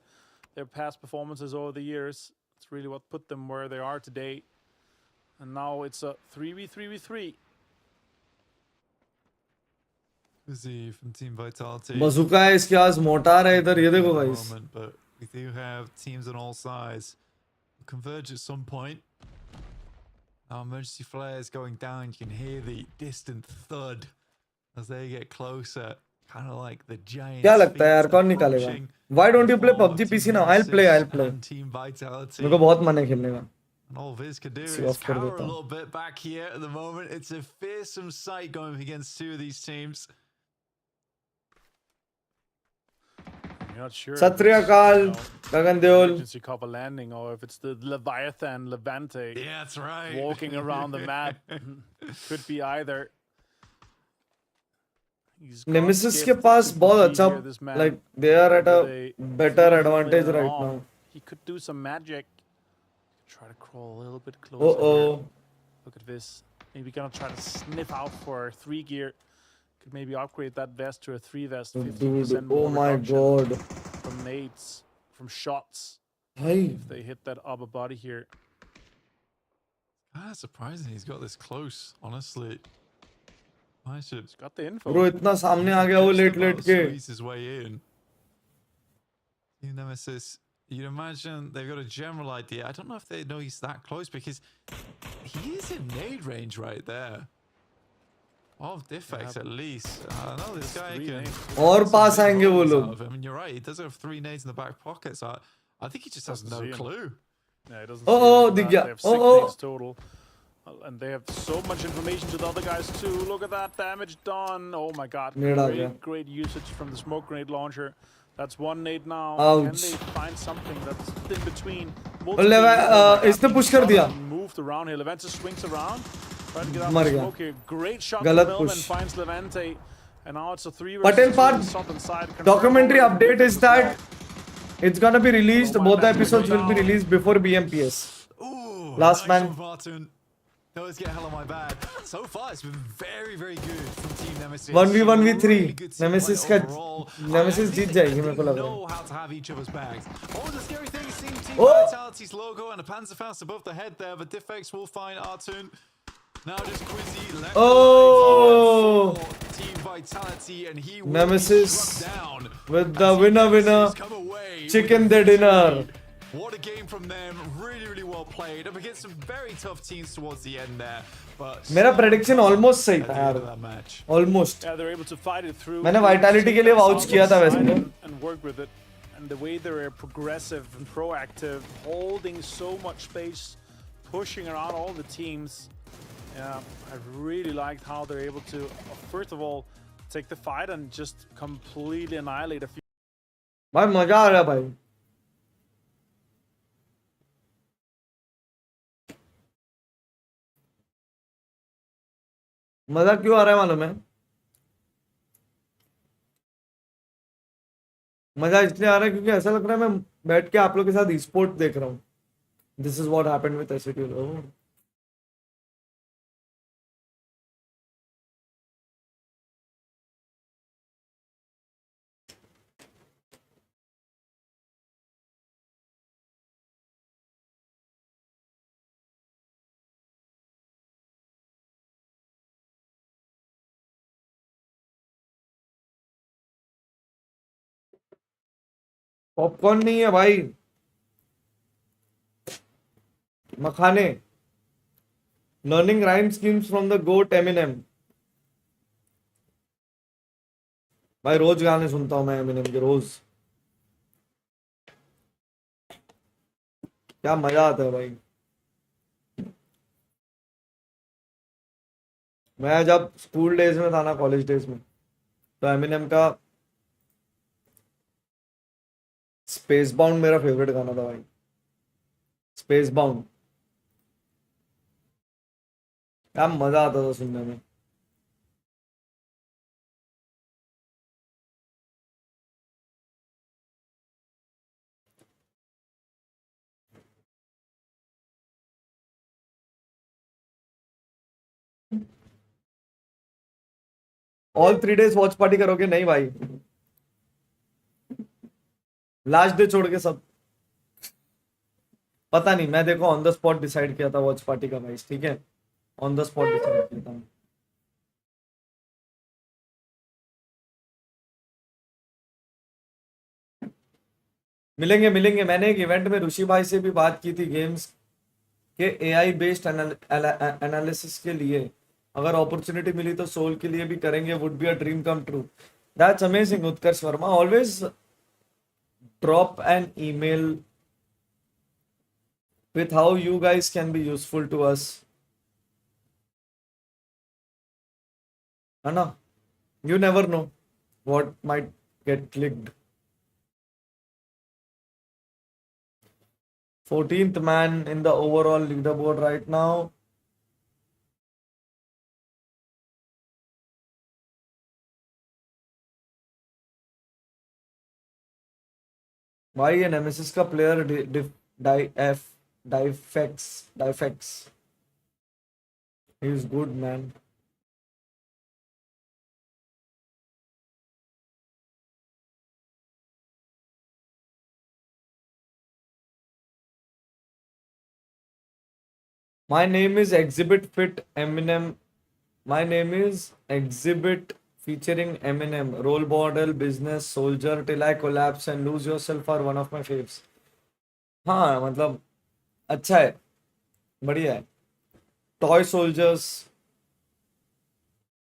their past performances over the years. It's really what put them where they are today. And now it's a 3v3v3. Busy from Team Vitality. Bazooka है इसके पास, motor है इधर, ये देखो guys. But we do have teams on all sides converge at some point. Now emergency flares going down. You can hear the distant thud as they get closer. Kind of like the giant. क्या लगता है यार कौन निकालेगा? Why don't you play PUBG PC now? I'll play. Team Vitality. मेरे को बहुत मन है खेलने का. And all Viz could do is cower a little bit back here at the moment. It's a fearsome sight going against two of these teams. not sure. Sat Sri Akal, Gagan Deol. Emergency cover landing, or if it's the Leviathan Levante Yeah, that's right. walking around the map. Could be either. He's got Nemesis के gifted pass to बहुत PUBG अच्छा, here, this man, like they are at with a a better 3 advantage and right off. now. He could do some magic. Try to crawl a little bit closer. Oh. Here. Look at this. Maybe gonna try to sniff out for 3 gear. Could maybe upgrade that vest to a 3 vest. 50% Dude, more oh my reduction god. from nades, from shots. Hey. If they hit that upper body here. Surprising he's got this close, honestly. I should. He's got the info. Bro, इतना सामने आ गया वो late के. Squeeze his way in. Team Nemesis, you'd imagine they've got a general idea. I don't know if they know he's that close because he is in nade range right there. Of Diffex at least. I know this guy can. और पास आएंगे वो लोग. I mean, you're right. He does have 3 nades in the back pocket, so I think he just has no clue. Yeah, he doesn't Oh, see दिख that. गया. They have 6 Oh. nades total. And they have so much information to the other guys too. Look at that damage done. Oh my god. Nade आ गया. Great usage from the smoke grenade launcher. That's 1 nade now. Ouch. Can they find something that's in between? इसने push कर दिया. Moved around here. Levante swings around. Trying to get out मर of the गया. smoke here. Great shot गलत from Millman. push. Finds Levante. And now it's a 3 Patel versus 2 Park on the southern side. documentary Confirmed update is that it's gonna be released. Oh, my Both the bad. episodes will be released before BMPS. Ooh, Last nice man. one, Martin. No, let's get hell on my bad. So far, it's been very, very good from Team Nemesis. 1v1v3. Really good team Nemesis play का overall. Nemesis I Jeet think जाएगी they मेरे को लग रहा know है. how to have each other's bags. Oh, the scary thing is seeing Team Oh! Vitality's logo and a Panzerfaust above the head there, but Diffex will find Artun. Now just Quizzy left. Oh! Team Vitality, and he will Nemesis be struck down. with the As winner Nemesis come away chicken with the victory. dinner. What a game from them. Really, really well played. Up against some very tough teams towards the end there. But मेरा prediction almost सही at था the end यार. of that match. Almost. Yeah, they're able to fight it through. मैंने Vitality के लिए vouch किया था वैसे तो. And work with it. And the way they're progressive and proactive, holding so much space, pushing around all the teams. Yeah, I really liked how they're able to, first of all, take the fight and just completely annihilate a few. भाई मजा आ रहा है भाई. मजा क्यों आ रहा है मालूम है? मजा इसलिए आ रहा है क्योंकि ऐसा लग रहा है मैं बैठ के आप लोग के साथ स्पोर्ट देख रहा हूँ. This is what happened with ST. Popcorn नहीं है भाई, मखाने. Learning rhyme schemes from the goat Eminem. भाई रोज गाने सुनता हूं मैं एमिनेम के, रोज. क्या मजा आता है भाई. मैं जब स्कूल डेज में था ना, कॉलेज डेज में, तो एमिनेम का स्पेस बाउंड मेरा फेवरेट गाना था भाई. स्पेस बाउंड क्या मजा आता था सुनने में. ऑल 3 days वॉच पार्टी करोगे? नहीं भाई, लास्ट डे छोड़ के सब. पता नहीं, मैं देखो ऑन द स्पॉट डिसाइड किया था वॉच पार्टी का भाई. ठीक है, ऑन द स्पॉट डिसाइड किया था. मिलेंगे मिलेंगे. मैंने एक इवेंट में ऋषि भाई से भी बात की थी गेम्स के एआई बेस्ड एनालिसिस के लिए. अगर अपॉर्चुनिटी मिली तो सोल के लिए भी करेंगे. Would be a dream come true. That's amazing Utkarsh Verma. Always drop an email with how you guys can be useful to us. है ना? You never know what might get clicked. 14th man in the overall leaderboard right now. भाई ये Nemesis का player डाइफेक्स he is good man. My name is Exhibit Fit Eminem. My name is Exhibit featuring Eminem. Role model, business, soldier till I collapse and lose yourself are one of my faves. हाँ मतलब अच्छा है, बढ़िया है. Toy soldiers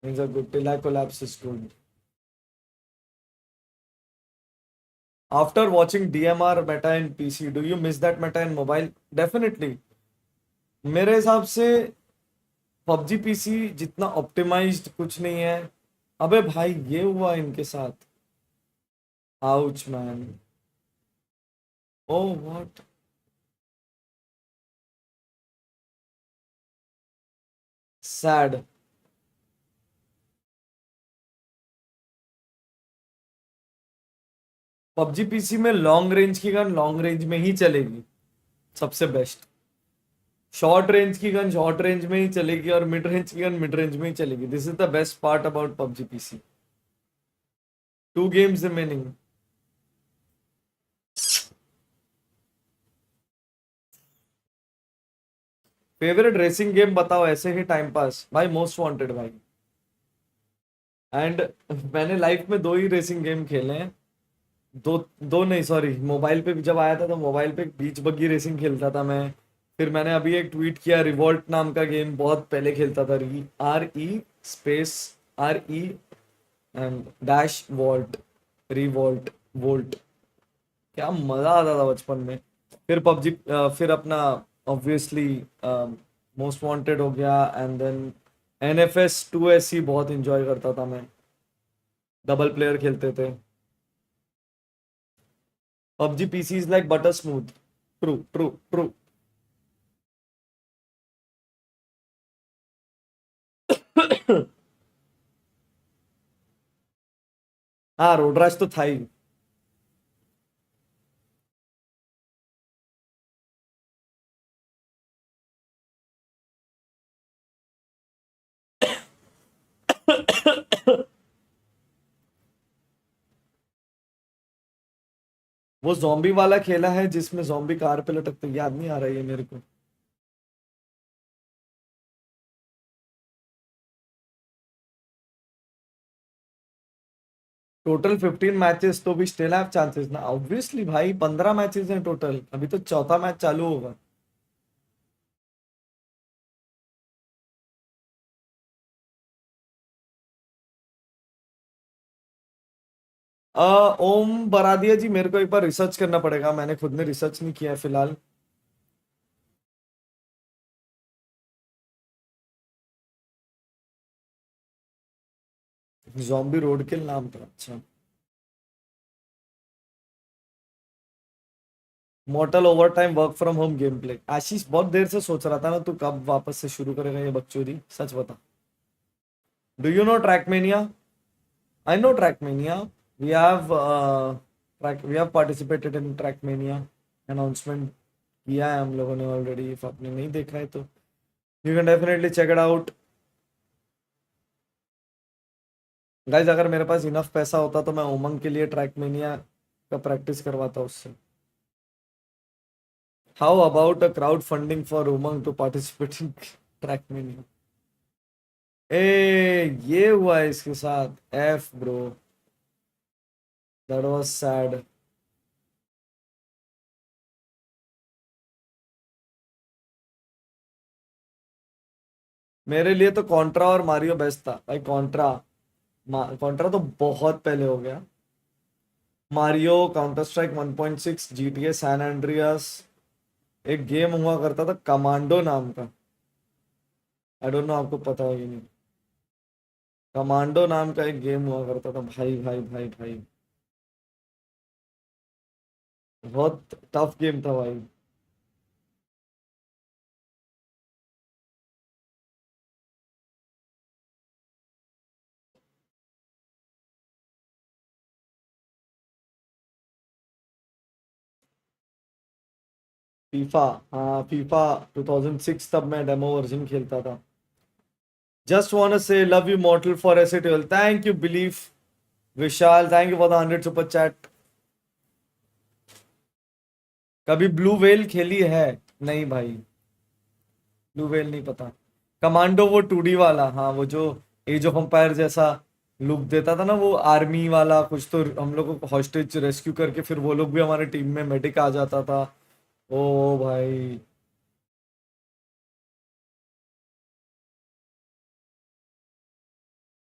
is a good. Till I collapse is good. After watching DMR meta in PC, do you miss that meta in mobile? Definitely. मेरे हिसाब से PUBG PC जितना ऑप्टिमाइज्ड कुछ नहीं है. अबे भाई ये हुआ इनके साथ. Ouch man. Oh what. Sad. PUBG PC में लॉन्ग रेंज की गन लॉन्ग रेंज में ही चलेगी, सबसे बेस्ट. शॉर्ट रेंज की गन शॉर्ट रेंज में ही चलेगी और मिड रेंज की गन मिड रेंज में ही चलेगी. This is the best part about PUBG PC. 2 games remaining. Favourite racing game बताओ ऐसे ही टाइम पास. भाई मोस्ट वांटेड भाई. एंड मैंने लाइफ में 2 ही रेसिंग गेम खेले हैं. दो नहीं सॉरी, मोबाइल पे जब आया था तो मोबाइल पे बीच बग्गी रेसिंग खेलता था मैं. फिर मैंने अभी एक ट्वीट किया, रिवोल्ट नाम का गेम बहुत पहले खेलता था. RE and dash vault revolt volt. क्या मजा आता था बचपन में. फिर पबजी, फिर अपना ऑब्वियसली मोस्ट वांटेड हो गया. एंड देन NFS 2SE बहुत इंजॉय करता था मैं. डबल प्लेयर खेलते थे. PUBG PC is like butter smooth. True. हाँ रोड रैश तो था ही. वो जॉम्बी वाला खेला है जिसमें जॉम्बी कार पे लटकते, याद नहीं आ रहा है मेरे को. टोटल 15 मैचेस तो भी स्टिल हैव चांसेस ना. ऑब्वियसली भाई 15 मैचेस हैं टोटल. अभी तो चौथा मैच चालू होगा. ओम बरादिया जी, मेरे को एक बार रिसर्च करना पड़ेगा. मैंने खुद ने रिसर्च नहीं किया है फिलहाल. जॉम्बी रोड किल नाम था. अच्छा. Mortal over time work from home game play. Ashish बहुत देर से सोच रहा था ना तू कब वापस से शुरू करेगा ये बकचोदी. सच बता. Do you know Trackmania? I know Trackmania. We have participated in Trackmania. Announcement किया है हम लोगों ने ऑलरेडी. इफ आपने नहीं देखा है तो you can definitely check it out. Guys अगर मेरे पास इनफ पैसा होता तो मैं उमंग के लिए ट्रैकमेनिया का प्रैक्टिस करवाता उससे. How about a crowd funding for Umang to participate in Trackmania. ये हुआ है इसके साथ. F bro, that was sad. मेरे लिए तो कॉन्ट्रा और मारियो बेस्ट था भाई. कॉन्ट्रा तो बहुत पहले हो गया. Mario, counter strike 1.6, GTA San Andreas. एक गेम हुआ करता था कमांडो नाम का. आई डोंट नो आपको पता है कि नहीं. कमांडो नाम का एक गेम हुआ करता था भाई. बहुत टफ गेम था भाई. फीफा, हाँ फीफा 2006 तब मैं डेमो वर्जन खेलता था. Just wanna say love you mortal for SATL. Thank you belief Vishal. Thank you for the 100 super chat. कभी ब्लू वेल खेली है? नहीं भाई, ब्लू वेल नहीं पता. कमांडो वो 2D वाला, हाँ वो जो एज ऑफ एम्पायर जैसा लुक देता था ना, वो आर्मी वाला कुछ, तो हम लोग को हॉस्टेज रेस्क्यू करके फिर वो लोग भी हमारे टीम में मेडिक आ जाता था. ओ भाई,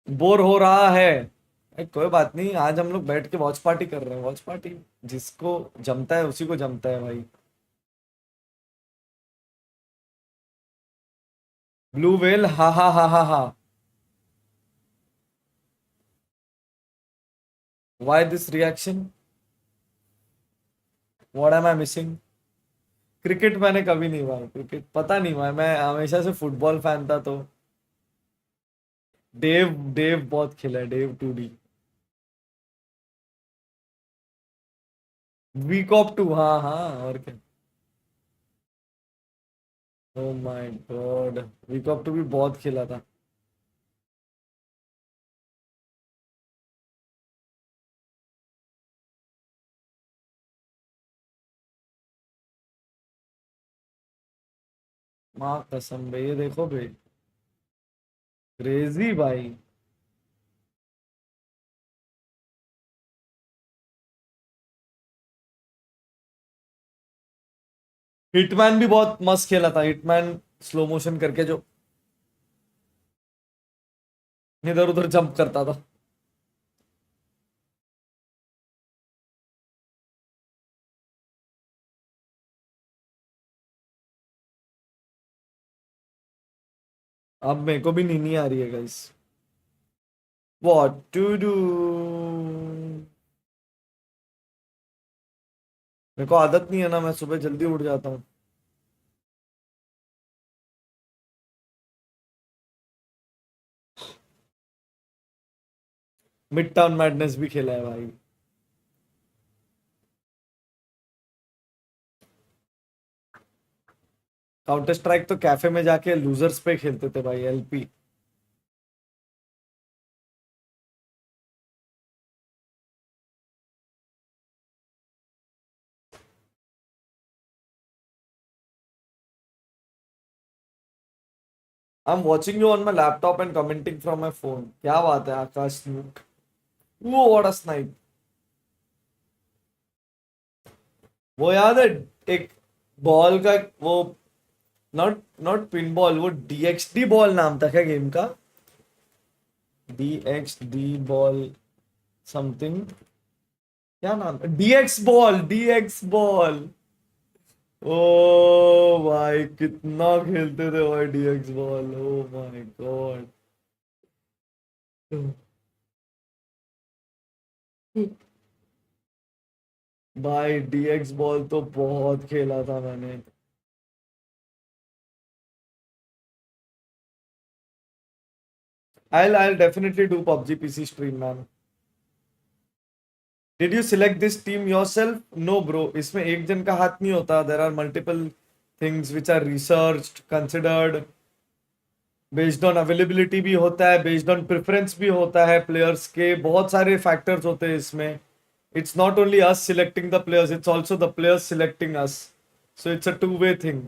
बोर हो रहा है. कोई बात नहीं, आज हम लोग बैठ के वॉच पार्टी कर रहे हैं. वॉच पार्टी जिसको जमता है उसी को जमता है भाई. ब्लू वेल, हा हा हा हा हा. Why this reaction? What am I missing? Cricket मैंने कभी नहीं भाई, क्रिकेट पता नहीं भाई, मैं हमेशा से फुटबॉल फैन था. तो डेव डेव बहुत खेला है, डेव 2D. वीक ऑफ 2, हाँ हाँ, और क्या. Oh my god, week of 2 भी बहुत खेला था. माँ कसम भाई, ये देखो भाई, क्रेजी भाई. हिटमैन भी बहुत मस्त खेला था. हिटमैन स्लो मोशन करके जो इधर उधर जंप करता था. अब मेरे को भी नींद आ रही है गाइस. What to do. मेरे को आदत नहीं है ना, मैं सुबह जल्दी उठ जाता हूँ. मिड टाउन मैडनेस भी खेला है भाई. काउंटर स्ट्राइक तो कैफे में जाके लूजर्स पे खेलते थे भाई, LP. I am watching you on my laptop and commenting from my phone. क्या बात है आकाश स्नूक. वो व्हाट अ स्नाइप. वो याद है, एक बॉल का वो, नॉट नॉट पिन बॉल, वो डीएक्सडी बॉल नाम था क्या गेम का? DXD ball something. क्या नाम? DX ball, DX ball. ओ भाई कितना खेलते थे भाई DX ball. Oh my god. भाई डीएक्स बॉल तो बहुत खेला था मैंने. I'll definitely do PUBG PC stream man. Did you select this team yourself? No bro, इसमें एक जन का हाथ नहीं होता. There are multiple things which are researched, considered. Based on availability भी होता है, based on preference भी होता है players के. बहुत सारे factors होते हैं इसमें. It's not only us selecting the players, it's also the players selecting us. So it's a two-way thing.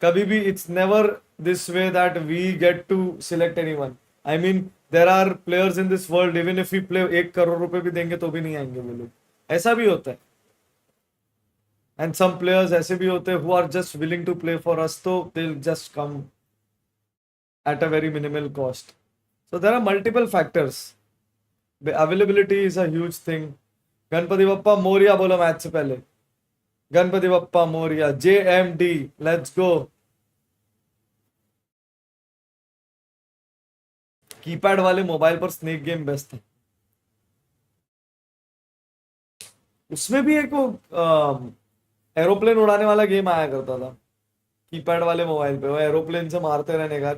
कभी भी it's never this way that we get to select anyone. I mean, there are players in this world, even if we play 1 crore रुपए भी देंगे तो भी नहीं आएंगे वो लोग. ऐसा भी होता है. And some players ऐसे भी होते हैं who are just willing to play for us, तो they'll just come at a very minimal cost. So there are multiple factors. The availability is a huge thing. Ganpati Bappa Moriya बोलो मैच से पहले. Ganpati Bappa Morya. JMD, let's go. Keypad वाले mobile पर snake game best है. उसमें भी एक वो एरोप्लेन उड़ाने वाला गेम आया करता था कीपैड वाले मोबाइल पे. वो एरोप्लेन से मारते रहने का.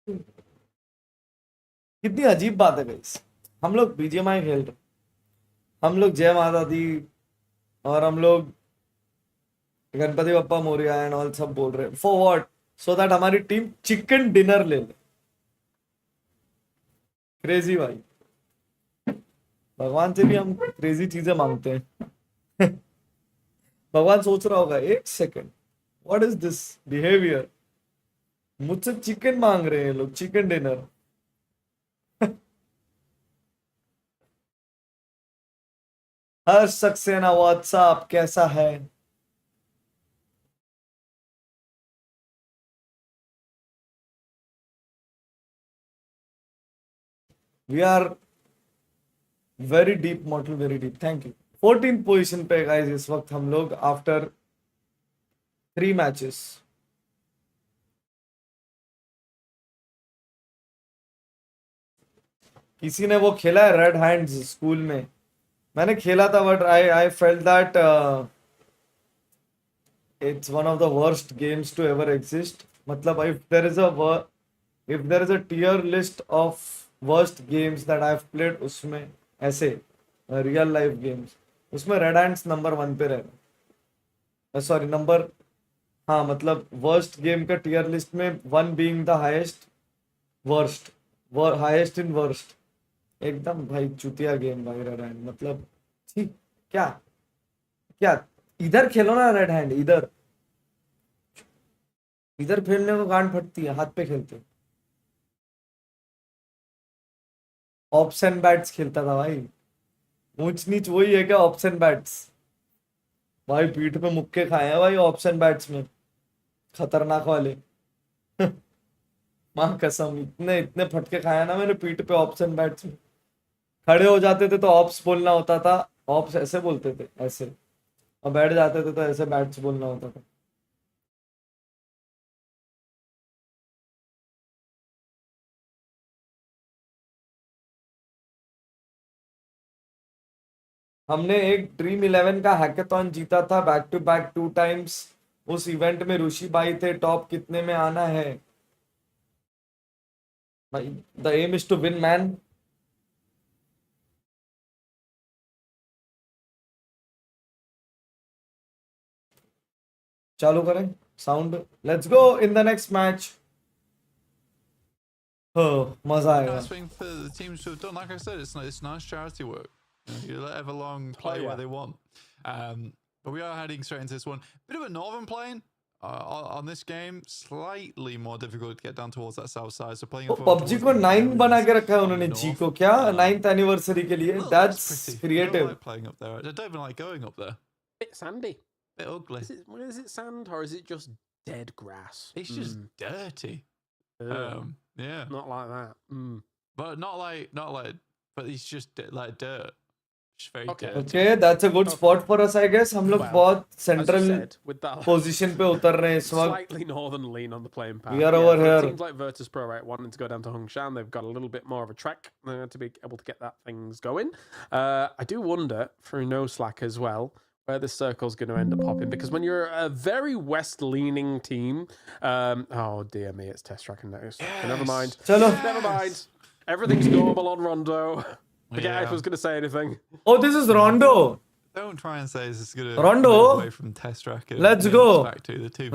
कितनी अजीब बात है गाइस, हम लोग बीजीएमआई खेल रहे, हम लोग जय माता दी और हम लोग गणपति बप्पा मोरिया एंड ऑल सब बोल रहे हैं फॉर व्हाट, सो दैट हमारी टीम चिकन डिनर ले ले। क्रेजी भाई, भगवान से भी हम क्रेजी चीजें मांगते हैं। भगवान सोच रहा होगा एक second, what is this behaviour, मुझसे चिकन मांग रहे हैं लोग, chicken dinner. Harsh Saxena what's up कैसा है? We are very deep model, very deep, thank you. 14th position पे गाइस इस वक्त हम लोग आफ्टर 3 मैचेस। किसी ने वो खेला है रेड हैंड्स स्कूल में? मैंने खेला था but I felt that it's one of the worst games to ever exist. मतलब if there is a tier list of worst games that I've played, उसमें ऐसे रियल लाइफ गेम्स, उसमें red hands number 1 पे रहेगा। Sorry number, हाँ मतलब worst game का tier list में 1 being the highest, worst highest in worst. एकदम भाई चुतिया गेम भाई रेड हैंड, मतलब ठीक क्या क्या, इधर खेलो ना रेड हैंड, इधर इधर खेलने को गांड फटती है, हाथ पे खेलते। ऑप्स एंड बैट्स खेलता था भाई, ऊंच नीच वही है क्या ऑप्स एंड बैट्स? भाई पीठ पे मुक्के खाए हैं भाई ऑप्स एंड बैट्स में, खतरनाक वाले। मां कसम, इतने इतने फटके खाए हैं ना मैंने पीठ पे ऑप्स एंड बैट्स में। खड़े हो जाते थे तो ऑप्स बोलना होता था, ऑप्स ऐसे बोलते थे ऐसे, और बैठ जाते थे तो ऐसे बैट्स बोलना होता था। हमने एक ड्रीम 11 का हैकेथॉन जीता था बैक टू बैक 2 टाइम्स। उस इवेंट में ऋषि भाई थे, टॉप कितने में आना है भाई? The aim is to win man. चालू करें sound, let's go in the next match. मजा आएगा। Nice thing for the teams to have done. Like I said, it's nice charity work. You let Everlong play where they want. But we are heading straight into this one. Bit of a northern plane on this game. Slightly more difficult to get down towards that south side. So playing PUBG को 9 बना के रखा है उन्होंने जी को, क्या 9th anniversary के लिए? That's creative. I don't like playing up there. I don't even like going up there. Bit sandy. Bit ugly. Is it sand or is it just dead grass? It's just dirty. Yeah. Not like that. But not like, but it's just like dirt. Just very dirty. Okay, that's a good spot for us, I guess. हम लोग बहुत central position पे उतर रहे हैं इस वक्त. Slightly northern lean on the playing path. We are over here. Teams like Virtus Pro, right, wanting to go down to Hongshan, they've got a little bit more of a trek to be able to get that things going. I do wonder, through no slack as well, where the circle's going to end up popping, because when you're a very west-leaning team, oh dear me, it's test tracking next. Yes. Never mind. Never mind. Everything's normal on Rondo. Forget if I was going to say anything. Oh, this is Rondo. Don't try and say this is going to Rondo away from test tracker. Let's go.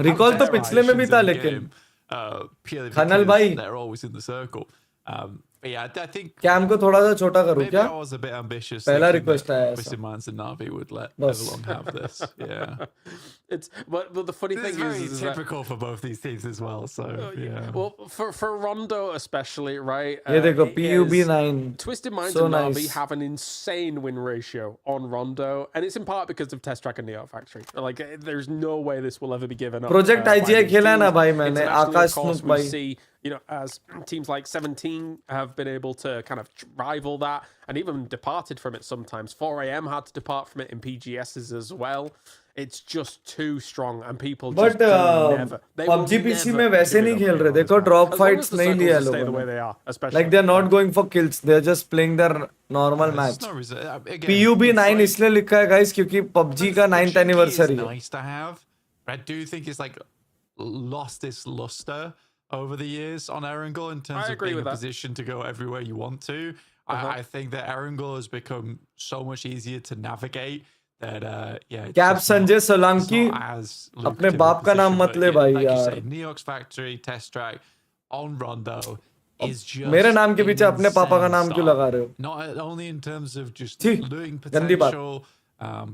Recall तो पिछले में भी था लेकिन. खनल भाई. They're always in the circle. But yeah, I think cam को थोड़ा सा छोटा करूँ क्या? I was a bit ambitious. पहला रिक्वेस्ट आया ऐसा. Twisted Minds and Navi would let Everlong have this. Yeah. But the funny thing is very typical for both these teams as well. So yeah. Well, for Rondo especially, right? ये देखो PUB9. Twisted Minds and Navi have an insane win ratio on Rondo, and it's in part because of Test Track and Neo Factory. Like, there's no way this will ever be given up. Project IGI खेला ना भाई मैंने, आकाश snoop भाई. See, you know, as teams like 17 have been able to kind of rival that, and even departed from it sometimes. 4AM had to depart from it in PGSs as well. It's just too strong, and people just never. PUBG PC में वैसे नहीं खेल रहे. देखो drop fights नहीं लिया लोगों ने. Like they're not going for kills. They're just playing their normal match. PUB9 इसलिए लिखा है guys क्योंकि PUBG का 9th anniversary. Nice to have. I do think it's like lost its luster over the years on Erangel in terms of being in a position to go everywhere you want to. I think that Erangel has become so much easier to navigate that Cap Sanjay Solanki अपने बाप का नाम मत ले भाई यार. Neox Factory test track on Rondo is just मेरे नाम के पीछे अपने पापा का नाम क्यों लगा रहे हो? Not only in terms of just looting गंदी बात. potential,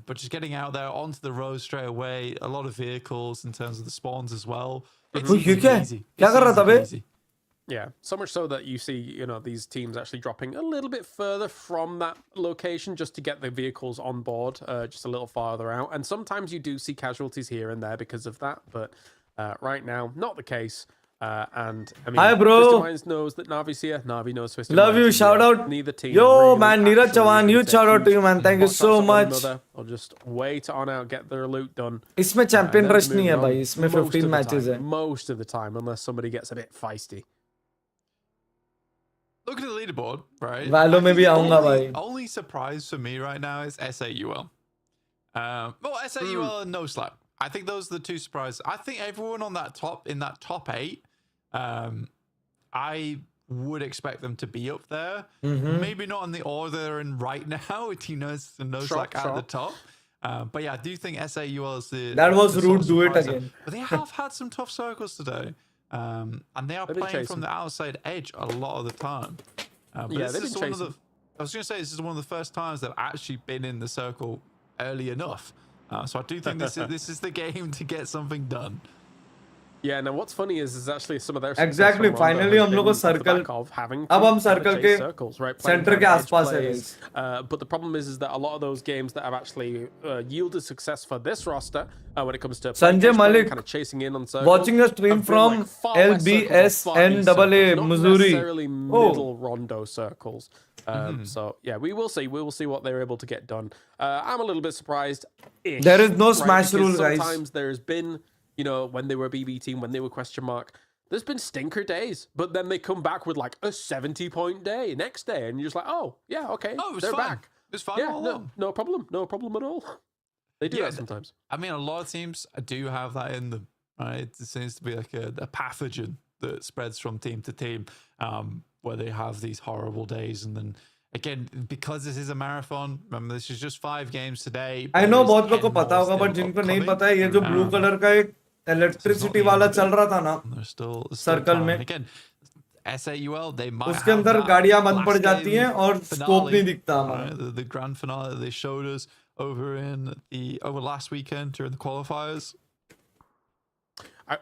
but just getting out there onto the road straight away. A lot of vehicles in terms of the spawns as well. It's ये क्या है? easy. क्या कर रहा था बे? Easy. Yeah, so much so that you see, you know, these teams actually dropping a little bit further from that location just to get the vehicles on board, just a little farther out. And sometimes you do see casualties here and there because of that, but right now, not the case. And I mean, Hi, bro. Twisted Minds knows that Navi's here. Navi knows Twisted Love Minds you. is Shout here. out. Neither team. Yo, really man, Neeraj actually Chavan, huge takes shout out to you, huge man. Thank you pot so shots at one much. another, or just wait on out, get their loot done. इसमें champion and then rush नहीं है moving भाई. on इसमें most of 15 the matches time, है. Most of the time, unless somebody gets a bit feisty. Look at the leaderboard, right? Valo में भी आऊंगा भाई. Only surprise for me right now is SAUL. Well, SAUL and No Slap. I think those are the two surprises. I think everyone on that top 8, I would expect them to be up there. Maybe not in the order they're in right now. You know, it's the No Slack at the top. But yeah, I do think SAUL is the... That was rude. Do it surprise. again. But they have had some tough circles today. And they are playing from the outside edge a lot of the time. But Yeah, this they've is been one of the, chasing. I was going to say, this is one of the first times they've actually been in the circle early enough. So I do think this is the game to get something done. Yeah, now what's funny is actually some of their Exactly, finally हम लोग को circle. अब हम circle के circles, right? center के आसपास है plays. But the problem is that a lot of those games that have actually yielded success for this roster when it comes to Sanjay Malik kind of chasing in on circles, watching a stream have been, from far less circles, far east circles, LBSNAA not Missouri. necessarily middle Rondo circles. So yeah, we will see. We will see what they're able to get done. I'm a little bit surprised. There is no smash rule, guys. Sometimes there's been, you know, when they were BB team, when they were question mark, there's been stinker days, but then they come back with like a 70-point day next day, and you're just like, oh yeah, okay, Oh, it was they're fun. back. It was fun Yeah, all no, along. no problem at all. They do Yeah, that sometimes. I mean, a lot of teams do have that in them, right? It seems to be like a pathogen that spreads from team to team, where they have these horrible days. And then again, because this is a marathon, remember, this is just 5 games today. I know there is बहुत लोग को 10 पता more होगा, but still जिनको नहीं upcoming. पता है, ये जो blue color का एक इलेक्ट्रिसिटी वाला चल रहा था ना There's still सर्कल time. में, Again, SAUL, they might उसके have अंदर that गाड़ियां बंद पड़ last जाती game हैं और स्कोप finale, नहीं दिखता right? हमारा. The grand finale that they showed us over last weekend during the qualifiers.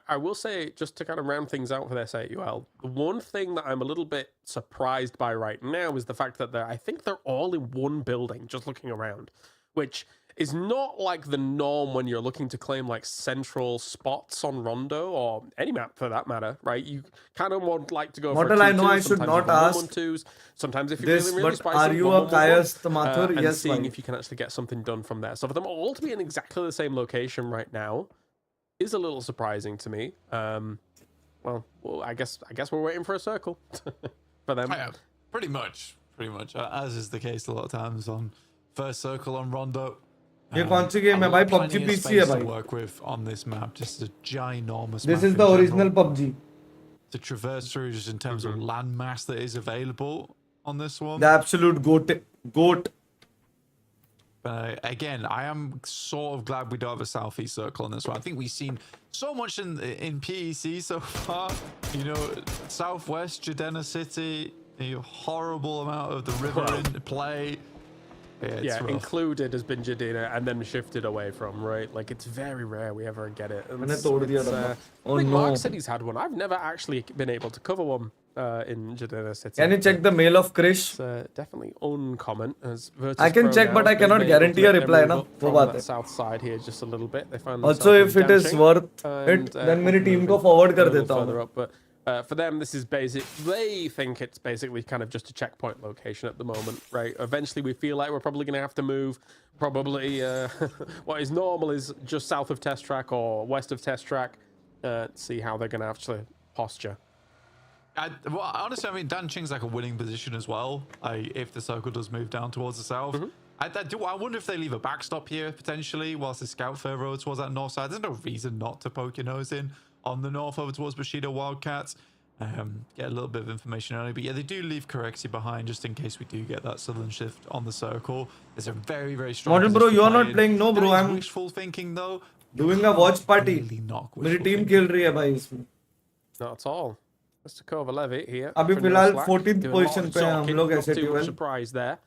I will say, just to kind of round things out for this AUL, the one thing that I'm a little bit surprised by right now is the fact that I think they're all in one building, just looking around, which is not like the norm when you're looking to claim like central spots on Rondo or any map for that matter, right? You kind of want like to go for Model, I know 2-2, I should sometimes not even ask 1-1-2s, sometimes if you're this, feeling really but spicy, are you a 1-1-1-1, Kayas Mathur? and Yes, seeing bhai. if you can actually get something done from there. So for them all to be in exactly the same location right now is a little surprising to me. Well, I guess we're waiting for a circle for them. Yeah, pretty much, as is the case a lot of times on first circle on Rondo. ये कौन सी game है भाई? PUBG PC है भाई. Work with on this map, just a ginormous. This map is the in original general PUBG. to traverse through, just in terms of land mass that is available on this one. The absolute goat. Again, I am sort of glad we don't have a southeast circle on this one. I think we've seen so much in PEC so far. You know, southwest Jadena City, a horrible amount of the river in play. Yeah, rough. Included has been Jadena and then shifted away from, right? Like, it's very rare we ever get it. मैंने तोड़ दिया था. I think Mark said he's had one. I've never actually been able to cover one in Jadena City. Can you check the mail of Krish? It's definitely uncommon. As I can check, but I cannot guarantee a reply, na? वो बात है. South side here just a little bit. They found Also, if it is worth it, then मेरी team को forward कर देता हूँ. But for them, this is basic. They think it's basically kind of just a checkpoint location at the moment, right? Eventually, we feel like we're probably going to have to move. Probably what is normal is just south of test track or west of test track. See how they're going to actually posture. Well, honestly, I mean, Dan Ching's like a winning position as well. If the circle does move down towards the south. I wonder if they leave a backstop here potentially whilst they scout further over towards that north side. There's no reason not to poke your nose in on the north over towards Bushido Wildcats. Get a little bit of information early, but yeah, they do leave Corexi behind just in case we do get that southern shift on the circle. There's a very, very strong. Model bro, position to you're play not in. playing, no bro. That is I'm wishful thinking though. doing a watch party. Really not मेरी wishful team thinking. खेल रही है भाई इसमें. Not at all. Mr. Kovalevic here. अभी from no फिलहाल slack, 14th doing a lot position of पे हैं हम talking, लोग not too much SA12. surprise there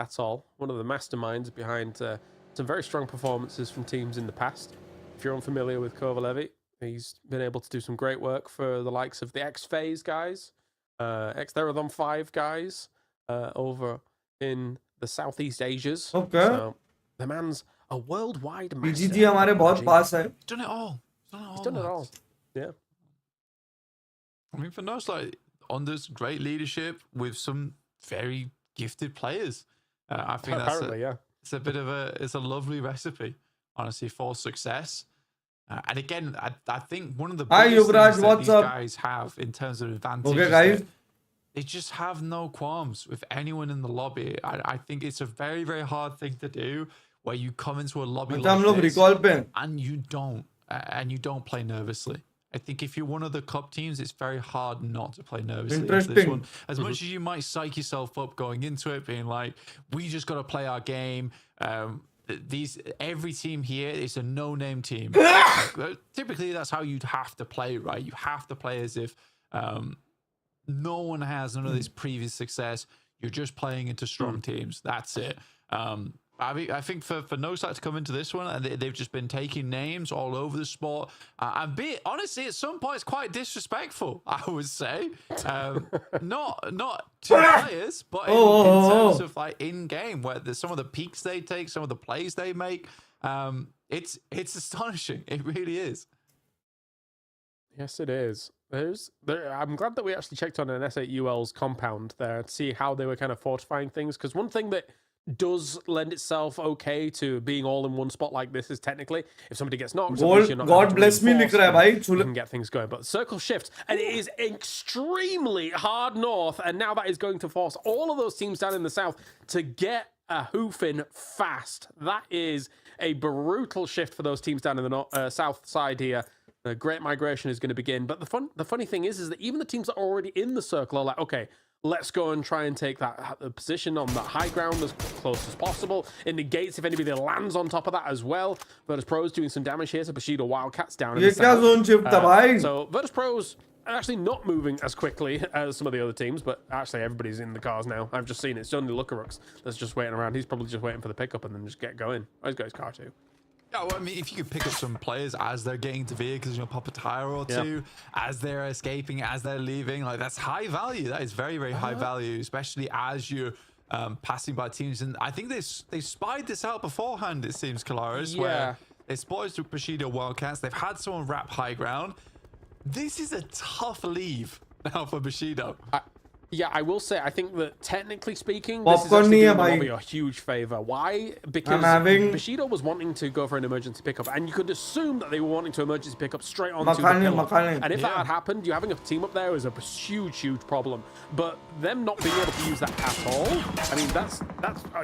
at all. One of the masterminds behind some very strong performances from teams in the past. If you're unfamiliar with Kovalevic, he's been able to do some great work for the likes of the X-Phase guys, X-Therathon 5 guys over in the Southeast Asias. Okay. So the man's a worldwide master. PGG हमारे बहुत पास है. He's done it all. He's done it all. Yeah. I mean, for Nos, like, Onder's great leadership with some very gifted players. I think Apparently, yeah. it's a bit of it's a lovely recipe, honestly, for success. And again, I think one of the Hi, biggest Yuvraj, things that what's these up? guys have in terms of advantage Okay, is guys. that they just have no qualms with anyone in the lobby. I think it's a very, very hard thing to do where you come into a lobby अच्छा हम like लोग this recall पे हैं. and you don't play nervously. I think if you're one of the cup teams, it's very hard not to play nervously. into this Interesting. one. As much as you might psych yourself up going into it, being like, we just got to play our game. Every team here is a no-name team. Typically, that's how you'd have to play, right? You have to play as if no one has none of this previous success. You're just playing into strong teams. That's it. I think for NoSite to come into this one, and they've just been taking names all over the sport, and honestly, at some point, it's quite disrespectful. I would say, not to players, but in terms of like in game, where there's some of the peaks they take, some of the plays they make. It's astonishing. It really is. Yes, it is. I'm glad that we actually checked on an S8UL's compound there to see how they were kind of fortifying things. Because one thing that does lend itself okay to being all in one spot like this is technically, if somebody gets knocked, at least you're not God bless me लिख रहा है भाई. you can get things going. But circle shift, and it is extremely hard north, and now that is going to force all of those teams down in the south to get a hoof in fast. That is a brutal shift for those teams down in the south side here. The great migration is going to begin. But the funny thing is that even the teams that are already in the circle are like, okay, let's go and try and take that position on that high ground as close as possible. It negates if anybody lands on top of that as well. Virtus Pro's doing some damage here to Bushido Wildcats down in the ये क्या south. zone shift था भाई? So Virtus Pro's actually not moving as quickly as some of the other teams, but actually everybody's in the cars now. I've just seen it. It's only Lukarux that's just waiting around. He's probably just waiting for the pickup and then just get going. Oh, he's got his car too. Yeah, well, I mean, if you could pick up some players as they're getting to vehicles, pop a tire or two, as they're escaping, as they're leaving, like that's high value. That is very, very high value, especially as you're passing by teams. And I think they spied this out beforehand, it seems, Kalaris, where they spotted to Bushido Wildcats. They've had someone wrap high ground. This is a tough leave now for Bushido. Yeah, I will say, I think that technically speaking, this is actually doing the lobby a huge favor. Why? Because Bushido was wanting to go for an emergency pickup, and you could assume that they were wanting to emergency pickup straight onto the pillar. And if that had happened, you having a team up there is a huge, huge problem. But them not being able to use that at all, I mean, that's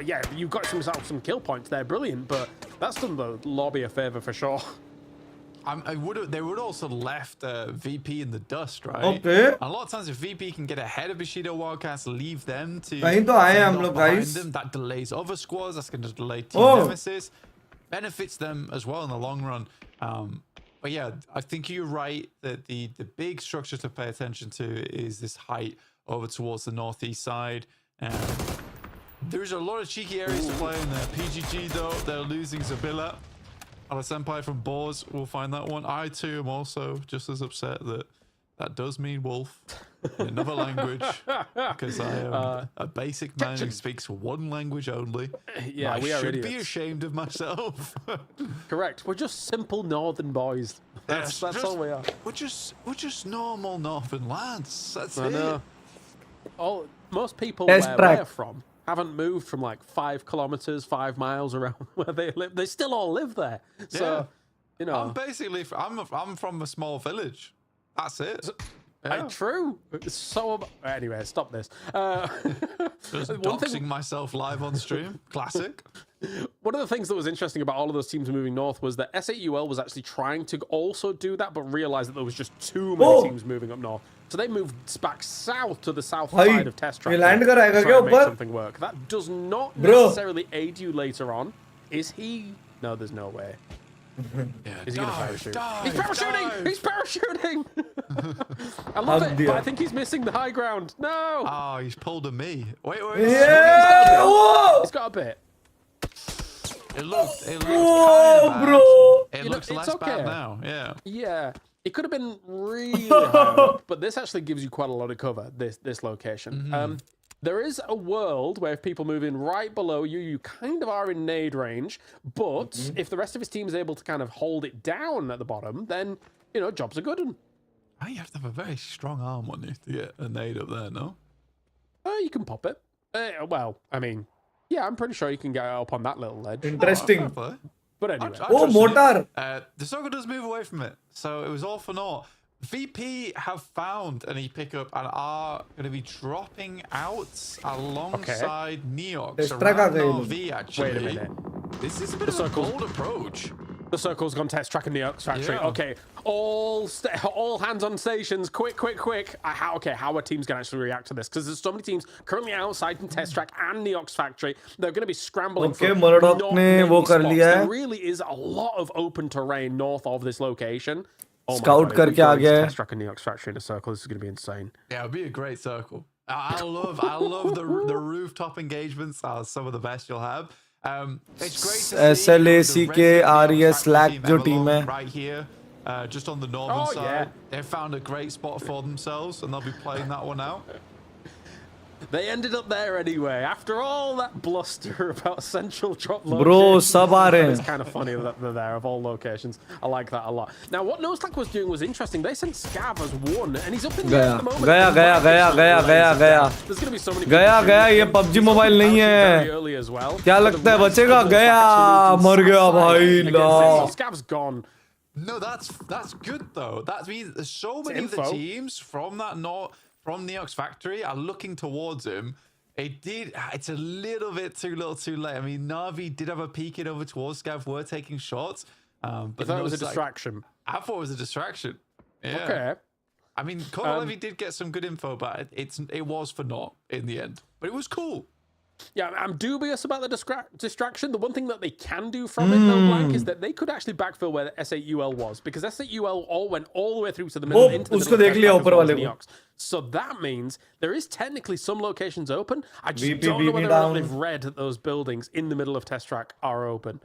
yeah, you've got some kill points there, brilliant, but that's done the lobby a favor for sure. They would also left VP in the dust, right? Okay. A lot of times, if VP can get ahead of Bushido Wildcats, leave them to कहीं तो आए हम लोग behind guys. them, that delays other squads. That's going to delay Team Nemesis. Benefits them as well in the long run. But yeah, I think you're right that the big structure to pay attention to is this height over towards the northeast side. There's a lot of cheeky areas to play in there. PGG though, they're losing Zabilla. Ala Senpai from Boars will find that one. I too am also just as upset that does mean wolf in another language, because I am a basic man who speaks one language only. Yeah, we should be ashamed of myself. Correct. We're just simple northern boys. That's all we are. We're just normal northern lads. That's it. Know. Most people where we're from haven't moved from like 5 kilometers, 5 miles around where they live. They still all live there. So, you know. I'm from a small village. That's it. Yeah. True. It's so. Anyway, stop this. Just one doxing thing, myself live on stream. Classic. one of the things that was interesting about all of those teams moving north was that S8UL was actually trying to also do that, but realized that there was just too many teams moving up north. So they moved back south to the south side of Test Track. ये land to कराएगा try क्या and make ऊपर? something work. That does not Bro. necessarily aid you later on. Is he? No, there's no way. Yeah, Is he going to parachute? He's dive, parachuting! dive. He's parachuting! I love it, but I think he's missing the high ground. No! Oh, he's pulled a me. Wait. Yeah! Whoa! He's got a bit. It looked kind Whoa, of bad. bro! It You know, looks it's less okay. bad now. Yeah. Yeah. It could have been really high up, but this actually gives you quite a lot of cover, this location. There is a world where if people move in right below you, you kind of are in nade range, but if the rest of his team is able to kind of hold it down at the bottom, then, you know, jobs are good. And You have to have a very strong arm on you to get a nade up there, no? you can pop it. Well, I mean, yeah, I'm pretty sure you can get up on that little ledge. Interesting. Fair play. But anyway. Oh, mortar! The Soccer does move away from it, so it was all for naught. VP have found an E-pickup and are going to be dropping out alongside Neox Distract around again. RV, actually. Wait a minute. This is a bit of a bold approach. The circle's gone test track in the Ox factory. Yeah. Okay, all hands on stations. Quick. How are teams going to actually react to this? Because there's so many teams currently outside in test track and the Ox factory. They're going to be scrambling Okay, for Murdoch not ने many वो कर spots. लिया है. There really is a lot of open terrain north of this location. Oh my Scout God, if we करके go आ into गया है. Test track and the Ox factory in a circle. This is going to be insane. Yeah, it'll be a great circle. I love the rooftop engagements are some of the best you'll have. It's great to see SLA, the CK, Resident Evil RES, Track Slack जो Everlong team है. right here, just on the northern Oh, side. yeah. They've found a great spot for themselves, and they'll be playing that one out. They ended up there anyway. After all that bluster about central drop location. Bro, सब आ रहे हैं. It's kind of funny that they're there of all locations. I like that a lot. Now, what Noslack was doing was interesting. They sent Scav as one, and he's up in the air at the moment. गया. There's going to be so many. गया ये PUBG mobile नहीं Very है. early as well. क्या लगता है बचेगा? गया, मर गया भाई. ला. Scav's gone. No, that's good though. That means there's so many of the info. teams from from Neox factory are looking towards him. It's a little bit too little too late. I mean, Navi did have a peeking over towards Scav, were taking shots. But I thought it was a like- distraction. I thought it was a distraction. Yeah. Okay. I mean, Levy did get some good info, but it was for naught in the end. But it was cool. Yeah, I'm dubious about the distraction. The one thing that they can do from it, though, Blank, is that they could actually backfill where the S8UL was, because S8UL went all the way through to the middle, into the उसको middle देख लिया of ऊपर वाले को. Neox. So that means there is technically some locations open. I just VP, don't know whether or down. not they've read that those buildings in the middle of test track are open.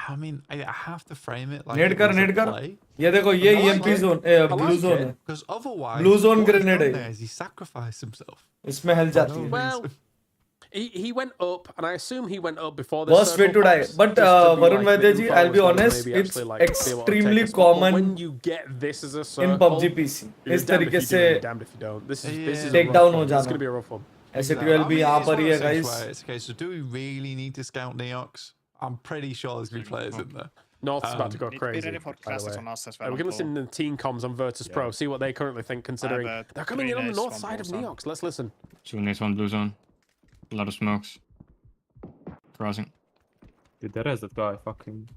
I mean, I have to frame it like net कर it was a play. ये देखो ये EMP zone blue zone है. Because otherwise, Blue zone what he's grenade done है. there is he sacrificed himself. इसमें health जाती है. Well, he went up, and I assume he went up before the Worst way circle to die. pops, But just to be, Varun like, Vaidya ji, info I'll be as well, honest, maybe it's actually, like, be able to take extremely a spot. But common when you get this as a circle, in PUBG PC. you're इस damned तरीके if you से do, you're damned if you don't. This is a take rough down one. हो This is जाना. going to be a rough one. S8UL भी यहाँ पर ही है guys. It's okay, so do we really need to scout Neox? I'm pretty sure there's going to be players in there. North's about to go Be crazy. ready for by the classes way. on us as We're well. going to listen to the team comms on Virtus Pro, see what they currently think, considering have, they're coming in on the three north nades, side of one blue Neox. Let's listen. 2 nades, 1 blue zone. A lot of smokes. Crossing. Dude, there is that guy. Fucking.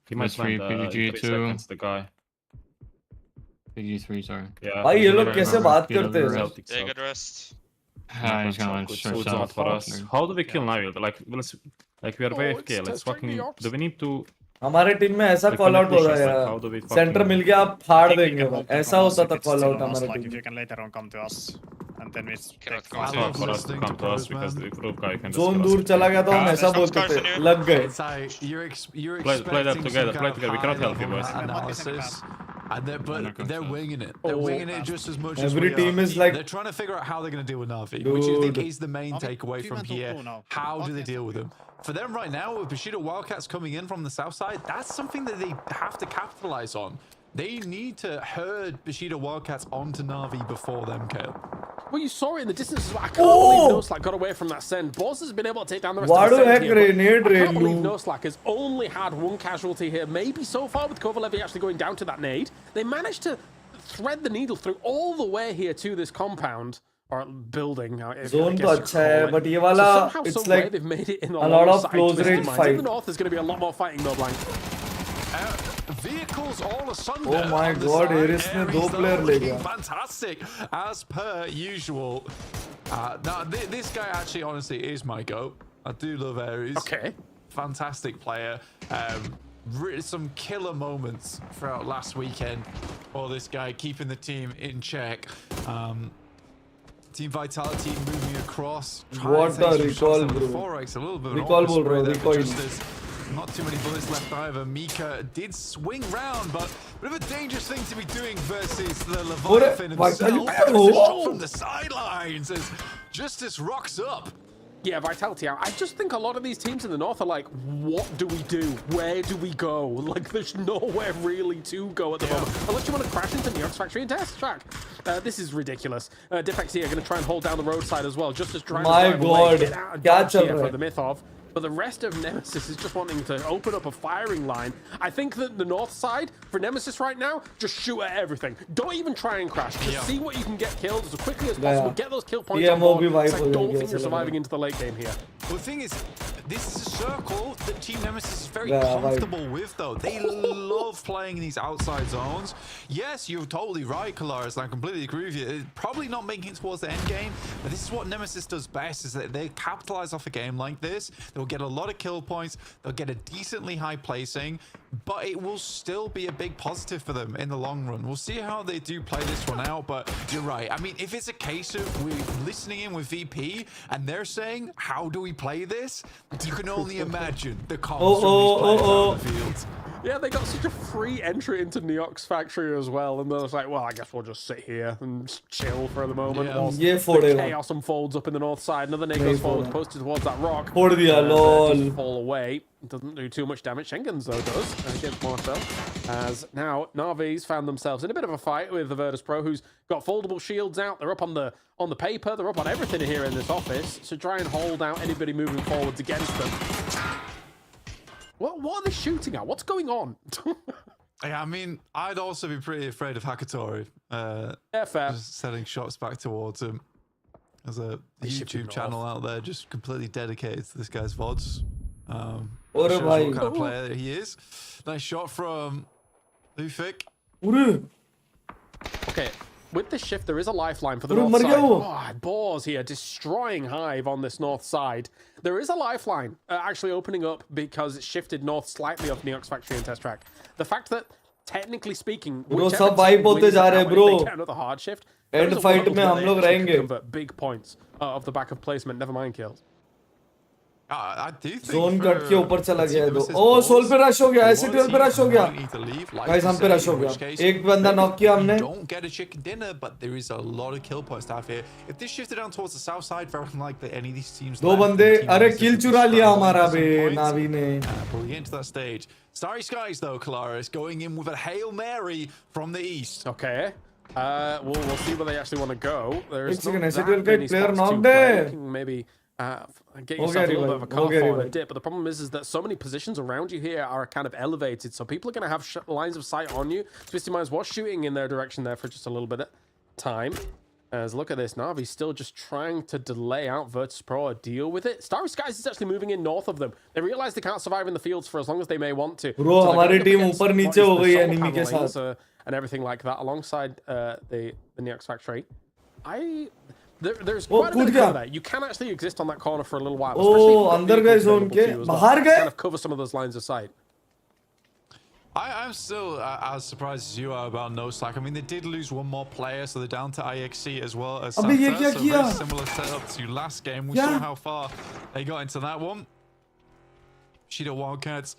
He might That's free, land in 3 PUBG2. seconds, the guy. PG3, sorry. Yeah. भाई ये लोग Very कैसे well. बात Good करते हैं? Celtics Yeah, out. good rest. He's gonna Good, short so it's south. not for us. How do we kill Navi? Like, we are Oh, AFK. it's Let's touching fucking. the ox. Do we need to? हमारे team में ऐसा Like, call when out they हो push रहा us, है like, how यार. do we centre fucking- मिल गया आप फाड़ I think we देंगे. can hold them ऐसा from us होता if था it's call still out on us, हमारे like टीम if you में. can later on come to us, and then we take It's control. not for us to listening come to to us pros, because man. the group guy can just zone kill दूर us. चला गया तो हम There's ऐसा no बोलते scars थे. on you. लग गए. It's like you're expecting Play that some together, kind play of together. We cannot help you, high-level boys. analysis, and but they're winging it. They're Oh. winging it just as much as Every we team are. is like, They're trying to figure out how they're going to deal with Navi, which I think Dude. is the main takeaway from here. How do they deal with them? For them right now, with Bushido Wildcats coming in from the south side, that's something that they have to capitalize on. They need to herd Bushido Wildcats onto Navi before them, Kale. Well, you saw it in the distance as well. I can't believe No Slack got away from that send. Boss has been able to take down the rest Why of the do send heck here, but grenade I can't believe rail, No Slack has only had one casualty here. Maybe so far with Kovalevy actually going down to that nade. They managed to thread the needle through all the way here to this compound or building. Zone तो अच्छा है, but ये वाला it's like they've made it in a lot of close twisted range mines. fight. In the north, there's going to be a lot more fighting though, Blank. Vehicles all asunder. Oh my on the God, side. Ares ने दो Ares, though, player ले looking गया. fantastic as per usual. Now this guy actually honestly is my goat. I do love Ares. Okay. Fantastic player. Some killer moments throughout last weekend for this guy, keeping the team in check. Team Vitality moving across. What a recall, bro. 4x, a little bit of an Recall, awkward bro, spray there, recoil. but just as not too many bullets left either. Mika did swing round, but a bit of a dangerous thing to be doing versus the Leviathan himself. But it's a shot from the sidelines as Justice rocks up. Yeah, Vitality out. I just think a lot of these teams in the north are like, what do we do? Where do we go? Like, there's nowhere really to go at the moment. Unless you want to crash into New York's factory and test track. This is ridiculous. Diffex here going to try and hold down the roadside as well, just as trying to drive away, get out of dodge here for the Mythov. But the rest of Nemesis is just wanting to open up a firing line. I think that the north side, for Nemesis right now, just shoot at everything. Don't even try and crash. Just see what you can get killed as quickly as possible. Get those kill points on board. I don't think you're surviving into the late game here. Well, the thing is, this is a circle that Team Nemesis is very comfortable with, though. They love playing these outside zones. Yes, you're totally right, Kalaris, and I completely agree with you. It's probably not making it towards the end game, but this is what Nemesis does best, is that they capitalize off a game like this. They'll get a lot of kill points. They'll get a decently high placing, but it will still be a big positive for them in the long run. We'll see how they do play this one out, but you're right. I mean, if it's a case of we're listening in with VP and they're saying, how do we play this? You can only imagine the comments from these players on the field. Yeah, they got such a free entry into Neox factory as well, and they're just like, well, I guess we'll just sit here and just chill for the moment. Yeah, the chaos unfolds up in the north side. Another nade goes forward, posted towards that rock. Just fall away. Doesn't do too much damage. Schengens, though, does against Marcel. As now Navi's found themselves in a bit of a fight with the Virtus Pro, who's got foldable shields out. They're up on the paper. They're up on everything here in this office to try and hold out anybody moving forwards against them. What are they shooting at? What's going on? Yeah, I mean, I'd also be pretty afraid of Hakatori. Yeah, fair. Just sending shots back towards him. There's a YouTube channel out there just completely dedicated to this guy's VODs. What kind of player he is. Nice shot from Lufik. Okay, with this shift, there is a lifeline for the north side. Oh, Boars here destroying Hive on this north side. There is a lifeline actually opening up because it's shifted north slightly off Neox factory and test track. The fact that, technically speaking, सब vibe होते जा रहे हैं, bro. Another hard shift. End fight में हम लोग रहेंगे. Big points off the back of placement. Never mind kills. I do think zone cut के ऊपर चला गया है दो. ओ सोल पे रश हो गया, एसिटियल पे रश हो गया. गाइस हम पे रश हो गया. एक बंदा नॉक किया हमने. Don't get a chicken dinner, but there is a lot of kill points out here. If this shifted down towards the south side, very unlikely any of these teams. दो बंदे, अरे किल चुरा लिया हमारा बे नावी ने. Pulling into that stage. Starry Skies though, Kalaris going in with a Hail Mary from the east. Okay. We'll see where they actually want to go. There's not that many player spots knocked to play. there. You can maybe get yourself a little bit of a car for a dip, but the problem is that so many positions around you here are kind of elevated, so people are going to have lines of sight on you. Twisty Minds was shooting in their direction there for just a little bit of time. As look at this, Navi's still just trying to delay out Virtus Pro or deal with it. Starry Skies is actually moving in north of them. They realize they can't survive in the fields for as long as they may want to. Bro, हमारी team ऊपर नीचे हो गई है enemy के साथ. And everything like that alongside the Neox factory. There's quite a bit of cover there. You can actually exist on that corner for a little while. Oh, अंदर गए zone के बाहर गए. Kind of cover some of those lines of sight. I'm still as surprised as you are about No Slack. I mean, they did lose one more player, so they're down to IXC as well as Santa. So very similar setup to last game. We saw how far they got into that one. Shido Wildcats,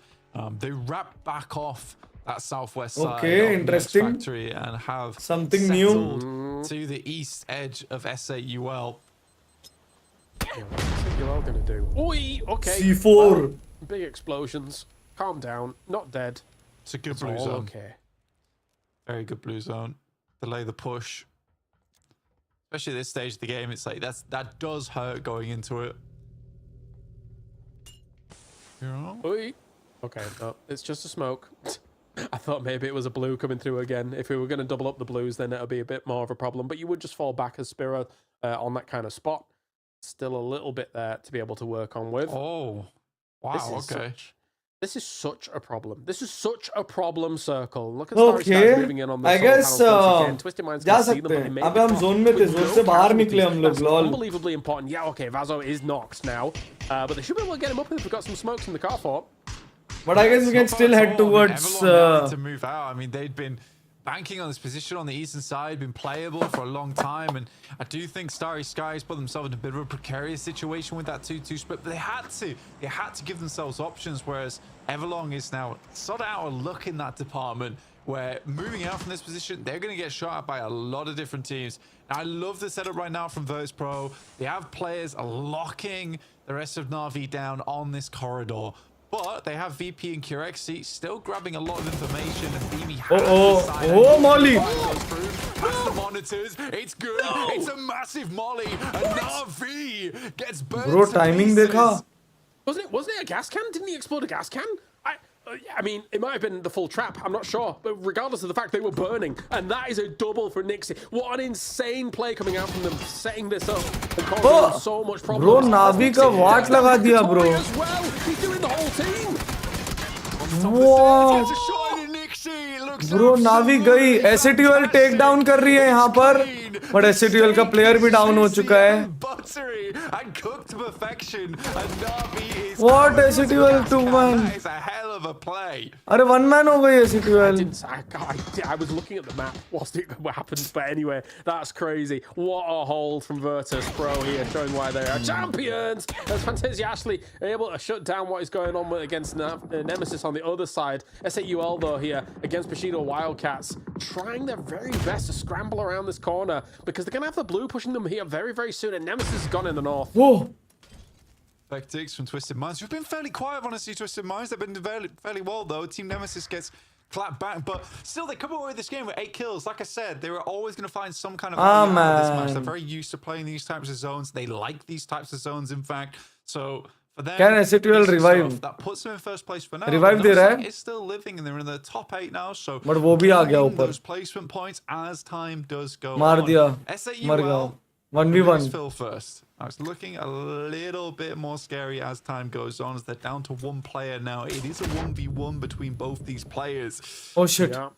they wrap back off that southwest side of the factory and have something new to the east edge of SAUL. What's SAUL gonna do? Oi, okay. C4. Big explosions. Calm down. Not dead. It's a good blue zone. Okay. Very good blue zone. Delay the push. Especially at this stage of the game, it's like that does hurt going into it. Oi. Okay, no, it's just a smoke. I thought maybe it was a blue coming through again. If we were going to double up the blues, then it'll be a bit more of a problem. But you would just fall back as Spiro on that kind of spot. Still a little bit there to be able to work on with. Oh, wow, okay. This is such a problem. This is such a problem circle. Look at Starry Skies moving in on the I guess Twisted Minds जा can see सकते them, but हैं. they made अबे the हम cross zone में थे, with zone no से बाहर casualties. निकले हम लोग, That's lol. unbelievably important. Yeah, okay, Vazo is knocked now, but they should be able to get him up if we've got some smokes in the car fort. But I guess we can still head towards. Everyone now to move out. I mean, they'd been banking on this position on the eastern side, been playable for a long time, and I do think Starry Skies put themselves in a bit of a precarious situation with that 2-2 split, but they had to give themselves options, whereas Everlong is now sort of out of luck in that department, where moving out from this position, they're going to get shot at by a lot of different teams. Now, I love the setup right now from Virtus Pro. They have players locking the rest of Na'Vi down on this corridor. But they have VP and Curexy still grabbing a lot of information, and Beamy has Molly! Past the monitors, it's good. It's a massive Molly, and Na'Vi gets burned. Bro, timing देखा? Wasn't it a gas can? Didn't he explode a gas can? I mean, it might have been the full trap. I'm not sure. But regardless of the fact they were burning, and that is a double for Nixie. What an insane play coming out from them, setting this up and causing them so much problems. Bro, Na'Vi का वाट लगा दिया, bro. As well. He's doing the whole team. What? Bro, Na'Vi गई. SATL take down कर रही है यहाँ पर. But SATL का प्लेयर भी डाउन हो चुका है. What SATL 2-1? That is a hell of a play. अरे 1 man हो गई SATL. I was looking at the map whilst it happened, but anyway, that's crazy. What a hold from Virtus Pro here, showing why they are champions. As Fantasia Ashley able to shut down what is going on against Nemesis on the other side. SAUL though here against Bushido Wildcats, trying their very best to scramble around this corner because they're going to have the blue pushing them here very, very soon, and Nemesis has gone in the north. Whoa. Tactics from Twisted Minds, who've been fairly quiet, honestly. Twisted Minds, they've been fairly well though. Team Nemesis gets clapped back, but still they come away with this game with 8 kills. Like I said, they were always going to find some kind of value out of this match. They're very used to playing these types of zones. They like these types of zones, in fact. So for them, can SATL revive? That puts them in first place for now. Revive दे रहा है. It's still living, and they're in the top 8 now. So but वो भी आ गया ऊपर. Those placement points as time does go मार दिया. मर गया. 1v1. Phil first. Now it's looking a little bit more scary as time goes on, as they're down to 1 player now. It is a 1v1 between both these players. Oh shit. Yeah.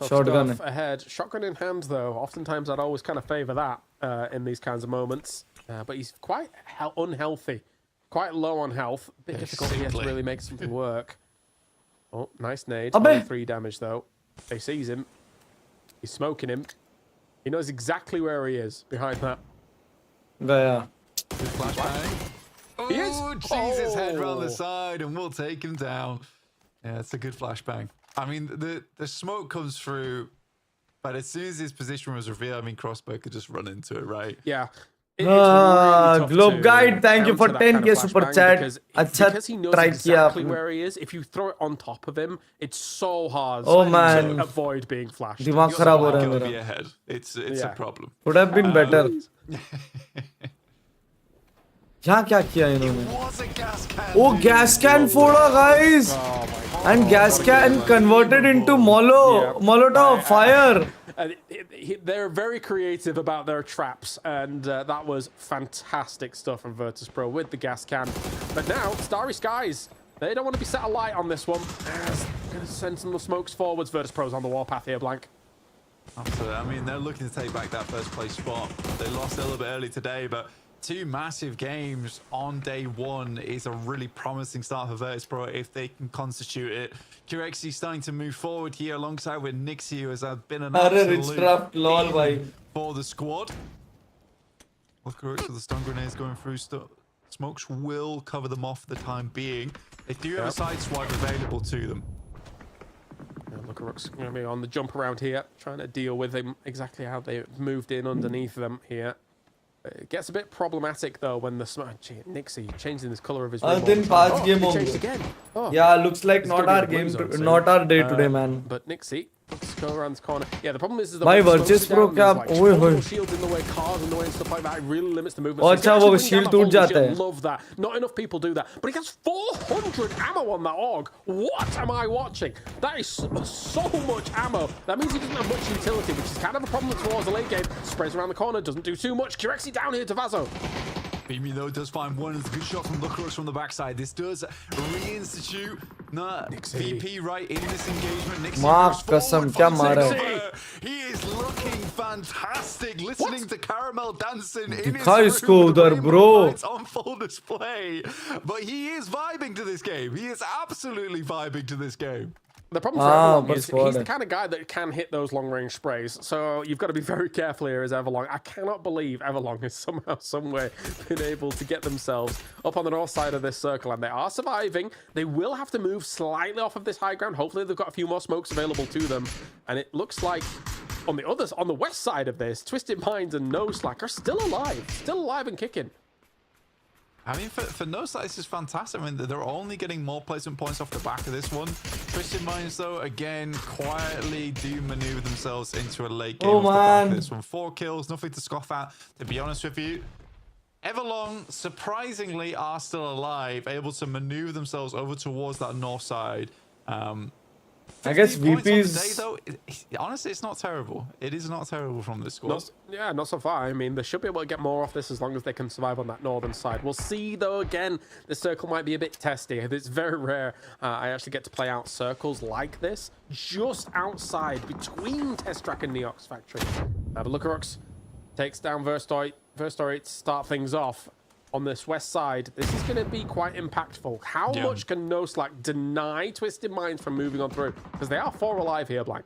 Shotgun ahead. Shotgun in hand though. Oftentimes I'd always kind of favor that in these kinds of moments. But he's quite unhealthy. Quite low on health. Bit difficult here to really make something work. Oh, nice nade. Only 3 damage though. He sees him. He's smoking him. He knows exactly where he is behind that. गया. Good flashbang. Oh, Jesus, head round the side, and we'll take him down. Yeah, it's a good flashbang. I mean, the smoke comes through, but as soon as his position was revealed, I mean, Crossbow could just run into it, right? Yeah. Really Globe Guide, thank you for 10k super chat. Because he knows exactly where he is. If you throw it on top of him, it's so hard to avoid being flashed. दिमाग खराब हो रहा है मेरा. Ahead. It's a problem. Would have been better. यहाँ क्या किया इन्होंने? Oh, gas can फोड़ा, guys. And gas can converted into Molotov fire. They're very creative about their traps, and that was fantastic stuff from Virtus Pro with the gas can. But now, Starry Skies, they don't want to be set alight on this one. Going to send some of the smokes forwards. Virtus Pro's on the warpath here, Blank. Absolutely. I mean, they're looking to take back that first place spot. They lost a little bit early today, but 2 massive games on day 1 is a really promising start for Virtus Pro if they can constitute it. Curexy starting to move forward here alongside with Nixie, who has been an absolute for the squad. Look at the stun grenades going through. Smokes will cover them off for the time being. They do have a side swipe available to them. Look at Rook's going to be on the jump around here, trying to deal with them exactly how they moved in underneath them here. It gets a bit problematic though when the Nixie changing this color of his rim. Then pass game changed again. Yeah, looks like not our game, not our day today, man. But Nixie Let's go around this corner. Yeah, the problem is the भाई way the Virtus smokes are Pro down, क्या there's, ओए like, होए multiple shields in the way, cars in the way and stuff like that. It really limits the movement. और So अच्छा he's वो actually shield bringing टूट down that जाता vulnerable है shield. Love that. Not enough people do that. But he has 400 ammo on that AUG. What am I watching? That is so much ammo. That means he doesn't have much utility, which is kind of a problem towards the late game. Sprays around the corner, doesn't do too much. Kirexi down here to Vazo. bgmi, though, does find one. It's a good shot from Lucrux from the backside. This does reinstitute VP right in this engagement. Nixie माँ moves forward, कसम क्या finds मारा Nixie. है He is looking fantastic, listening to Caramel dancing in his दिखा room इसको with the उधर rainbow bro lights on full display. But he is vibing to this game. He is absolutely vibing to this game. The problem for Everlong but is squad he's the है kind of guy that can hit those long-range sprays, so you've got to be very careful here as Everlong. I cannot believe Everlong has somehow, someway been able to get themselves up on the north side of this circle, and they are surviving. They will have to move slightly off of this high ground. Hopefully they've got a few more smokes available to them, and it looks like on the west side of this, Twisted Minds and No Slack are still alive and kicking. I mean, for No Slack, this is fantastic. I mean, they're only getting more placement points off the back of this one. Twisted Minds, though, again, quietly do maneuver themselves into a late game off the back of this one. 4 kills, nothing to scoff at, to be honest with you. Everlong, surprisingly, are still alive, able to maneuver themselves over towards that north side. I guess 15 points on the VP's day, though, honestly, it's not terrible. It is not terrible from this squad. Not so far. I mean, they should be able to get more off this as long as they can survive on that northern side. We'll see, though, again, the circle might be a bit testy. It's very rare I actually get to play out circles like this, just outside, between Test Track and Neox Factory. But Lucrux takes down Verstory to start things off. On this west side, this is going to be quite impactful. How much can No Slack deny Twisted Minds from moving on through? Because they are 4 alive here, Blank.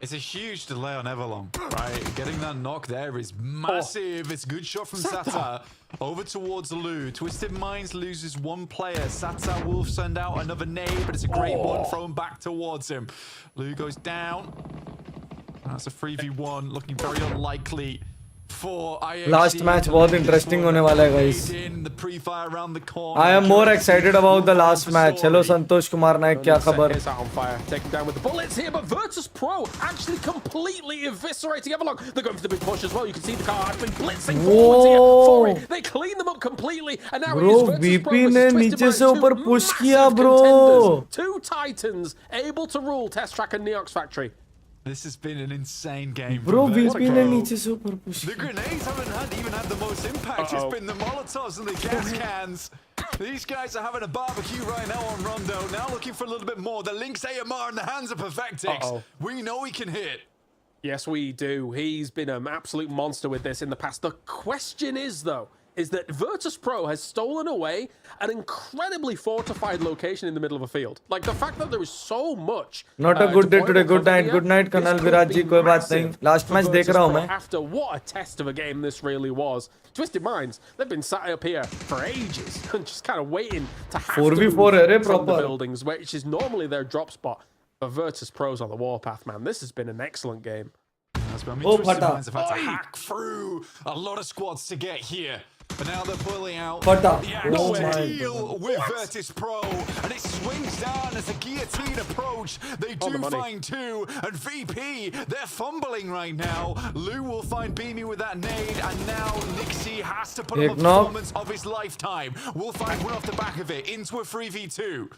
It's a huge delay on Everlong, right? Getting that knock there is massive. It's a good shot from Sata. Over towards Lou. Twisted Minds loses 1 player. Sata will send out another nade, but it's a great one thrown back towards him. Lou goes down. That's a 3v1, looking very unlikely. Last match बहुत interesting होने वाला है guys. I am more excited about the last match. Hello Santosh Kumar Nayak, क्या खबर? On fire, taken down with the bullets here, but Virtus Pro actually completely eviscerating Everlong. They're going for the big push as well. You can see the car actually blitzing forwards here. For it. They clean them up completely, and now it is Virtus VP Pro ने versus नीचे Twisted से Minds, ऊपर two push massive किया bro. contenders, 2 titans able to rule Test Track and Neox Factory. This has been an insane game. Bro, VP ने नीचे से ऊपर push. The grenades haven't even had the most impact. It's been the Molotovs and the gas cans. These guys are having a barbecue right now on Rondo. Now looking for a little bit more. The Lynx AMR in the hands of Perfectix. We know he can hit. Yes, we do. He's been an absolute monster with this in the past. The question is, though, is that Virtus Pro has stolen away an incredibly fortified location in the middle of a field. Like, the fact that there is so much... Not a good day today. Good night, Kanal Viraj ji. कोई बात नहीं. Last match देख रहा हूँ मैं. After what a test of a game this really was. Twisted Minds, they've been sat up here for ages and just kind of waiting to have 4v4 to है रे move from the proper. buildings, which is normally their drop spot. But Virtus Pro's on the warpath, man. This has been an excellent game. I mean, Twisted Minds have had to hack through a lot of squads to get here. But now they're pulling out the actual deal with Virtus Pro, and it swings down as a guillotine approach. They do find 2, and VP, they're fumbling right now. Lou will find bgmi with that nade, and now Nixie has to put up a performance of his lifetime. We'll find one off the back of it into a 3v2.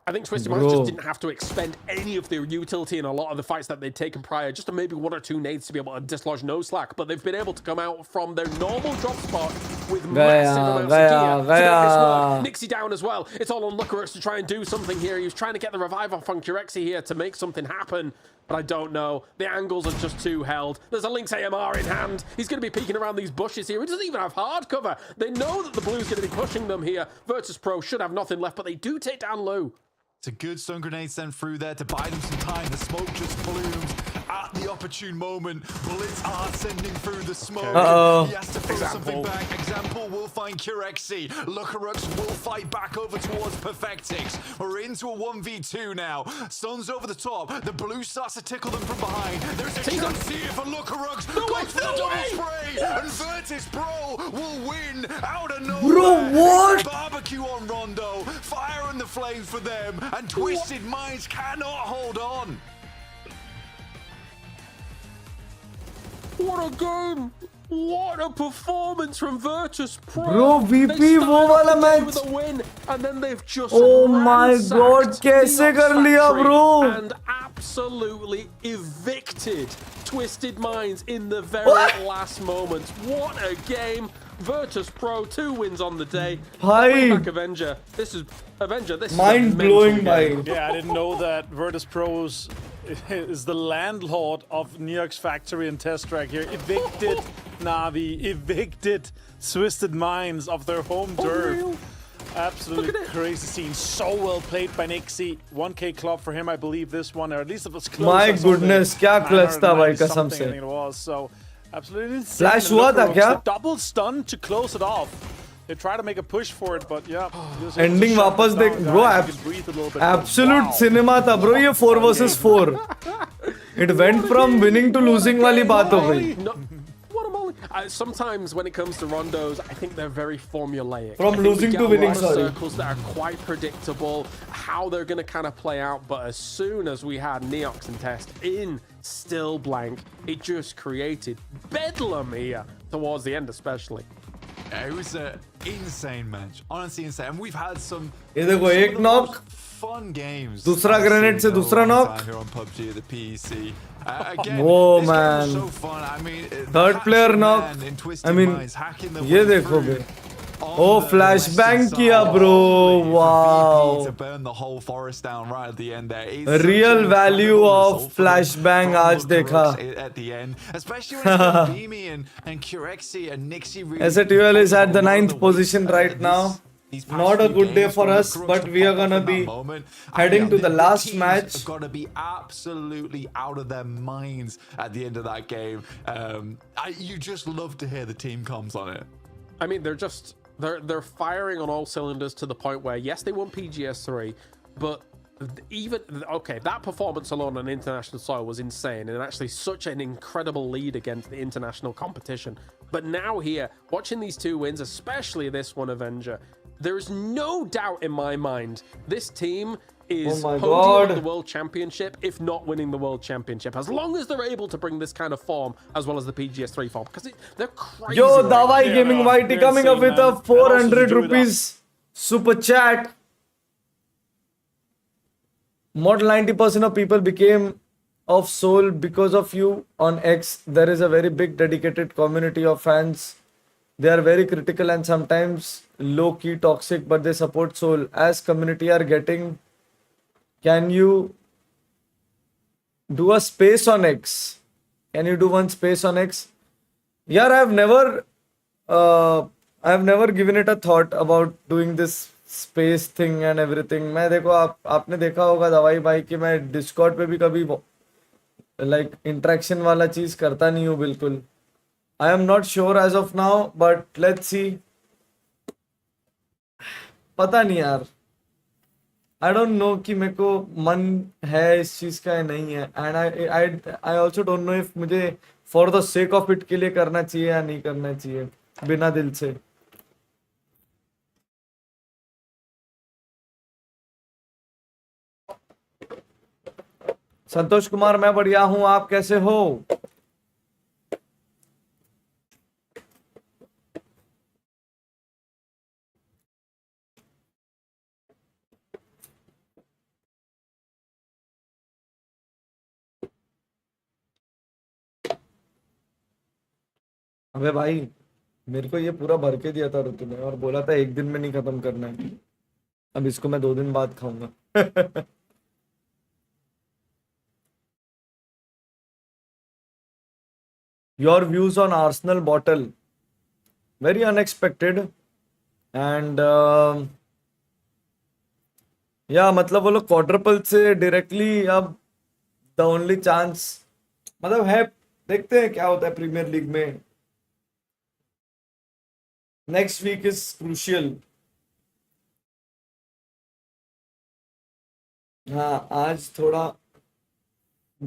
I think Twisted Minds just didn't have to expend any of their utility in a lot of the fights that they'd taken prior, just to maybe 1 or 2 nades to be able to dislodge No Slack, but they've been able to come out from their normal drop spot with massive amounts of gear. So Nixie down as well. It's all on Lucrux to try and do something here. He was trying to get the revive off on Kirexi here to make something happen, but I don't know. The angles are just too held. There's a Lynx AMR in hand. He's going to be peeking around these bushes here. He doesn't even have hard cover. They know that the Blue's going to be pushing them here. Virtus Pro should have nothing left, but they do take down Lou. It's a good stun grenade sent through there to buy them some time. The smoke just blooms at the opportune moment. Bullets are sending through the smoke. He has to throw something back. Example will find Kirexi. Lucrux will fight back over towards Perfectix. We're into a 1v2 now. Stuns over the top. The blue starts to tickle them from behind. There's a chance here for Lucrux. Goes for the double spray. And Virtus Pro will win out of nowhere. Bro, what? Barbecue on Rondo. Fire in the flames for them. And Twisted Minds cannot hold on. What a game! What a performance from Virtus Pro! Bro, VP They वो started वाला off the day match. with a win, and then they've just Oh my God, ransacked कैसे Neox कर लिया, Factory bro? and absolutely evicted Twisted Minds in the very What? last moments. What a game! Virtus Pro, 2 wins on the day. Bhai. Bring back Avenger. This is Avenger. This Mind is a blowing, mental game. bhai. Yeah, I didn't know that Virtus Pros is the landlord of Neox Factory and Test Track here. Evicted Navi, evicted Twisted Minds of their home turf. Unreal. Absolutely crazy scene. So well played by Nixie. 1K club for him, I believe this one, or at least it was close. My I saw the goodness, क्या clutch था भाई, 990 कसम something, से. I think it was. So absolutely insane. Flash And हुआ look, था Rogues, क्या? the double stun to close it off. They try to make a push for it, but yeah. Ending वापस देख, bro. Absolute cinema था, bro. ये 4 versus 4. It went from winning to losing वाली बात हो गई. No, what a molly. Sometimes when it comes to rondos, I think they're very formulaic. From I think we losing get to a winning, lot of sorry. circles that are quite predictable, how they're going to kind of play out. But as soon as we had Neox and Test in still blank, it just created bedlam here towards the end, especially. Yeah, it was an insane match. Honestly insane. And we've had some, ये देखो, some एक of the knock. most fun games. दूसरा I've grenade seen से in a दूसरा long knock. time here on PUBG at the PEC. Again, Whoa, this game man. was so fun. I mean, Third player Hatchet knock. Man in Twisted I mean, Minds, hacking their ये way देखो through bay. on Oh, the flashbang western किया, side. bro. Holy, for Wow. VP to burn the whole forest down right at the end there. It's A such real an value incredible of result for them flashbang from आज the देखा. Crooks at the end, especially when it's got Beamy and Curexi and Nixie really SATUL is at the a lot of 9th weight, position right now. these past Not a few good day games for from the us, Crooks but to we are pop up gonna in that be moment. heading to the last teams match. have got to be absolutely out of their minds at the end of that game. You just love to hear the team comms on it. I mean, they're firing on all cylinders to the point where, yes, they won PGS3, but even okay, that performance alone on international soil was insane and actually such an incredible lead against the international competition. But now here, watching these 2 wins, especially this one, Avenger, there is no doubt in my mind this team is Oh my podiuming God. the world championship, if not winning the world championship, as long as they're able to bring this kind of form as well as the PGS3 form, because they're crazy. Yo, right now. Dawai Yeah, Gaming no, Whitey they're coming up insane, with a man. And also 400 to do it rupees super chat. More than 90% of people became of Soul because of you on X. There is a very big dedicated community of fans. They are very critical and sometimes low-key toxic, but they support Soul. As community are getting, can you do a space on X? Can you do one space on X? Yeah, I've never given it a thought about doing this space thing and everything. मैं देखो आपने देखा होगा दवाई भाई कि मैं Discord पे भी कभी like interaction वाला चीज करता नहीं हूँ बिल्कुल. I am not sure as of now, but let's see. पता नहीं यार. I don't know कि मेरे को मन है इस चीज का या नहीं है. And I also don't know if मुझे for the sake of it के लिए करना चाहिए या नहीं करना चाहिए बिना दिल से. संतोष कुमार, मैं बढ़िया हूं, आप कैसे हो? अबे भाई, मेरे को ये पूरा भर के दिया था ऋतु ने और बोला था 1 दिन में नहीं खत्म करना है. अब इसको मैं 2 दिन बाद खाऊंगा. Your views on Arsenal bottle? Very unexpected. And yeah, मतलब वो लोग क्वाड्रपल से डायरेक्टली अब द ओनली चांस मतलब है. देखते हैं क्या होता है प्रीमियर लीग में. Next week is crucial. हाँ, आज थोड़ा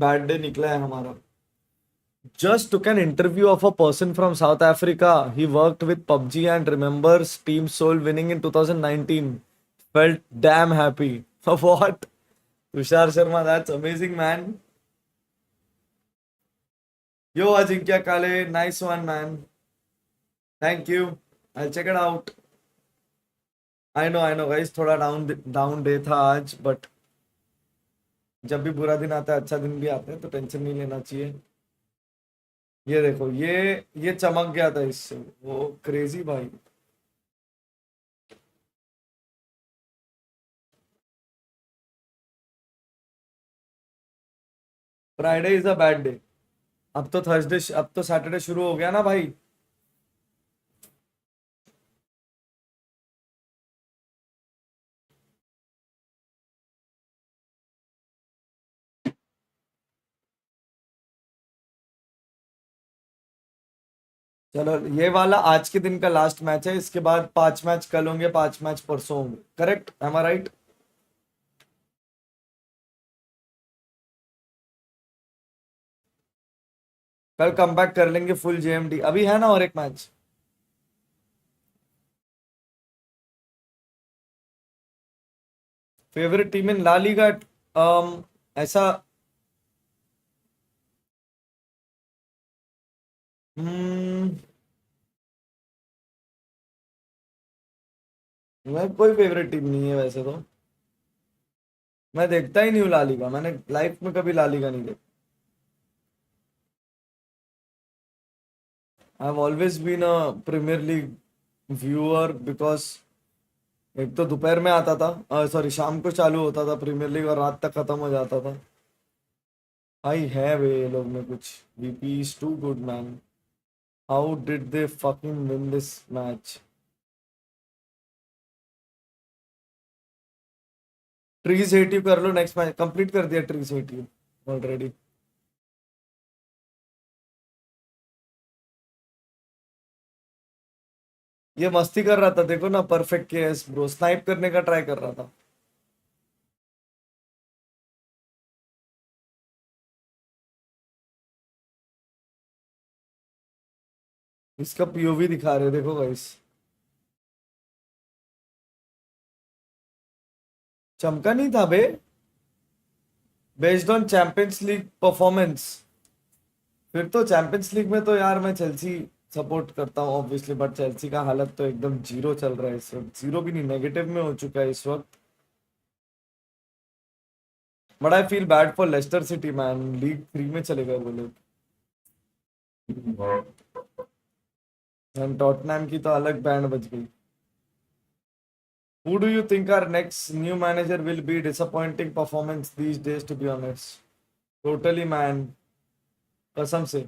बैड डे निकला है हमारा. Just took an interview of a person from South Africa. He worked with PUBG and remembers Team Soul winning in 2019. Felt damn happy. What? Tushar Sharma, that's amazing, man. Yo, Ajinkya Kale, nice one, man. Thank you. I'll check it out. I know, guys. थोड़ा down day था आज, but जब भी बुरा दिन आता है अच्छा दिन भी आता है, तो टेंशन नहीं लेना चाहिए. ये देखो, ये चमक गया था इससे, वो क्रेजी भाई. Friday is a bad day. अब तो सैटरडे शुरू हो गया ना भाई. चलो, ये वाला आज के दिन का लास्ट मैच है. इसके बाद 5 मैच कल होंगे, 5 मैच परसों होंगे. करेक्ट? एम आई राइट? कल कम बैक कर लेंगे फुल जेएमडी. अभी है ना और एक मैच. फेवरेट टीम इन ला लीगा? ऐसा हम्म मैं कोई फेवरेट टीम नहीं है वैसे तो. मैं देखता ही नहीं हूँ ला लीगा. मैंने लाइफ में कभी ला लीगा नहीं देखा. I have always been a premier league viewer because एक तो दोपहर में आता था, सॉरी शाम को चालू होता था प्रीमियर लीग और रात तक खत्म हो जाता था. आई है वे ये लोग में कुछ. VP is too good man. How did they fucking win this match? Trees hate you कर लो. नेक्स्ट मैच कंप्लीट कर दिया ट्रीज हेट यू ऑलरेडी. ये मस्ती कर रहा था, देखो ना. परफेक्ट केएस ब्रो, स्नाइप करने का ट्राई कर रहा था. इसका पीओवी दिखा रहे हो, देखो गाइस. चमका नहीं था बे. Based on champions league performance. फिर तो चैंपियंस लीग में तो यार मैं चेल्सी सपोर्ट करता हूँ ऑब्वियसली, बट चेल्सी का हालत तो एकदम जीरो चल रहा है इस वक्त. जीरो भी नहीं, नेगेटिव में हो चुका है इस वक्त. But I feel bad for Leicester City man. League 3 में चले गए वो लोग. एंड टॉटनहम की तो अलग बैंड बज गई. Who do you think our next new manager will be? Disappointing performance these days, to be honest. Totally, man. कसम से.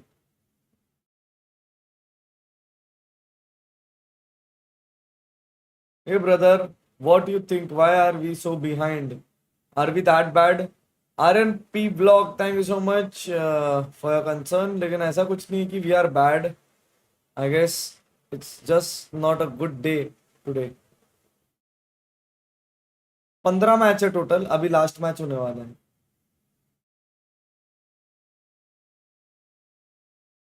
Hey, brother, what do you think? Why are we so behind? Are we that bad? RNP blog, thank you so much for your concern. लेकिन ऐसा कुछ नहीं कि we are bad. I guess it's just not a good day today. 15 match है total. अभी last match होने वाला है.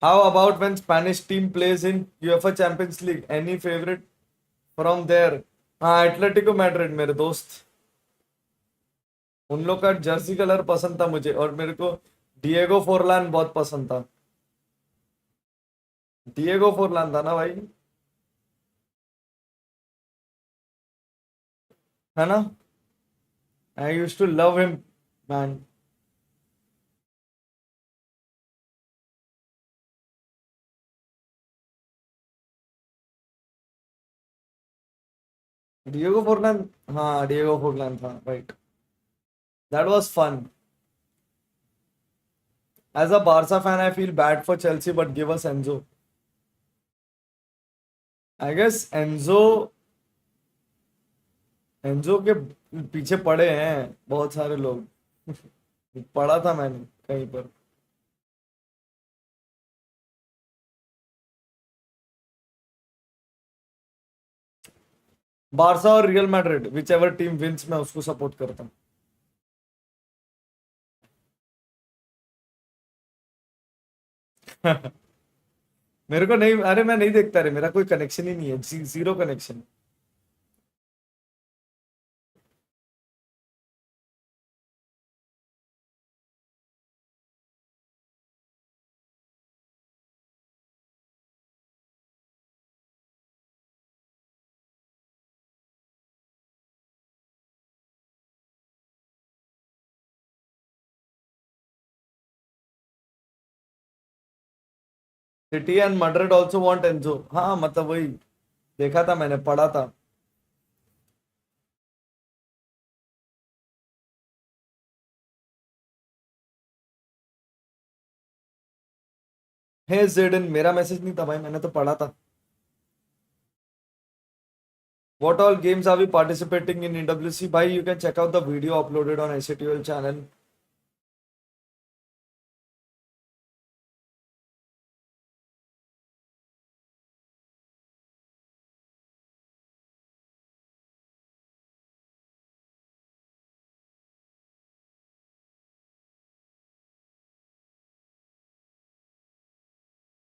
How about when Spanish team plays in UEFA Champions League? Any favorite from there? हाँ, एटलेटिको मैड्रिड मेरे दोस्त. उन लोग का जर्सी कलर पसंद था मुझे, और मेरे को डिएगो फोरलान बहुत पसंद था. डिएगो फोरलान था ना भाई, है ना? I used to love him man. Diego Forlan. हाँ, डिएगो फोरलान था, right. That was fun. As a Barca fan I feel bad for Chelsea, but give us Enzo. I guess Enzo Enzo के पीछे पड़े हैं बहुत सारे लोग. पढ़ा था मैंने कहीं पर. बारसा और Real Madrid, whichever team wins मैं उसको सपोर्ट करता हूँ. मेरे को नहीं, अरे मैं नहीं देखता रे. मेरा कोई कनेक्शन ही नहीं है. Zero connection. City and Madrid also want Enzo. हाँ मतलब वही देखा था मैंने, पढ़ा था. हे जेडन, मेरा मैसेज नहीं था भाई, मैंने तो पढ़ा था. What all games are we participating in EWC? Bhai, you can check out the video uploaded on SATL channel.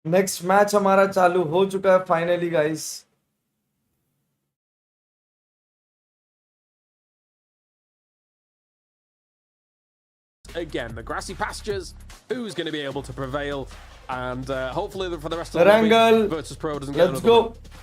Next match हमारा चालू हो चुका है finally guys. Again, the grassy pastures. Who's going to be able to prevail? And hopefully for the rest of the Rangle, lobby, Virtus Pro doesn't get let's another go. win.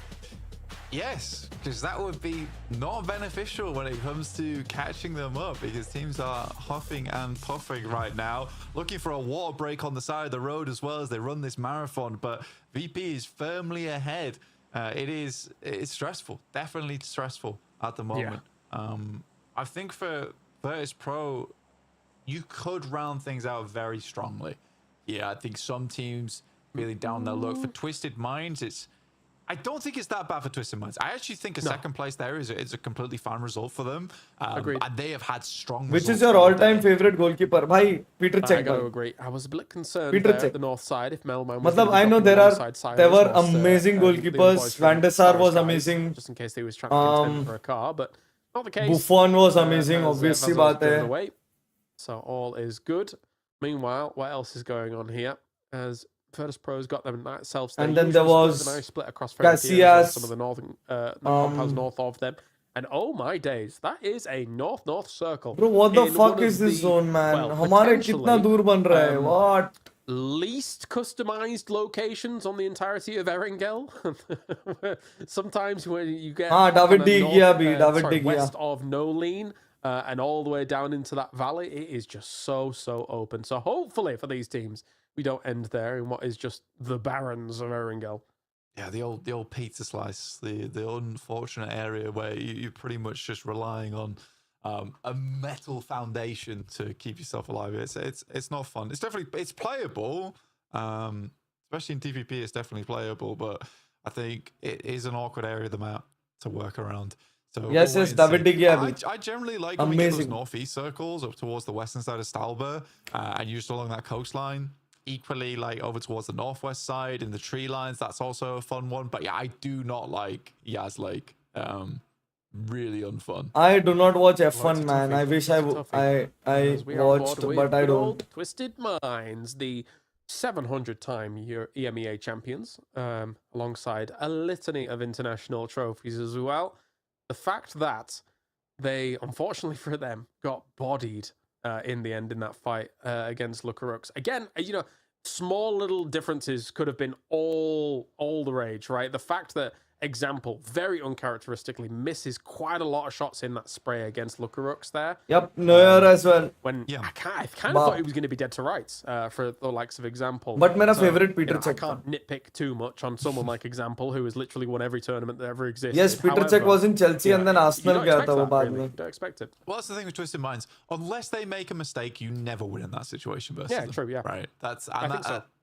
Yes, because that would be not beneficial when it comes to catching them up, because teams are huffing and puffing right now, looking for a water break on the side of the road as well as they run this marathon. But VP is firmly ahead. It's stressful, definitely stressful at the moment. I think for Virtus Pro, you could round things out very strongly. Yeah, I think some teams really down their luck. For Twisted Minds, I don't think it's that bad for Twisted Minds. I actually think a second place there is a completely fine result for them. Agreed. And they have had strong Which results is your all all-time day. favorite goalkeeper? Bhai, Peter I Cech. gotta agree. I was a bit concerned Peter there Cech. at the north side if Melman was Matlab, gonna be I know dropping there alongside there were Cyrus whilst, amazing the goalkeepers. boys Van from der Sar Star was Skies, amazing. just in case they was trying to contend for a car, but not the case. Buffon was amazing, as, obvious see Vasil was बात driven है. away. So all is good. Meanwhile, what else is going on here? As Virtus Pro's got them self And then there was a nice split across Ferretia and some of the northern compounds north of them. And oh my days, that is a north-north circle. Bro, what the in fuck one is of this the, zone, man? well, हमारे कितना potentially, दूर बन रहा है? What? least customized locations on the entirety of Erengel. Sometimes when you get David kinda De north, Gea bhi, David sorry, De Gea. west of Nolene and all the way down into that valley, it is just so open. So hopefully for these teams, we don't end there in what is just the barrens of Erengel. Yeah, the old pizza slice, the unfortunate area where you're pretty much just relying on a metal foundation to keep yourself alive. It's not fun. It's playable, especially in TVP. It's definitely playable, but I think it is an awkward area of the map to work around. So Yes, David De Gea. I generally like when we get those Amazing. northeast circles up towards the western side of Stalber and used along that coastline. Equally, like over towards the northwest side in the tree lines, that's also a fun one. But yeah, I do not like Yaz Lake. Really unfun. I do not watch Well, it's F1, a man. toughie. I wish It's a toughie. As we are on watched, board with but I good don't. old Twisted Minds, the 700-time EMEA champions, alongside a litany of international trophies as well. The fact that they, unfortunately for them, got bodied in the end in that fight against Lukarux. Again, small little differences could have been all the rage, right? The fact that Example, very uncharacteristically, misses quite a lot of shots in that spray against Lukarux there. Yep, Neuer as well. When Yeah. I kind of thought he was going to be dead to rights for the likes of Example. But my favorite Peter I Cech. can't nitpick too much on someone like Example, who has literally won every tournament that ever existed. Yes, Peter Cech However, was in Chelsea and then Arsenal you gaya don't tha wo expect baad that, really. mein. You don't expect it. Well, that's the thing with Twisted Minds. Unless they make a mistake, you never win in that situation versus Yeah, them. true, yeah. Right.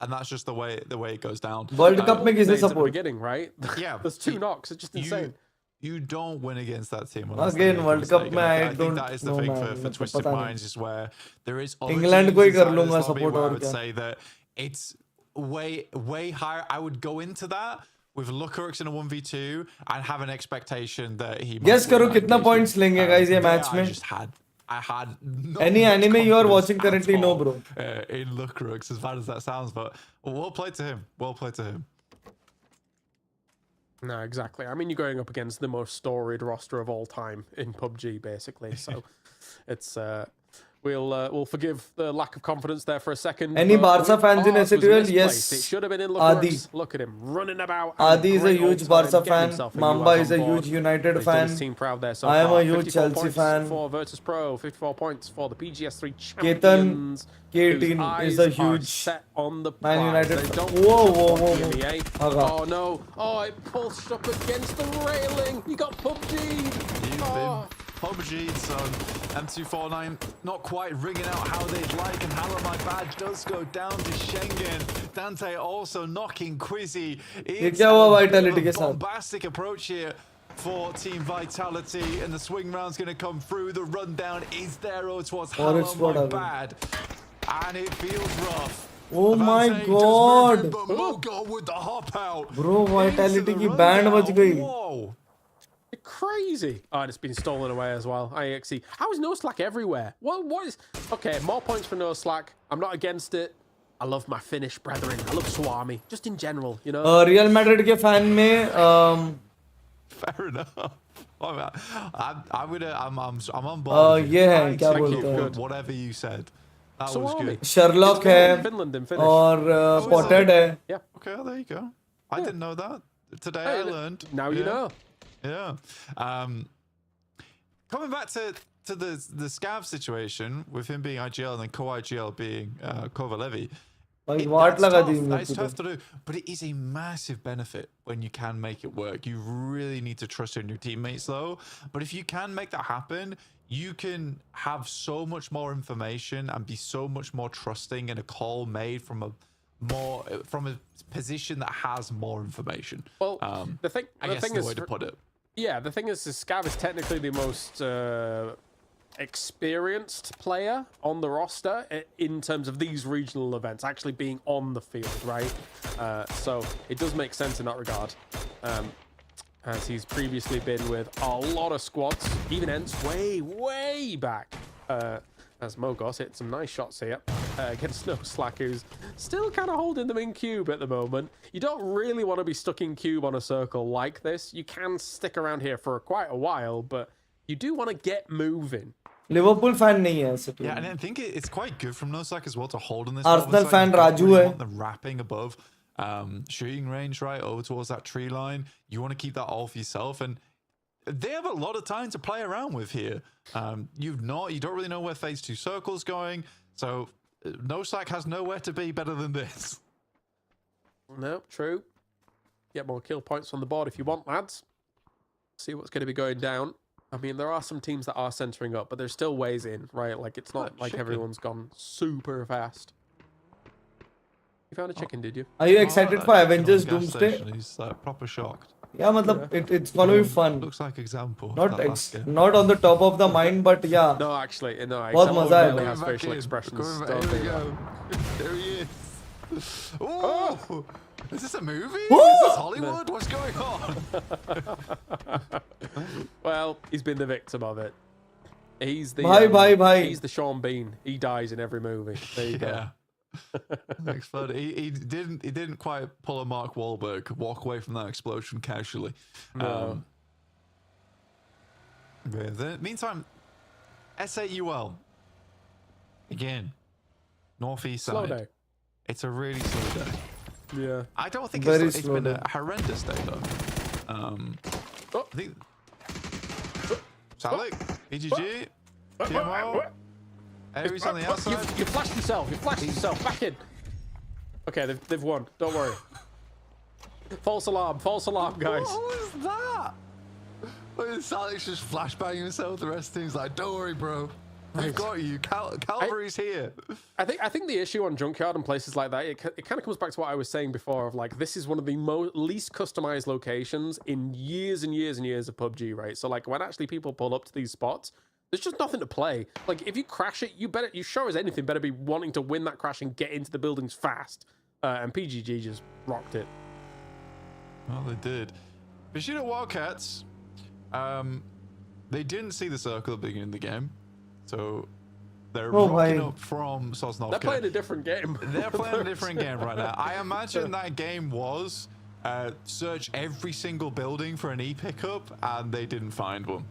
And that's just the way it goes down. World Cup mein Days किसे at the support? beginning, right? Yeah, There's two knocks. It's just insane. You don't win against that team. Again, World Cup mein I think don't that is the know, thing man. for Mujhe Twisted pata nahi. Minds is where there is other England teams को ही inside कर of लूंगा this lobby support where I और would क्या. say that it's way higher. I would go into that with Lukarux in a 1v2 and have an expectation that he. Guess might win करो that कितना engagement. points लेंगे guys ये There match में? I had no Any much anime you are confidence watching at currently? No, all, bro. In Lukarux, as bad as that sounds, but well played to him. Well played to him. No, exactly. I mean, you're going up against the most storied roster of all time in PUBG, basically. So it's we'll forgive the lack of confidence there for a second. Any but Barca fans in it was SATL? misplaced. Yes. It should have been in Adi. Lacroix. Look at him running about. Adi is a Great old huge time, Barca getting fan. himself a Mamba US is a on board. huge United He's done fan. his team proud there so I am far. a huge 54 Chelsea points fan. for Virtus Pro. 54 points for the PGS3 Ketan champions. K18 whose is a eyes are huge set on the Man prize. United They don't fan. Whoa, just whoa, want whoa, the whoa. EMEA. Aga. Oh no! Oh, it pulsed up against the railing. He got PUBG'd. You've Oh. been PUBG'd, son. M249 not quite ringing out how they'd like, and Halla My Badge does go down to Schengen. Dante also knocking Quizzy. It's क्या हुआ a bit Vitality of a के साथ? bombastic approach here for Team Vitality, and the swing round's going to come through. The rundown is there over towards Halla explode My आ गया। Bad, and it feels rough. Oh my Avante just God. moving, but Mogo with the hop out. Bro, Vitality Into the की band बज rundown. गई. Whoa. Crazy. Oh, and it's been stolen away as well. IXE. How is no slack everywhere? What is... Okay, more points for no slack. I'm not against it. I love my Finnish brethren. I love Swami. Just in general, you know? Real Madrid के fan में Fair enough. I'm on board. with ये you. है, क्या Thank बोलते you हैं? for whatever you said. That So was are we. good. Sherlock It's है Finland in Finnish. और Potted है. Yeah. Okay, there you go. I didn't know that. Today Hey, I learned. Now you Yeah. know. Yeah. Coming back to the Scav situation with him being IGL and then co-IGL being Kovalevi. भाई वाट That's लगा tough. The That is मेरे tough को. to do, but it is a massive benefit when you can make it work. You really need to trust in your teammates, though. But if you can make that happen, you can have so much more information and be so much more trusting in a call made from a position that has more information. Well, the thing the is, way to put it. yeah, the thing is Scav is technically the most experienced player on the roster in terms of these regional events, actually being on the field, right? So it does make sense in that regard. As he's previously been with a lot of squads, even ends way back. As Mogos hit some nice shots here against No Slack, who's still kind of holding them in cube at the moment. You don't really want to be stuck in cube on a circle like this. You can stick around here for quite a while, but you do want to get moving. Liverpool fan नहीं है ऐसे. Yeah, and I think it's quite good from No Slack as well to hold on this. Arsenal oversight. fan You don't Raju really है. want them wrapping above shooting range, right, over towards that tree line. You want to keep that all for yourself, and they have a lot of time to play around with here. You don't really know where phase 2 circle's going, so No Slack has nowhere to be better than this. No, true. Get more kill points on the board if you want, lads. See what's going to be going down. I mean, there are some teams that are centering up, but there's still ways in, right? Like, it's not like chicken. everyone's gone super fast. You found a chicken, did you? Are you excited Oh, for that Avengers gas Doomsday? station, he's proper shocked. Yeah, मतलब it's gonna be fun. Looks like example. Not that last it's game. not on the top of the mind, but yeah. No, actually, no. बहुत Example मजा really आएगा. has Back facial in. expressions. Going back- Don't Here we do that. go. There he is. Oh, is this a movie? Ooh! Is this Hollywood? What's going on? Well, he's been the victim of it. He's the Bye. He's the Sean Bean. He dies in every movie. There you go. Yeah. Exploded. He didn't quite pull a Mark Wahlberg, walk away from that explosion casually. No. Meantime, SAUL again, northeast Slow side. day. It's a really slow day. Yeah. I don't think Very it's slow been day. a horrendous day though. Oh. I think Salik, BGG, TMO, Aries on the outside. You flashed yourself. You flashed yourself. Back in. Okay, they've won. Don't worry. False alarm, guys. What was that? Salik's just flashbanging himself. The rest of the team's like, "Don't worry, bro. We've got you. Calvary's here." I think the issue on Junkyard and places like that, it kind of comes back to what I was saying before of like, this is one of the least customized locations in years and years and years of PUBG, right? So like when actually people pull up to these spots, there's just nothing to play. Like if you crash it, you sure as anything better be wanting to win that crash and get into the buildings fast. And PGG just rocked it. Well, they did. Bushido Wildcats, they didn't see the circle at the beginning of the game, so they're rocking up from Sosnovka. They're playing a different game. They're playing a different game right now. I imagine that game was search every single building for an E pickup, and they didn't find one.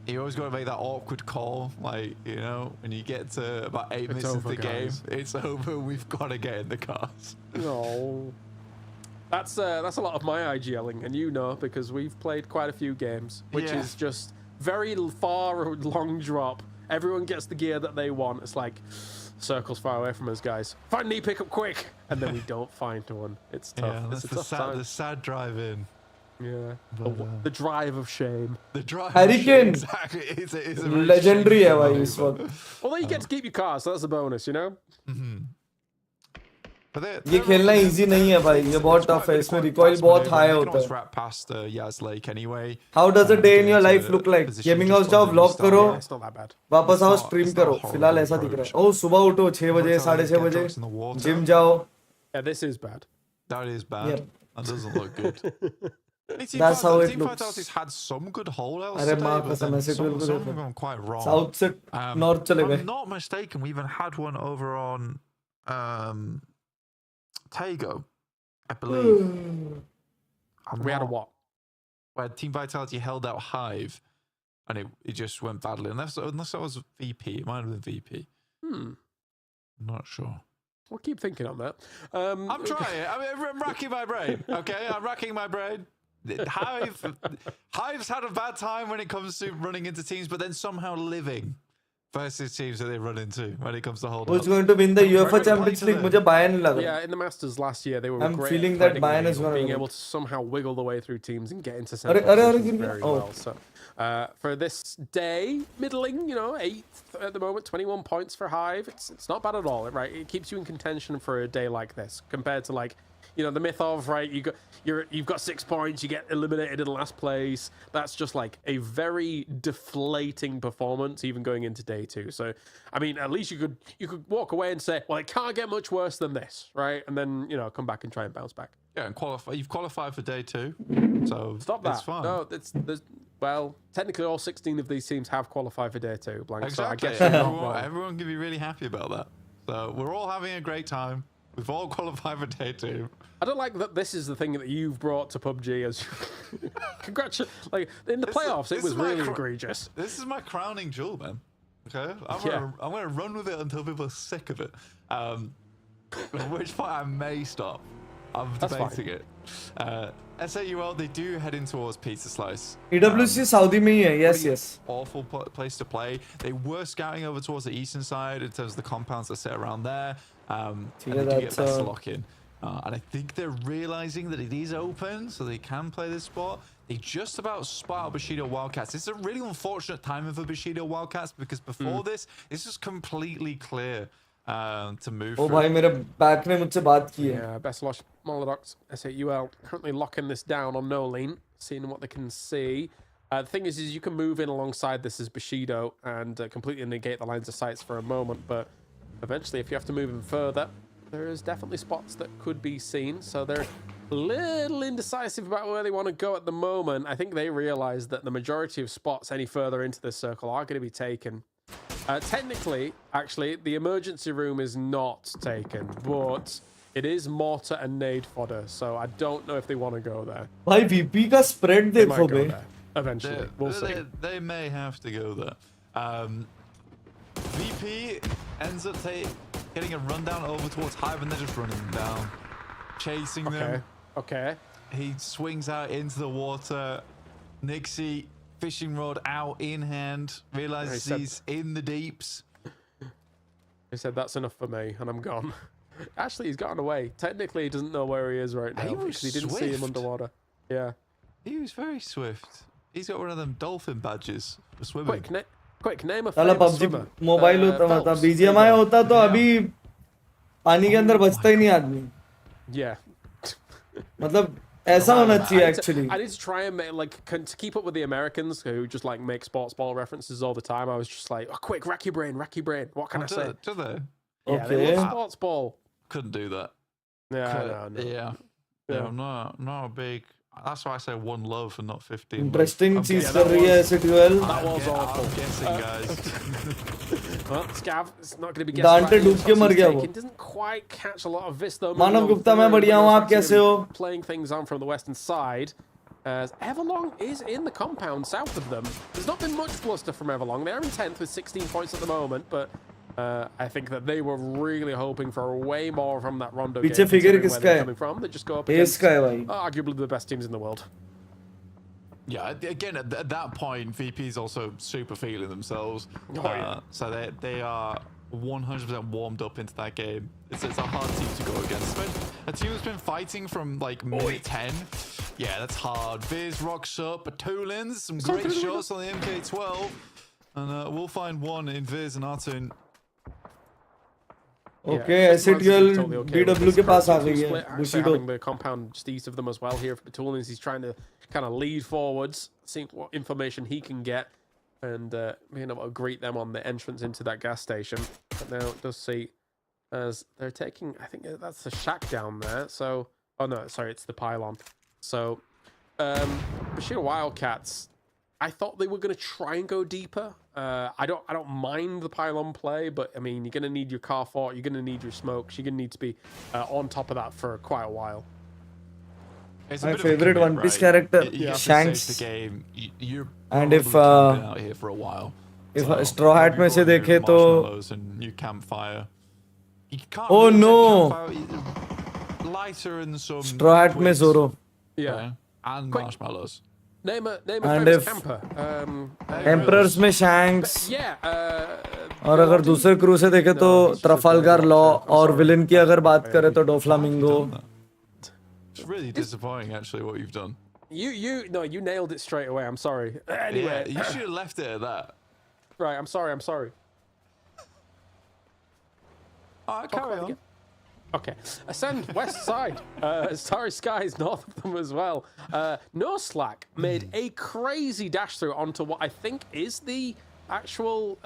You always got to make that awkward call, like, you know, when you get to about 8 minutes into the game, it's over. We've got to get in the cars. No, that's a lot of my IGLing, and you know, because we've played quite a few games, which is just very far long drop. Everyone gets the gear that they want. It's like circles far away from us, guys. Find knee pickup quick, and then we don't find one. It's tough. Yeah, that's the sad drive in. Yeah, the drive of shame. The drive. Hurricane. Exactly. It's a Legendary है भाई इस वक्त. Although you get to keep your car, so that's a bonus, you know. ये खेलना easy नहीं है भाई. ये बहुत tough है. इसमें recoil बहुत high होता है. Wrap past Yaz Lake anyway. How does a day in your life look like? Gaming house जाओ, vlog करो, It's not that bad. वापस आओ, stream करो. फिलहाल ऐसा दिख रहा है. ओ सुबह उठो 6 बजे, 6:30 बजे, gym जाओ. Yeah, this is bad. That is bad. Yeah. That doesn't look good. That's how it Team looks. Vitality's had some good holdouts अरे today, माँ but कसम then ऐसे some 12 of बजे them have gone quite wrong. South से north चले If गए. I'm not mistaken, we even had one over on Tago, I believe. We had a what? Where Team Vitality held out Hive, and it just went badly. Unless that was VP, it might have been VP. I'm not sure. We'll keep thinking on that. I'm trying. I'm racking my brain. Okay, I'm racking my brain. Hive's had a bad time when it comes to running into teams, but then somehow living versus teams that they run into when it comes to hold. Who's going to win the UEFA Champions League? मुझे Bayern नहीं लग रहा. Yeah, in the Masters last year, they were I'm great feeling at that threading Bayern the is needle, gonna being win. able to somehow wiggle the way through teams and get into अरे central अरे positions अरे very oh. well. So for this day, middling, you know, 8th at the moment, 21 points for Hive. It's not bad at all, right? It keeps you in contention for a day like this compared to like, you know, the myth of, right, you've got 6 points, you get eliminated in last place. That's just like a very deflating performance, even going into day 2. So, I mean, at least you could walk away and say, well, it can't get much worse than this, right? And then, you know, come back and try and bounce back. Yeah, and qualify. You've qualified for day 2, so Stop that. It's fine. No, well, technically all 16 of these teams have qualified for day 2, Blank. Exactly. So I guess you're not wrong. Everyone can be really happy about that. So we're all having a great time. We've all qualified for day 2. I don't like that this is the thing that you've brought to PUBG as congratulations. Like in the playoffs, it was really egregious. This is my crowning jewel, man. Okay, I'm gonna run with it until people are sick of it. At which point I may stop. I'm debating it. SAUL, they do head in towards Pizza Slice. EWC Saudi में ही है. Yes. Awful place to play. They were scouting over towards the eastern side in terms of the compounds that sit around there. And they do get best to lock in. And I think they're realizing that it is open, so they can play this spot. They just about spot out Bushido Wildcats. It's a really unfortunate timing for Bushido Wildcats because before this was completely clear to move Oh through. भाई मेरे back ने मुझसे बात की है. Yeah, best loss Molodox, SAUL currently locking this down on no lean, seeing what they can see. The thing is you can move in alongside this as Bushido and completely negate the lines of sights for a moment, but eventually if you have to move in further, there is definitely spots that could be seen. So they're a little indecisive about where they want to go at the moment. I think they realize that the majority of spots any further into this circle are going to be taken. Technically, actually, the emergency room is not taken, but it is mortar and nade fodder, so I don't know if they want to go there. भाई VP का spread They might देखो go bay. there eventually. We'll see. They may have to go there. VP ends up getting a rundown over towards Hive, and they're just running them down, chasing them. Okay. He swings out into the water. Nixie, fishing rod out in hand, realizes he's in the deeps. He said, that's enough for me, and I'm gone. Actually, he's gotten away. Technically, he doesn't know where he is right now because he didn't see him underwater. Yeah. He was very swift. He's got one of them dolphin badges for swimming. Quick, name a साला famous PUBG swimmer. Mobile होता था. BGMI होता तो अभी पानी के अंदर बचता ही नहीं आदमी. Yeah. मतलब ऐसा होना चाहिए actually. I need to try and make, to keep up with the Americans who just like make sports ball references all the time. I was just like, oh, quick, rack your brain. What can I say? Do they? Yeah, they love sports ball. Couldn't do that. Yeah, no. Yeah, I'm not a big. That's why I say one love and not 15. Interesting चीज कर रही है ऐसे duel. That was awful. I'm guessing, guys. Well, Scav, it's not going to be guessed. Dante डूब के मर गया वो. Didn't quite catch a lot of this though. मानव गुप्ता मैं बढ़िया हूँ, आप कैसे हो? Playing things on from the western side. as Everlong is in the compound south of them. There's not been much bluster from Everlong. They're in 10th with 16 points at the moment, but I think that they were really hoping for way more from that Rondo game. पीछे figure considering where किसका they're है? coming from. They just go up Ace against का है भाई. arguably the best teams in the world. Yeah, again, at that point, VP's also super feeling themselves. So they are 100% warmed up into that game. It's a hard team to go against. But a team that's been fighting from like minute 10. Yeah, that's hard. Viz rocks up, Batulins, some great shots on the MK12. And we'll find one in Viz and Artun. Okay, Acid Girl BW के पास आ गई है. Bushido. Having the compound just east of them as well here for Batulins. He's trying to kind of lead forwards, seeing what information he can get, and being able to greet them on the entrance into that gas station. But now it does see as they're taking, I think that's the shack down there. So, oh no, sorry, it's the pylon. So, Bushido Wildcats, I thought they were going to try and go deeper. I don't mind the pylon play, but I mean, you're going to need your car fort, you're going to need your smokes, you're going to need to be on top of that for quite a while. My favorite One Piece character, Shanks. The game, you're and if out here for a while. if Straw Hat में से देखे तो new campfire. You can't oh really no, lighter and some Straw Hat में Zoro. Yeah, and marshmallows. Name a And famous if camper. Emperors में Shanks. Yeah. और अगर दूसरे crew से देखे तो ट्रफालगर लॉ और विलन की अगर बात करें तो Doflamingo. It's really disappointing, actually, what you've done. You nailed it straight away. I'm sorry. Anyway, Yeah, you should have left it at that. Right, I'm sorry. All right, carry on. Okay, ascend west side. Starry Skies north of them as well. No Slack made a crazy dash through onto what I think is the actual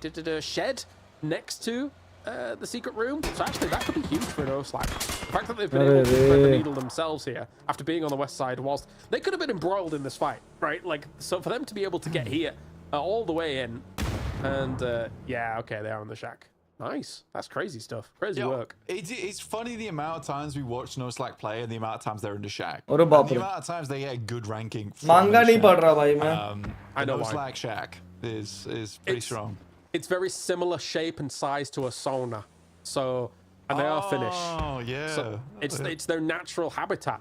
the shed next to the secret room. So actually, that could be huge for No Slack. The fact that they've been able to thread the needle themselves here after being on the west side, whilst they could have been embroiled in this fight, right? Like, so for them to be able to get here all the way in, and yeah, okay, they are in the shack. Nice. That's crazy stuff. Crazy work. It's funny the amount of times we watch No Slack play and the amount of times they're in the shack. और And the बाप रे. amount of times they get good ranking. मांगा नहीं पड़ रहा भाई मैं. I know No why. Slack shack is pretty strong. It's very similar shape and size to a sauna. So, and they are Finnish. Oh yeah. So it's their natural habitat.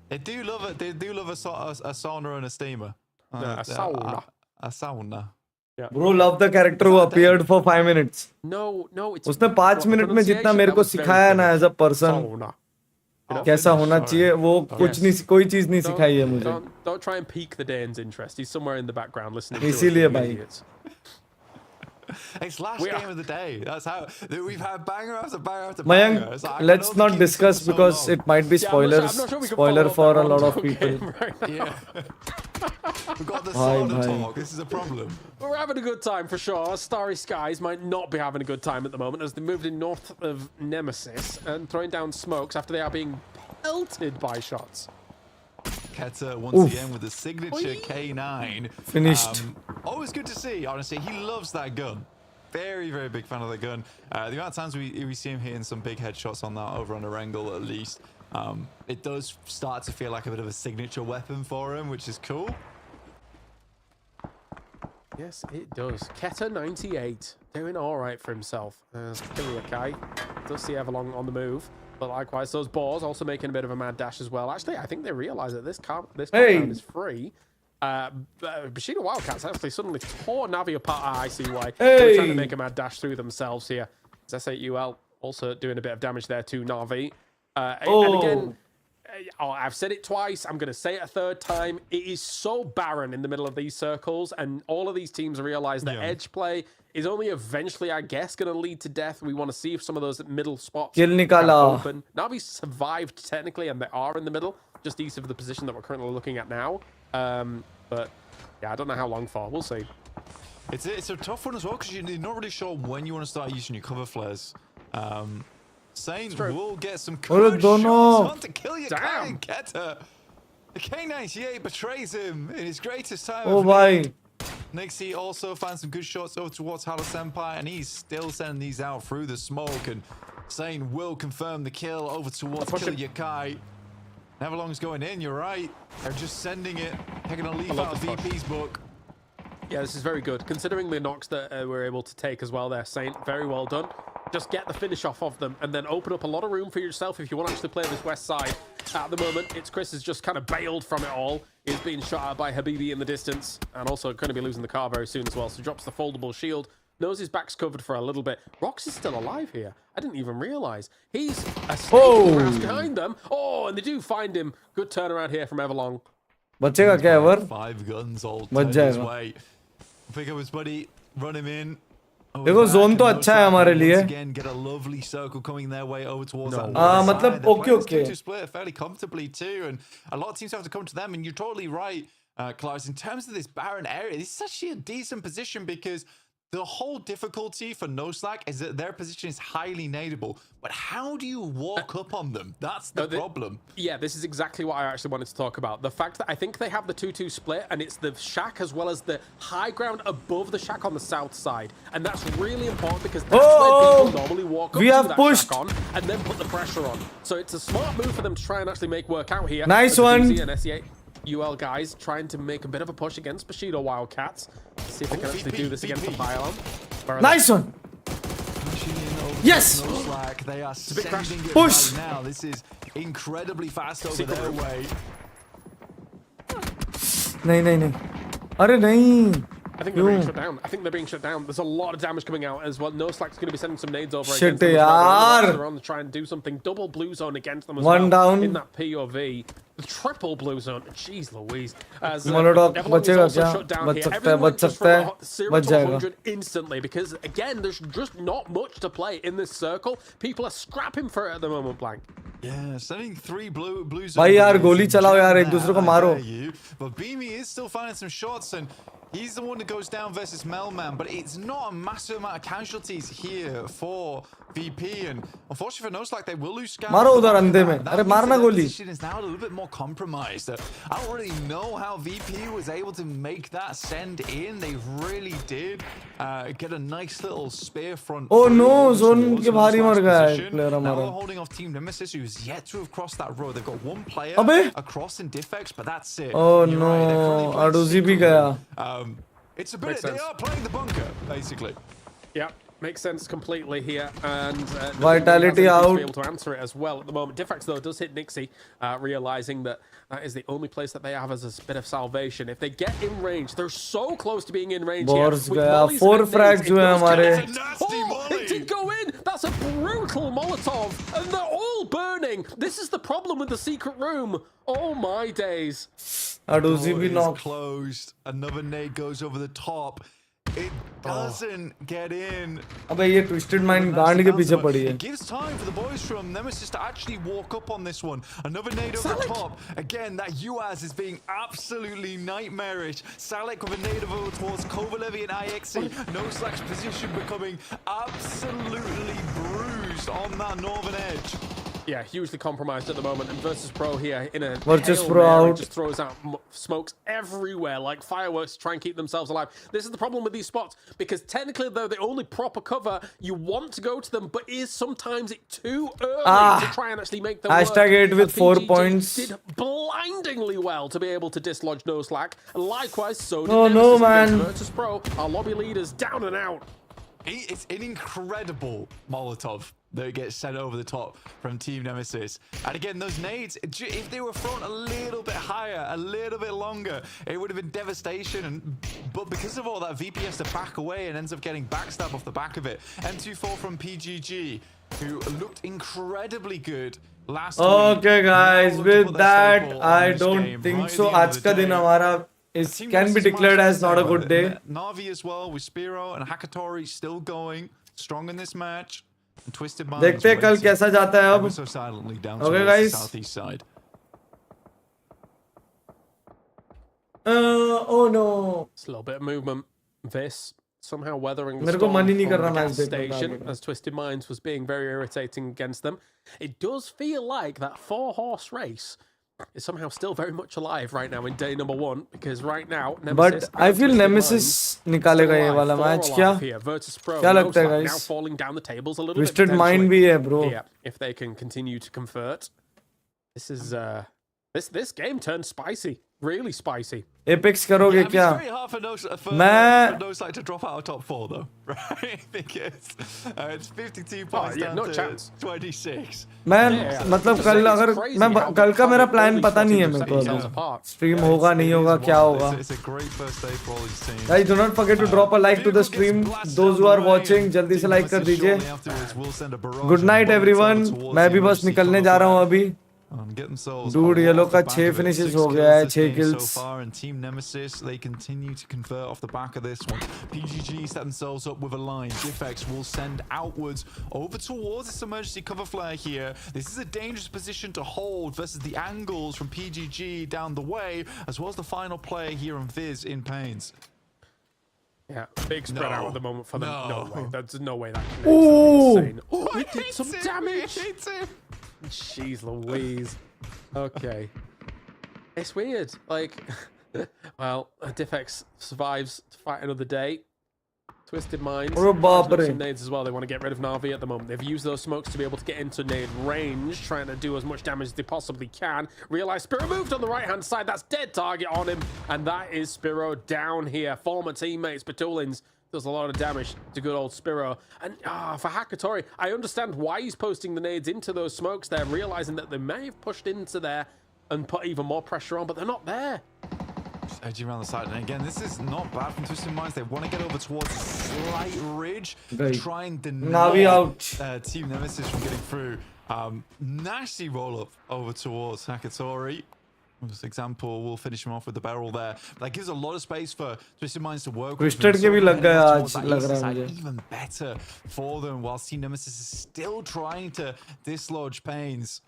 They do love it. They do love a sauna and a steamer. A sauna. A sauna. Bro, love the character who appeared for 5 minutes. No, it's उसने 5 minute में जितना मेरे को सिखाया ना as a person कैसा होना चाहिए वो कुछ नहीं, कोई चीज नहीं सिखाई है मुझे. Don't try and pique the Dane's interest. He's somewhere in the background listening to इसीलिए us, भाई. idiots. It's last game of the day. That's how we've had banger after banger after Mayank, banger. It's like, I let's know the not game's discuss so because long. it might be Yeah, spoilers. I'm not sure we can Spoiler follow for up a that lot of Rondo people. game right now. Yeah. We've got the Bye, sauna bye. talk. This is a problem. We're having a good time for sure. Starry Skies might not be having a good time at the moment as they moved in north of Nemesis and throwing down smokes after they are being pelted by shots. Keta once again with the signature K9. Finished. Always good to see, honestly. He loves that gun. Very, very big fan of the gun. The amount of times we see him hitting some big headshots on that over on a wrangle at least. It does start to feel like a bit of a signature weapon for him, which is cool. Yes, it does. Keta 98 doing all right for himself. Kai does see Everlong on the move, but likewise those boars also making a bit of a mad dash as well. Actually, I think they realize that this compound is free. Bushido Wildcats actually suddenly tore Navi apart. I see why. They're trying to make a mad dash through themselves here. S8UL also doing a bit of damage there to Navi. And again, I've said it twice. I'm going to say it a third time. It is so barren in the middle of these circles, and all of these teams realize that edge play is only eventually, I guess, going to lead to death. We want to see if some of those middle spots Kill Nikala. open. Navi survived technically, and they are in the middle, just east of the position that we're currently looking at now. But yeah, I don't know how long for. We'll see. It's a tough one as well because you're not really sure when you want to start using your cover flares. Saint will get some good shots on to kill your Damn. Keta. The K98 betrays him in his greatest time. Oh bhai. Nixie also finds some good shots over towards Hala Senpai, and he's still sending these out through the smoke. And Saint will confirm the kill over towards Kill Yakai. Neverlong's going in, you're right. They're just sending it, taking a leaf out of VP's book. Yeah, this is very good. Considering the knocks that we're able to take as well there, Saint, very well done. Just get the finish off of them and then open up a lot of room for yourself if you want to actually play this west side. At the moment, it's Chris has just kind of bailed from it all. He's being shot at by Habibi in the distance and also going to be losing the car very soon as well. So drops the foldable shield. Knows his back's covered for a little bit. Rox is still alive here. I didn't even realize. He's a snake in the grass behind them. Oh, and they do find him. Good turnaround here from Everlong. बचेगा क्या ever? 5 guns all बच turned his जाएगा. way. Pick up his buddy, run him in. देखो zone तो अच्छा है हमारे लिए. Again, get a lovely circle coming their way over towards that. मतलब okay. To split fairly comfortably too, and a lot of teams have to come to them. And you're totally right, Clarence. In terms of this barren area, this is actually a decent position because the whole difficulty for No Slack is that their position is highly nadeable. But how do you walk up on them? That's the problem. Yeah, this is exactly what I actually wanted to talk about. The fact that I think they have the 2-2 split, and it's the shack as well as the high ground above the shack on the south side. And that's really important because that's where people normally walk up to that shack on and then put the pressure on. So it's a smart move for them to try and actually make work out here. Nice one. And SEA UL guys trying to make a bit of a push against Bushido Wildcats. See if they can actually do this against the pylon. Nice one. Yes. They are sending it push right now. This is incredibly fast over their way. नहीं. अरे नहीं. I think they're being shut down. I think they're being shut down. There's a lot of damage coming out as well. No Slack's going to be sending some nades over Shit, against them. yaar. They're on to try and do something. Double blue zone against them as One well. down. In that POV. The triple blue zone. Jeez Louise. As Molotov बचेगा क्या? shut down बच here. सकता है, Everyone बच just सकता है, from 0 बच to जाएगा. 100 instantly because again, there's just not much to play in this circle. People are scrapping for it at the moment, Blank. Yeah, sending 3 blue zones. भाई यार गोली चलाओ यार एक दूसरे को मारो. But Beamy is still finding some shots and he's the one that goes down versus Melman, but it's not a massive amount of casualties here for VP, and unfortunately for No Slack, they will lose scouts. मारो उधर अंधे में. अरे मारना गोली. Position is now a little bit more compromised. I don't really know how VP was able to make that send in. They really did get a nice little spear front. Oh no, zone के भारी मर गया player Now हमारा. they're holding off Team Nemesis, who's yet to have crossed that road. They've got one player अबे. across in Diffex, but that's it. Oh You're no, right, they're currently playing Aduzi भी single. गया. It's a bit. They are playing the bunker, basically. Yeah, makes sense completely here, and Vitality out. to be able to answer it as well at the moment. Diffrax though does hit Nixie, realizing that that is the only place that they have as a bit of salvation. If they get in range, they're so close to being in range. Bors here. गया. 4 frags जो है हमारे. Oh, it did go in. That's a brutal Molotov, and they're all burning. This is the problem with the secret room. Oh my days. Aduzi भी knocked. Closed. Another nade goes over the top. It doesn't get in. अबे ये twisted mind गांड के पीछे पड़ी है. It gives time for the boys from Nemesis to actually walk up on this one. Another nade over the top. Again, that UAZ is being absolutely nightmarish. Salek with a nade over towards Kovalevi and IXE. No Slack's position becoming absolutely bruised on that northern edge. Yeah, hugely compromised at the moment. And Versus Pro here in a Versus Hail Pro Mary out. just throws out smokes everywhere like fireworks to try and keep themselves alive. This is the problem with these spots because technically they're the only proper cover. You want to go to them, but is sometimes it too early to try and actually make them Hashtag work. 8 with 4 PGG points. did blindingly well to be able to dislodge No Slack. Likewise, so did Oh, no, Nemesis man. against Virtus Pro. Our lobby leaders down and out. It's an incredible Molotov that gets sent over the top from Team Nemesis. And again, those nades, if they were thrown a little bit higher, a little bit longer, it would have been devastation. But because of all that, VP has to back away and ends up getting backstab off the back of it. M24 from PGG, who looked incredibly good last week. Okay guys, with that, I don't think so. आज का दिन हमारा can be declared as not a good day. Navi as well with Spiro and Hakatori still going strong in this match. And Twisted Minds देखते हैं कल कैसा जाता है अब. so silently down Okay, to guys. the southeast side. Oh no. It's a little bit of movement. This somehow weathering the मेरे को storm मन ही नहीं from कर रहा the मैच gas देखने का station आगे. as Twisted Minds was being very irritating against them. It does feel like that 4-horse race is somehow still very much alive right now in day number 1 because right now Nemesis But I feel Nemesis निकालेगा ये वाला match क्या? क्या लगता है now guys? falling down the tables a little Twisted bit Mind भी है bro. yeah, if they can continue to convert. This is This game turned spicy, really spicy. Apex करोगे Yeah, I mean, क्या? it's very hard for for मैं Nosite to drop out of top 4 though, right? Because it's 52 Oh, points yeah, down no to chance. 26. मैं मतलब कल अगर मैं कल का मेरा प्लान पता नहीं है मेरे को अभी स्ट्रीम होगा नहीं होगा क्या होगा It's a great first day for all these teams. Guys, do not forget to drop a like to the stream. Those who are watching, जल्दी से like कर दीजिए. Good night everyone. मैं भी बस निकलने जा रहा हूँ अभी. Dude, ये लोग का 6 finishes हो गया है, 6 kills. So far, and Team Nemesis, they continue to convert off the back of this one. PGG set themselves up with a line. Diffex will send outwards over towards this emergency cover flare here. This is a dangerous position to hold versus the angles from PGG down the way, as well as the final player here on Viz in Pains. Yeah, big spread out at the moment for them. No way. There's no way that can Ooh. insane. Oh, it did some damage. Jeez Louise. Okay. It's weird. Like, well, Diffex survives to fight another day. Twisted Minds. Some nades as well. They want to get rid of Na'Vi at the moment. They've used those smokes to be able to get into nade range, trying to do as much damage as they possibly can. Realize Spiro moved on the right-hand side. That's dead target on him. And that is Spiro down here. Former teammates, Petulins, does a lot of damage to good old Spiro. And for Hakatori, I understand why he's posting the nades into those smokes there, realizing that they may have pushed into there and put even more pressure on, but they're not there. Just edging around the side, and again, this is not bad from Twisted Minds. They want to get over towards a slight ridge, try and deny Team Nemesis from getting through. Nasty roll-up over towards Hakatori. This example, we'll finish him off with the barrel there. That gives a lot of space for Twisted Minds to work with. Twisted के भी लग गया आज लग रहा है मुझे. Even better for them, whilst Team Nemesis is still trying to dislodge Pains.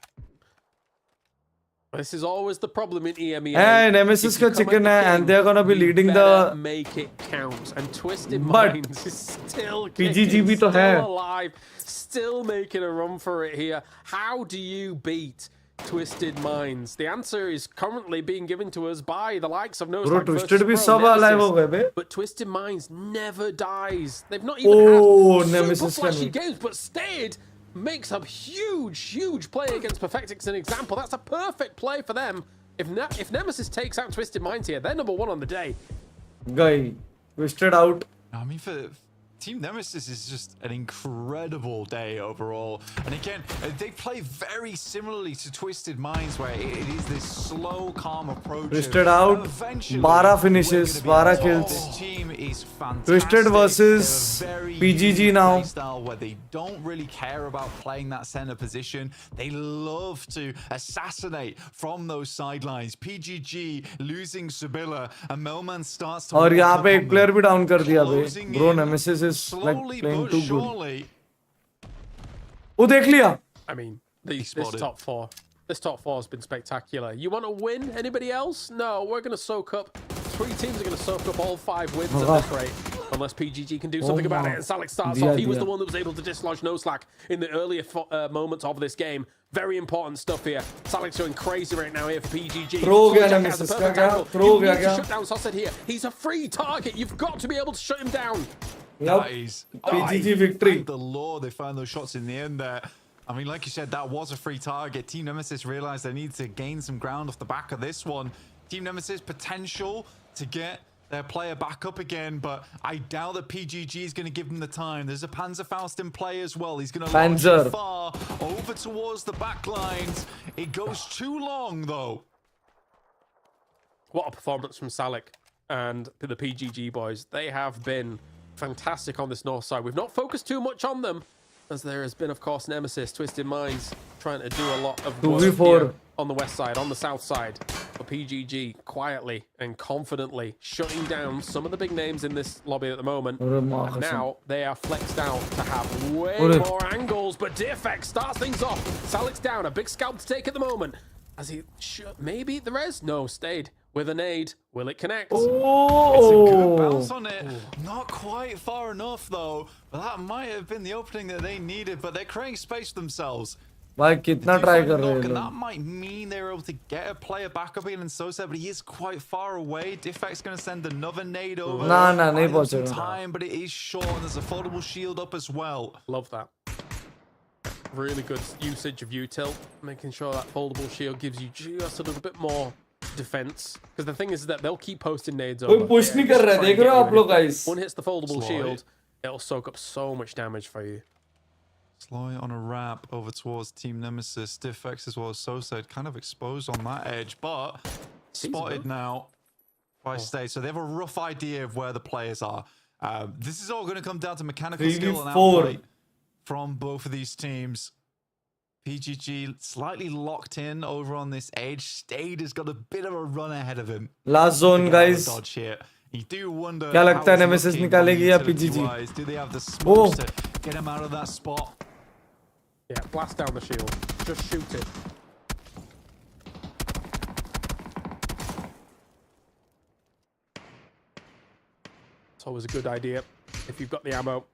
This is always the problem in EMEA. And Nemesis का chicken है, and they're gonna be leading the. Make it count. And Twisted Minds is still PGG भी तो है. Still alive, still making a run for it here. How do you beat Twisted Minds? The answer is currently being given to us by the likes of Bro, Twisted भी सब alive हो गए बे. But Twisted Minds never dies. They've not even had super flashy games, but stayed. Makes a huge play against Perfectix, an example. That's a perfect play for them. If Nemesis takes out Twisted Minds here, they're number 1 on the day. Guy, Twisted out. I mean, for Team Nemesis is just an incredible day overall. And again, they play very similarly to Twisted Minds, where it is this slow, calm approach. Twisted out, 12 finishes, 12 kills. This team is fantastic. Twisted versus PGG now. Style where they don't really care about playing that center position. They love to assassinate from those sidelines. PGG losing Sibylla, and Melman starts to. और यहाँ पे एक player भी down कर दिया बे. Bro, Nemesis is like playing too good. वो देख लिया. I mean, this top four has been spectacular. You want to win? Anybody else? No, we're going to soak up. 3 teams are going to soak up all 5 wins at this rate. Unless PGG can do something about it. And Salix starts off. He was the one that was able to dislodge No Slack in the earlier moments of this game. Very important stuff here. Salix going crazy right now here for PGG. Throw गया Shut down Saused here. He's a free target. You've got to be able to shut him down. That is PGG victory. Thank the Lord they found those shots in the end there. I mean, like you said, that was a free target. Team Nemesis realized they need to gain some ground off the back of this one. Team Nemesis potential to get their player back up again, but I doubt that PGG is going to give them the time. There's a Panzerfaust in play as well. He's going to launch it far over towards the back lines. It goes too long, though. What a performance from Salik and the PGG boys. They have been fantastic on this north side. We've not focused too much on them, as there has been, of course, Nemesis, Twisted Minds, trying to do a lot of work here on the west side, on the south side. But PGG quietly and confidently shutting down some of the big names in this lobby at the moment. And now they are flexed out to have way more angles, but DFX starts things off. Salik's down, a big scalp to take at the moment. As he maybe the res? No, stayed with a nade. Will it connect? It's a good bounce on it. Not quite far enough though. But that might have been the opening that they needed. But they're creating space for themselves. भाई कितना try कर रहे हैं. That might mean they're able to get a player back up again in Sosa, but he is quite far away. Diffex going to send another nade over. Nah, नहीं पहुंचेगा. Time, but it is short, and there's a foldable shield up as well. Love that. Really good usage of util, making sure that foldable shield gives you just a little bit more defense. Because the thing is that they'll keep posting nades over. कोई push नहीं कर रहा है, देख रहे हो आप लोग guys? One hits the foldable shield, it'll soak up so much damage for you. Sly on a wrap over towards Team Nemesis. Diffex as well as Sosed kind of exposed on that edge, but spotted now by Stay. So they have a rough idea of where the players are. This is all going to come down to mechanical skill and outplay from both of these teams. PGG slightly locked in over on this edge. Stade has got a bit of a run ahead of him. Last zone, guys. Dodge here. You do wonder क्या लगता है Nemesis निकालेगी या PGG? Do they have the smokes to get him out of that spot? Yeah, blast down the shield. Just shoot it. It's always a good idea. If you've got the ammo,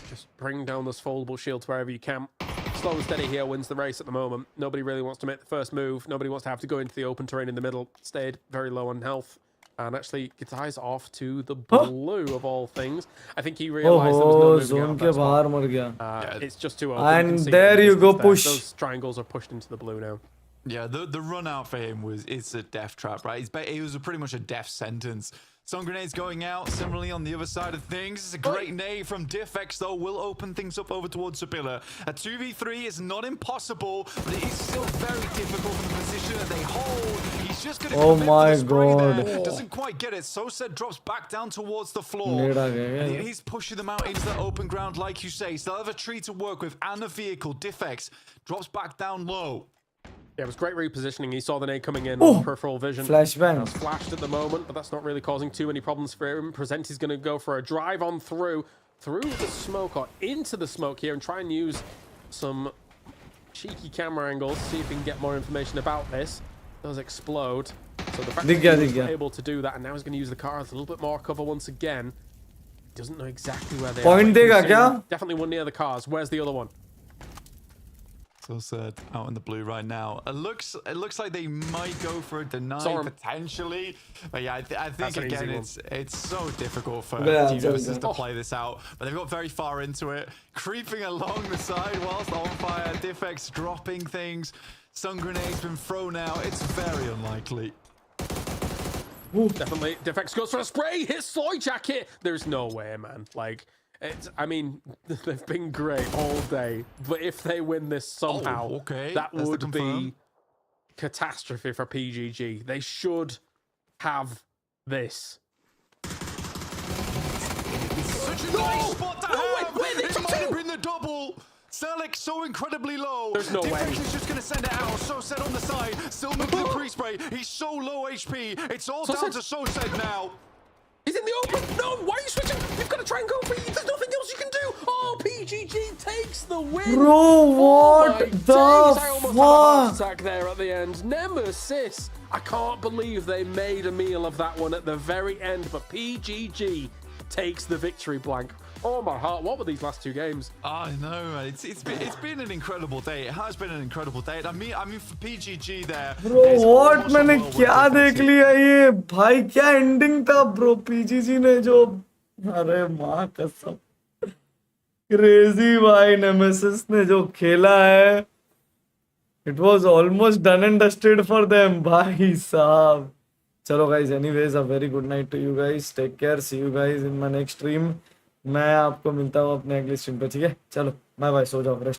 just bring down those foldable shields wherever you can. Slow and steady here wins the race at the moment. Nobody really wants to make the first move. Nobody wants to have to go into the open terrain in the middle. Stayed very low on health. And actually gets eyes off to the blue of all things. I think he realized there was no moving out of that spot. It's just too open. And there you go, push. Those triangles are pushed into the blue now. Yeah, the run out for him it's a death trap, right? It was pretty much a death sentence. Stun grenades going out. Similarly, on the other side of things, it's a great nade from Diffex, though, will open things up over towards Sabilla. A 2v3 is not impossible, but it is still very difficult from the position that they hold. He's just going to oh my god. Doesn't quite get it. Sosed drops back down towards the floor. He's pushing them out into the open ground, like you say. Still have a tree to work with and a vehicle. Diffex drops back down low. Yeah, it was great repositioning. He saw the nade coming in on peripheral vision. Flashbang. It's flashed at the moment, but that's not really causing too many problems for him. Presenti's going to go for a drive on through the smoke or into the smoke here and try and use some cheeky camera angles, see if we can get more information about this. It does explode. So the fact that he was able to do that, and now he's going to use the cars a little bit more cover once again. Doesn't know exactly where they Point are. Dega, Definitely one near the cars. Where's the other one? Sosed out in the blue right now. It looks like they might go for a deny potentially, but yeah, I think again it's so difficult for Nemesis to play this out. But they've got very far into it, creeping along the side whilst on fire. Diffex dropping things. Stun grenades been thrown out. It's very unlikely. Ooh. Definitely, Diffex goes for a spray. Hits Sloy Jacket. There's no way, man. Like. I mean, they've been great all day, but if they win this somehow, that would be catastrophe for PGG. They should have this. It's such a nice spot to have. It might have been the double. Selec so incredibly low. There's no way. Diffex is just going to send it out. Sosed on the side, still making the pre-spray. He's so low HP. It's all down to Sosed now. He's in the open. No, why are you switching? You've got to try and go for it. There's nothing else you can do. Oh, PGG takes the win. Bro, what the I almost had a heart attack there at the end. Nemesis. I can't believe they made a meal of that one at the very end, but PGG takes the victory blank. Oh my heart, what were these last two games? I know, it's been an incredible day. It has been an incredible day. I mean for PGG there. Bro, what मैंने क्या देख लिया ये भाई, क्या ending था bro. PGG ने जो, अरे माँ कसम, क्रेजी भाई. नेमेसिस ने जो खेला है, it was almost done and dusted for them भाई साहब. चलो guys, anyways, a very good night to you guys. Take care. See you guys in my next stream. मैं आपको मिलता हूँ अपने अगले स्ट्रीम पे, ठीक है? चलो बाय बाय, सो जाओ.